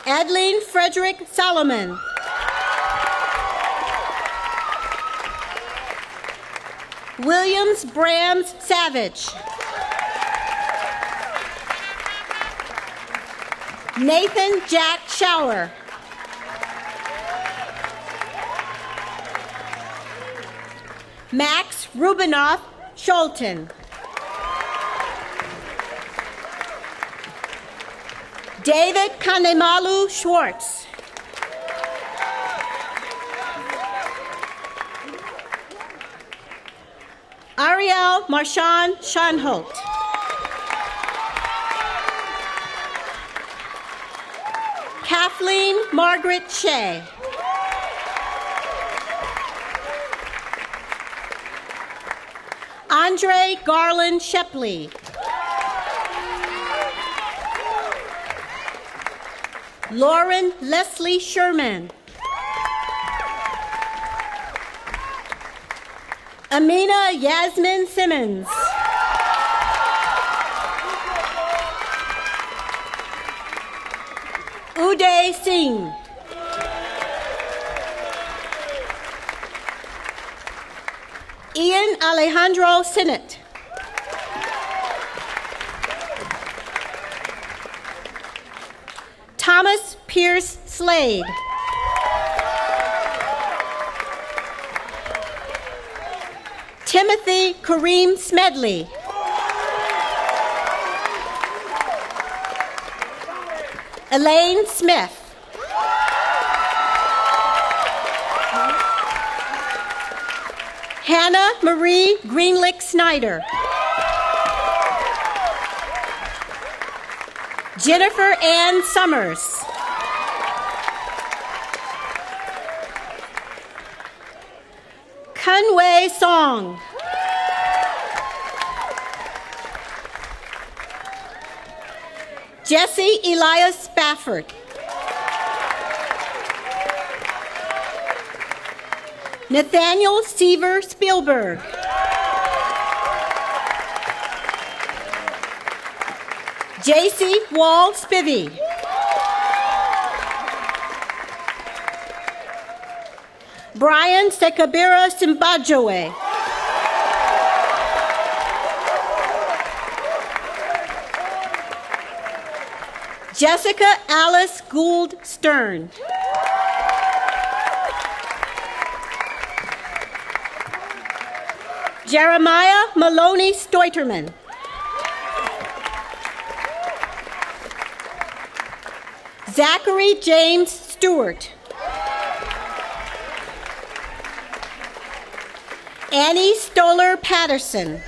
Adeline Frederick Solomon. Williams Brams Savage. Nathan Jack Shower. Max Rubinoff Scholten. David Kanemalu Schwartz. Ariel Marshawn Schanholt. Kathleen Margaret Shea. Andre Garland Shepley. Lauren Leslie Sherman. Amina Yasmin Simmons. Uday Singh. Ian Alejandro Sinnott. Thomas Pierce Slade. Timothy Kareem Smedley. Elaine Smith. Hannah Marie Greenlick Snyder. Jennifer Ann Summers. Kunwei Song. Jesse Elias Spafford. Nathaniel Seaver Spielberg. J.C. Wall Spivey. Brian Sekabira Simbajoe. Jessica Alice Gould Stern. Jeremiah Maloney Stoiterman. Zachary James Stewart. Annie Stoller Patterson.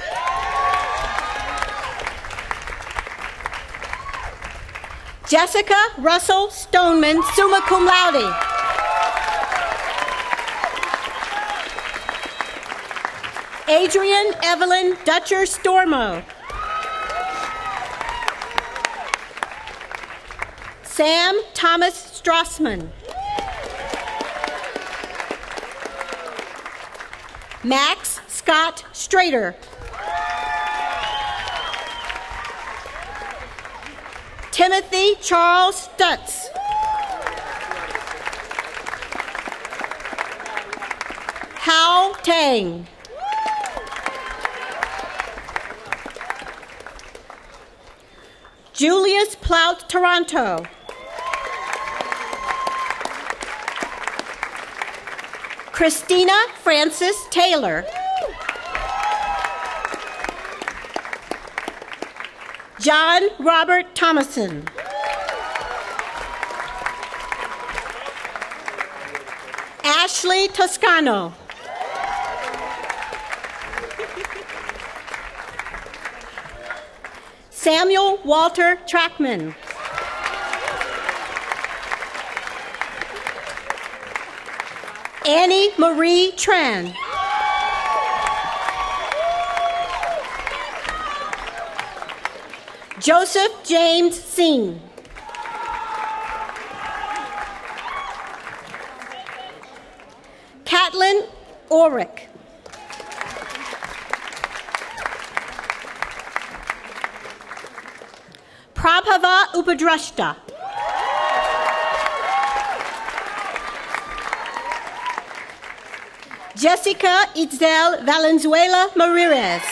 Jessica Russell Stoneman, summa cum laude. Adrian Evelyn Dutcher Stormo. Sam Thomas Strassman. Max Scott Strader. Timothy Charles Stutz. Hao Tang. Julius Plout Toronto. Christina Francis Taylor. John Robert Thomason. Ashley Toscano. Samuel Walter Trackman. Annie Marie Tran. Joseph James Singh. Catlin Ulrich. Prabhava Upadrashta. Jessica Itzel Valenzuela Marirez.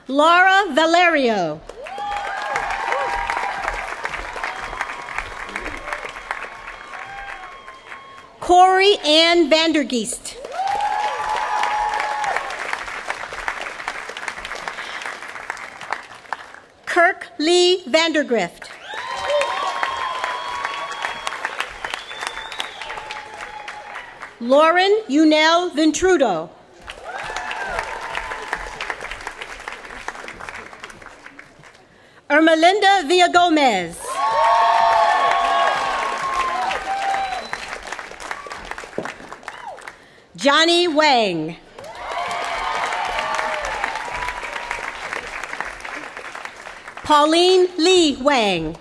Laura Valerio. Corey Ann Vandergeest. Kirk Lee Vandergrift. Lauren Unel Ventrudo. Ermelinda Villagomez. Johnny Wang. Pauline Lee Wang.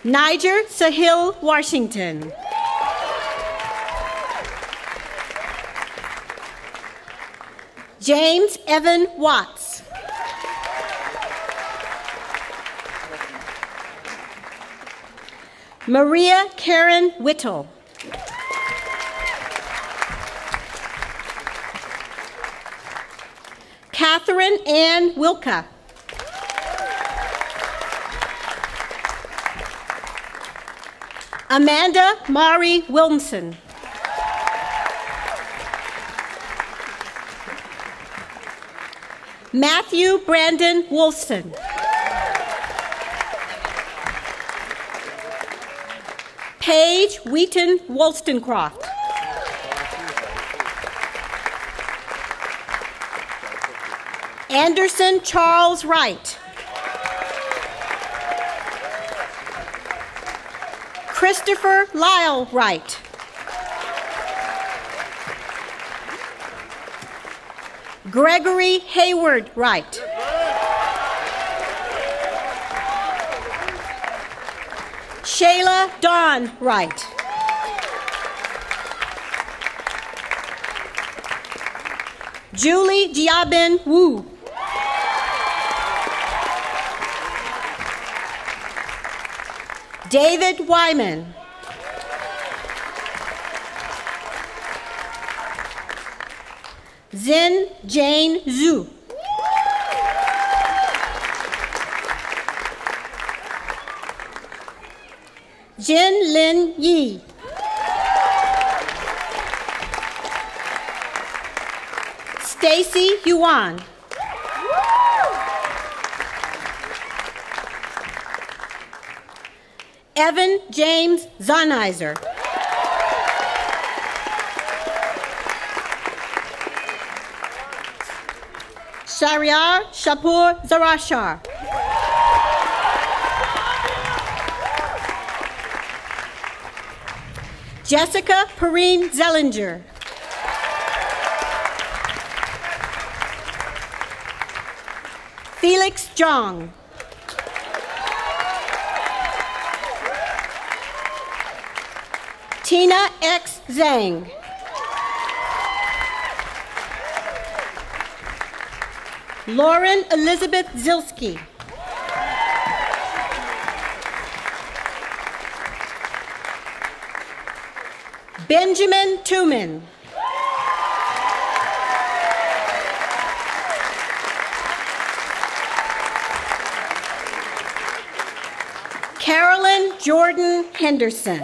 Niger Sahil Washington. James Evan Watts. Maria Karen Whittle. Catherine Ann Wilka. Amanda Mari Wilmson. Matthew Brandon Wolfson. Paige Wheaton Wollstonecroft. Anderson Charles Wright. Christopher Lyle Wright. Gregory Hayward Wright. Shayla Dawn Wright. Julie Jiabin Wu. David Wyman. Zin Jane Zhu. Jin Lin Yi. Stacy Yuan. Evan James Zonizer. Shariar Shapur Zarashar. Jessica Perrine Zellinger. Felix Zhang. Tina X. Zhang. Lauren Elizabeth Zilski. Benjamin Tuman. Carolyn Jordan Henderson.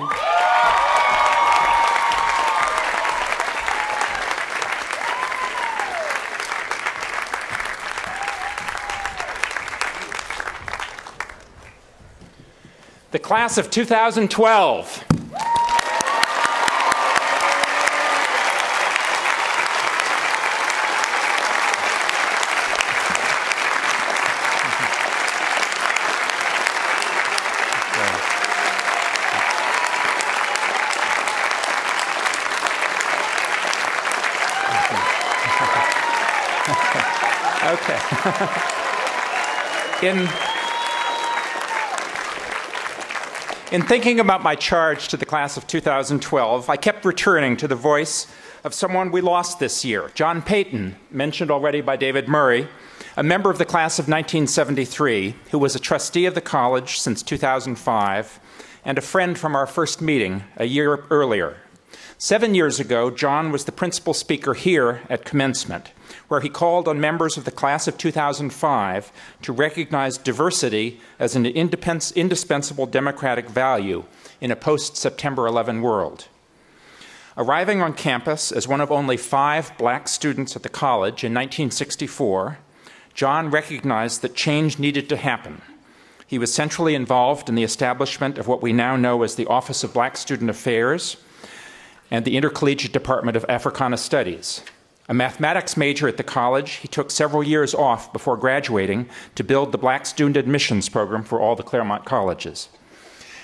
The class of 2012. Okay. In thinking about my charge to the class of 2012, I kept returning to the voice of someone we lost this year, John Payton, mentioned already by David Murray, a member of the class of 1973, who was a trustee of the college since 2005, and a friend from our first meeting a year earlier. 7 years ago, John was the principal speaker here at commencement, where he called on members of the class of 2005 to recognize diversity as an indispensable democratic value in a post-September 11 world. Arriving on campus as one of only 5 black students at the college in 1964, John recognized that change needed to happen. He was centrally involved in the establishment of what we now know as the Office of Black Student Affairs and the Intercollegiate Department of Africana Studies. A mathematics major at the college, he took several years off before graduating to build the Black Student Admissions Program for all the Claremont colleges.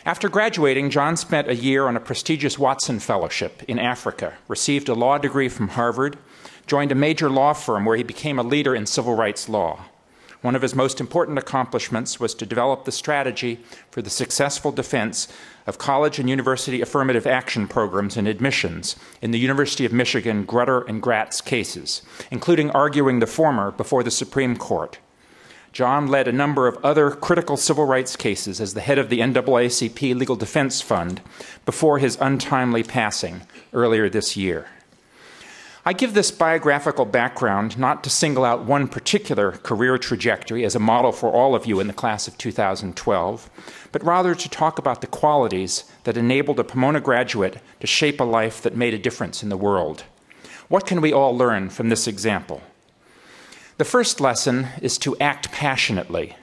After graduating, John spent a year on a prestigious Watson Fellowship in Africa, received a law degree from Harvard, joined a major law firm where he became a leader in civil rights law. One of his most important accomplishments was to develop the strategy for the successful defense of college and university affirmative action programs and admissions in the University of Michigan Grutter and Gratz cases, including arguing the former before the Supreme Court. John led a number of other critical civil rights cases as the head of the NAACP Legal Defense Fund before his untimely passing earlier this year. I give this biographical background not to single out one particular career trajectory as a model for all of you in the class of 2012, but rather to talk about the qualities that enabled a Pomona graduate to shape a life that made a difference in the world. What can we all learn from this example? The first lesson is to act passionately.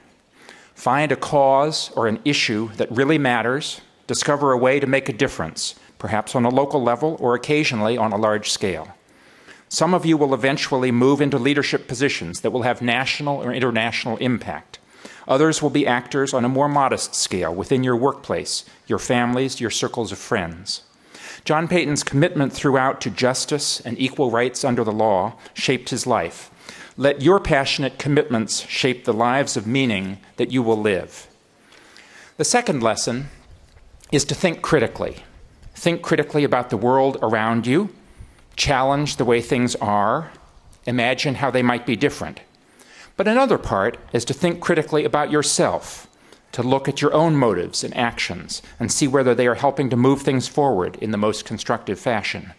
Find a cause or an issue that really matters, discover a way to make a difference, perhaps on a local level or occasionally on a large scale. Some of you will eventually move into leadership positions that will have national or international impact. Others will be actors on a more modest scale within your workplace, your families, your circles of friends. John Payton's commitment throughout to justice and equal rights under the law shaped his life. Let your passionate commitments shape the lives of meaning that you will live. The second lesson is to think critically. Think critically about the world around you. Challenge the way things are, imagine how they might be different. But another part is to think critically about yourself, to look at your own motives and actions and see whether they are helping to move things forward in the most constructive fashion.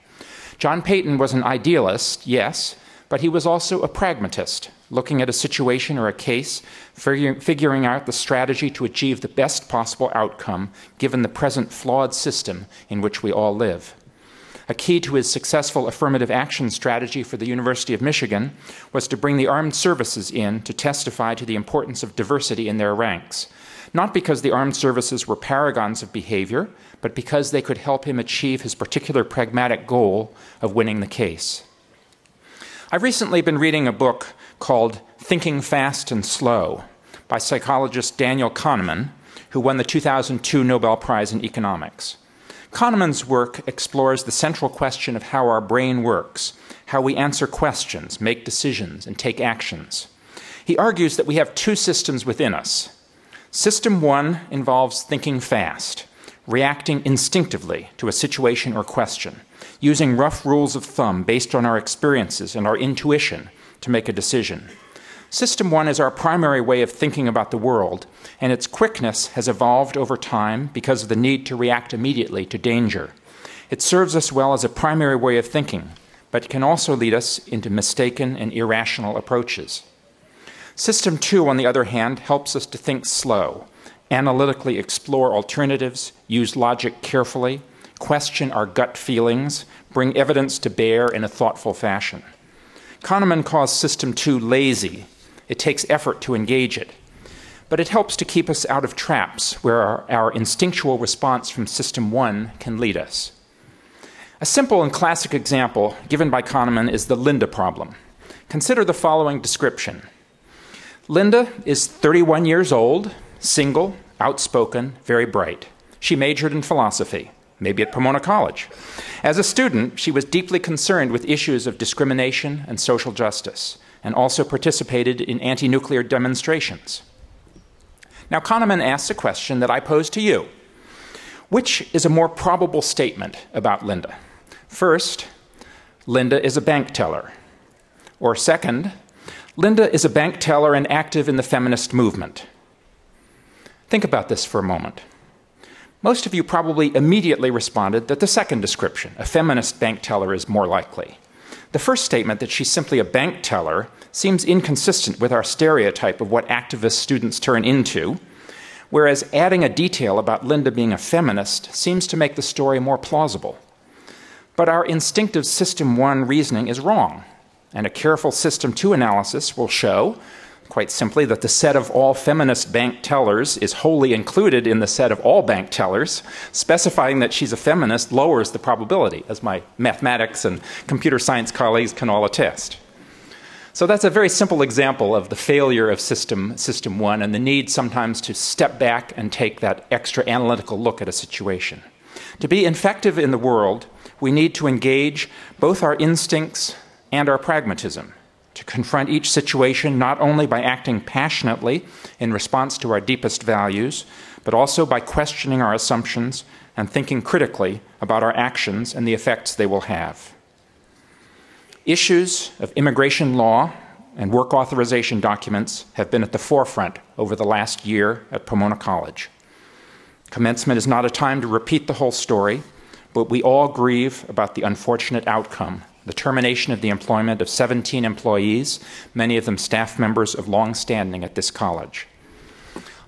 John Payton was an idealist, yes, but he was also a pragmatist, looking at a situation or a case, figuring out the strategy to achieve the best possible outcome given the present flawed system in which we all live. A key to his successful affirmative action strategy for the University of Michigan was to bring the armed services in to testify to the importance of diversity in their ranks, not because the armed services were paragons of behavior, but because they could help him achieve his particular pragmatic goal of winning the case. I've recently been reading a book called Thinking Fast and Slow by psychologist Daniel Kahneman, who won the 2002 Nobel Prize in Economics. Kahneman's work explores the central question of how our brain works, how we answer questions, make decisions, and take actions. He argues that we have two systems within us. System one involves thinking fast, reacting instinctively to a situation or question, using rough rules of thumb based on our experiences and our intuition to make a decision. System one is our primary way of thinking about the world, and its quickness has evolved over time because of the need to react immediately to danger. It serves us well as a primary way of thinking, but can also lead us into mistaken and irrational approaches. System two, on the other hand, helps us to think slow, analytically explore alternatives, use logic carefully, question our gut feelings, bring evidence to bear in a thoughtful fashion. Kahneman calls System 2 lazy. It takes effort to engage it. But it helps to keep us out of traps where our instinctual response from System 1 can lead us. A simple and classic example given by Kahneman is the Linda problem. Consider the following description. Linda is 31 years old, single, outspoken, very bright. She majored in philosophy, maybe at Pomona College. As a student, she was deeply concerned with issues of discrimination and social justice, and also participated in anti-nuclear demonstrations. Now, Kahneman asks a question that I pose to you. Which is a more probable statement about Linda? First, Linda is a bank teller. Or second, Linda is a bank teller and active in the feminist movement. Think about this for a moment. Most of you probably immediately responded that the second description, a feminist bank teller, is more likely. The first statement, that she's simply a bank teller, seems inconsistent with our stereotype of what activist students turn into, whereas adding a detail about Linda being a feminist seems to make the story more plausible. But our instinctive System 1 reasoning is wrong, and a careful System 2 analysis will show, quite simply, that the set of all feminist bank tellers is wholly included in the set of all bank tellers. Specifying that she's a feminist lowers the probability, as my mathematics and computer science colleagues can all attest. So that's a very simple example of the failure of System 1 and the need sometimes to step back and take that extra analytical look at a situation. To be effective in the world, we need to engage both our instincts and our pragmatism, to confront each situation not only by acting passionately in response to our deepest values, but also by questioning our assumptions and thinking critically about our actions and the effects they will have. Issues of immigration law and work authorization documents have been at the forefront over the last year at Pomona College. Commencement is not a time to repeat the whole story, but we all grieve about the unfortunate outcome, the termination of the employment of 17 employees, many of them staff members of long standing at this college.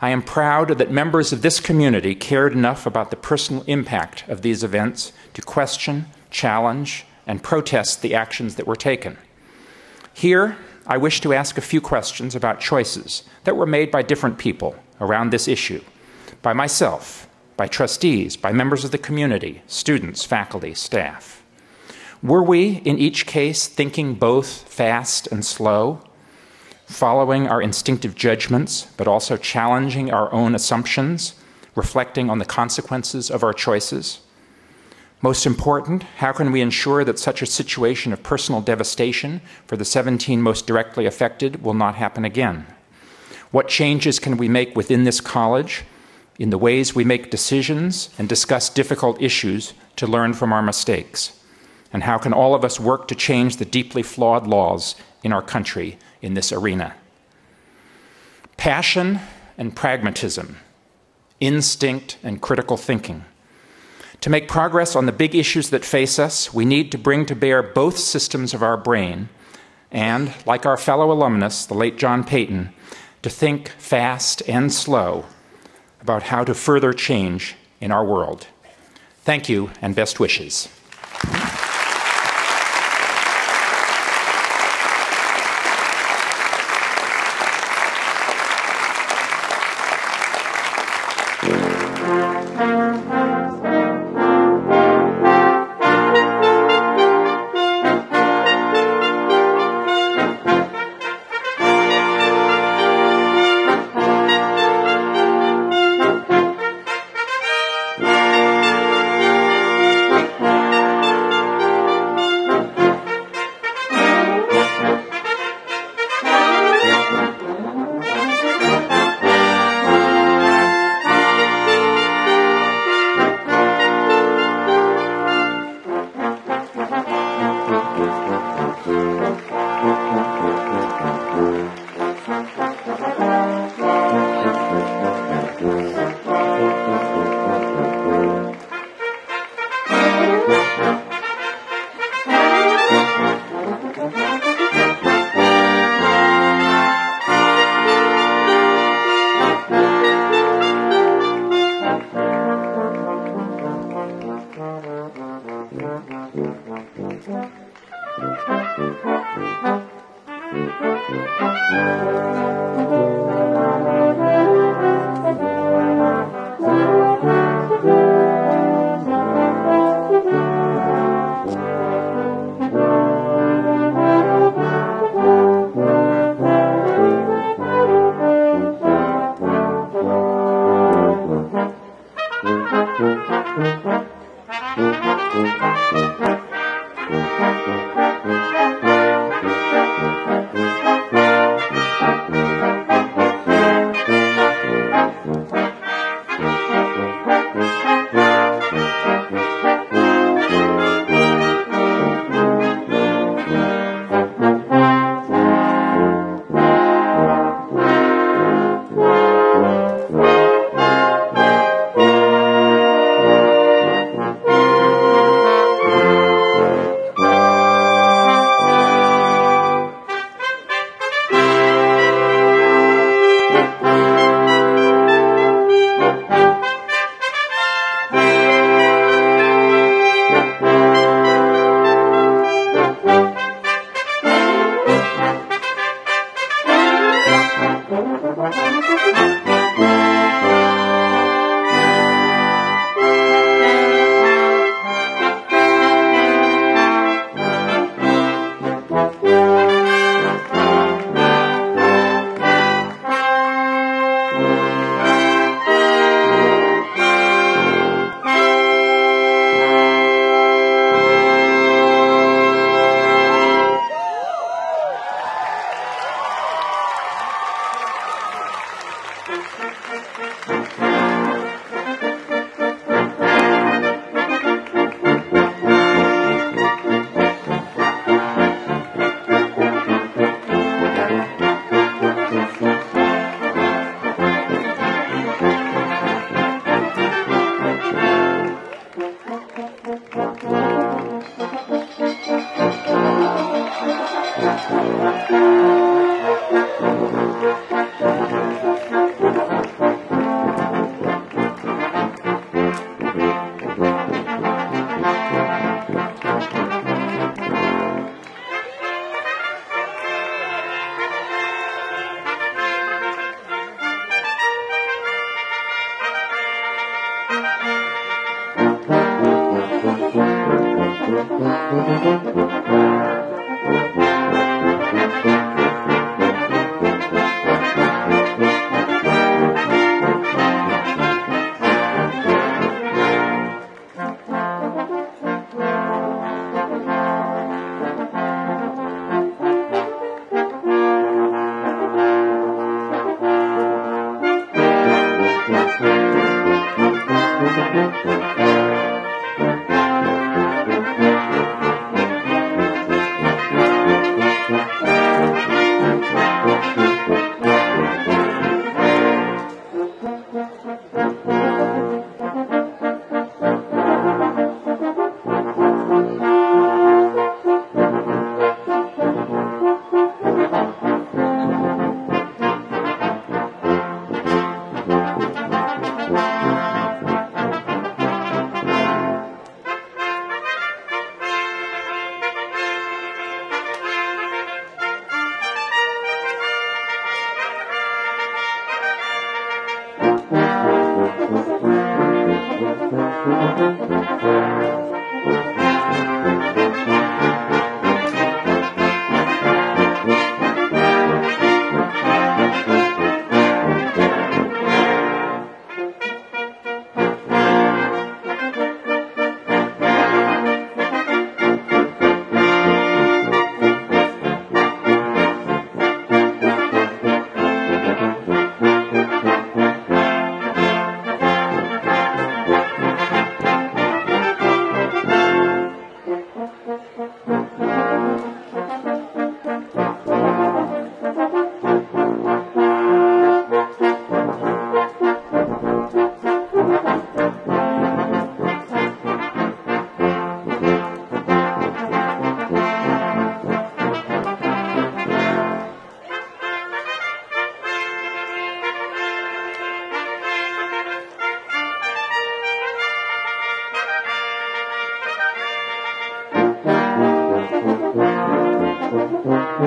I am proud that members of this community cared enough about the personal impact of these events to question, challenge, and protest the actions that were taken. Here, I wish to ask a few questions about choices that were made by different people around this issue, by myself, by trustees, by members of the community, students, faculty, staff. Were we, in each case, thinking both fast and slow, following our instinctive judgments, but also challenging our own assumptions, reflecting on the consequences of our choices? Most important, how can we ensure that such a situation of personal devastation for the 17 most directly affected will not happen again? What changes can we make within this college in the ways we make decisions and discuss difficult issues to learn from our mistakes? And how can all of us work to change the deeply flawed laws in our country in this arena? Passion and pragmatism, instinct and critical thinking. To make progress on the big issues that face us, we need to bring to bear both systems of our brain and, like our fellow alumnus, the late John Payton, to think fast and slow about how to further change in our world. Thank you, and best wishes.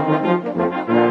Thank you.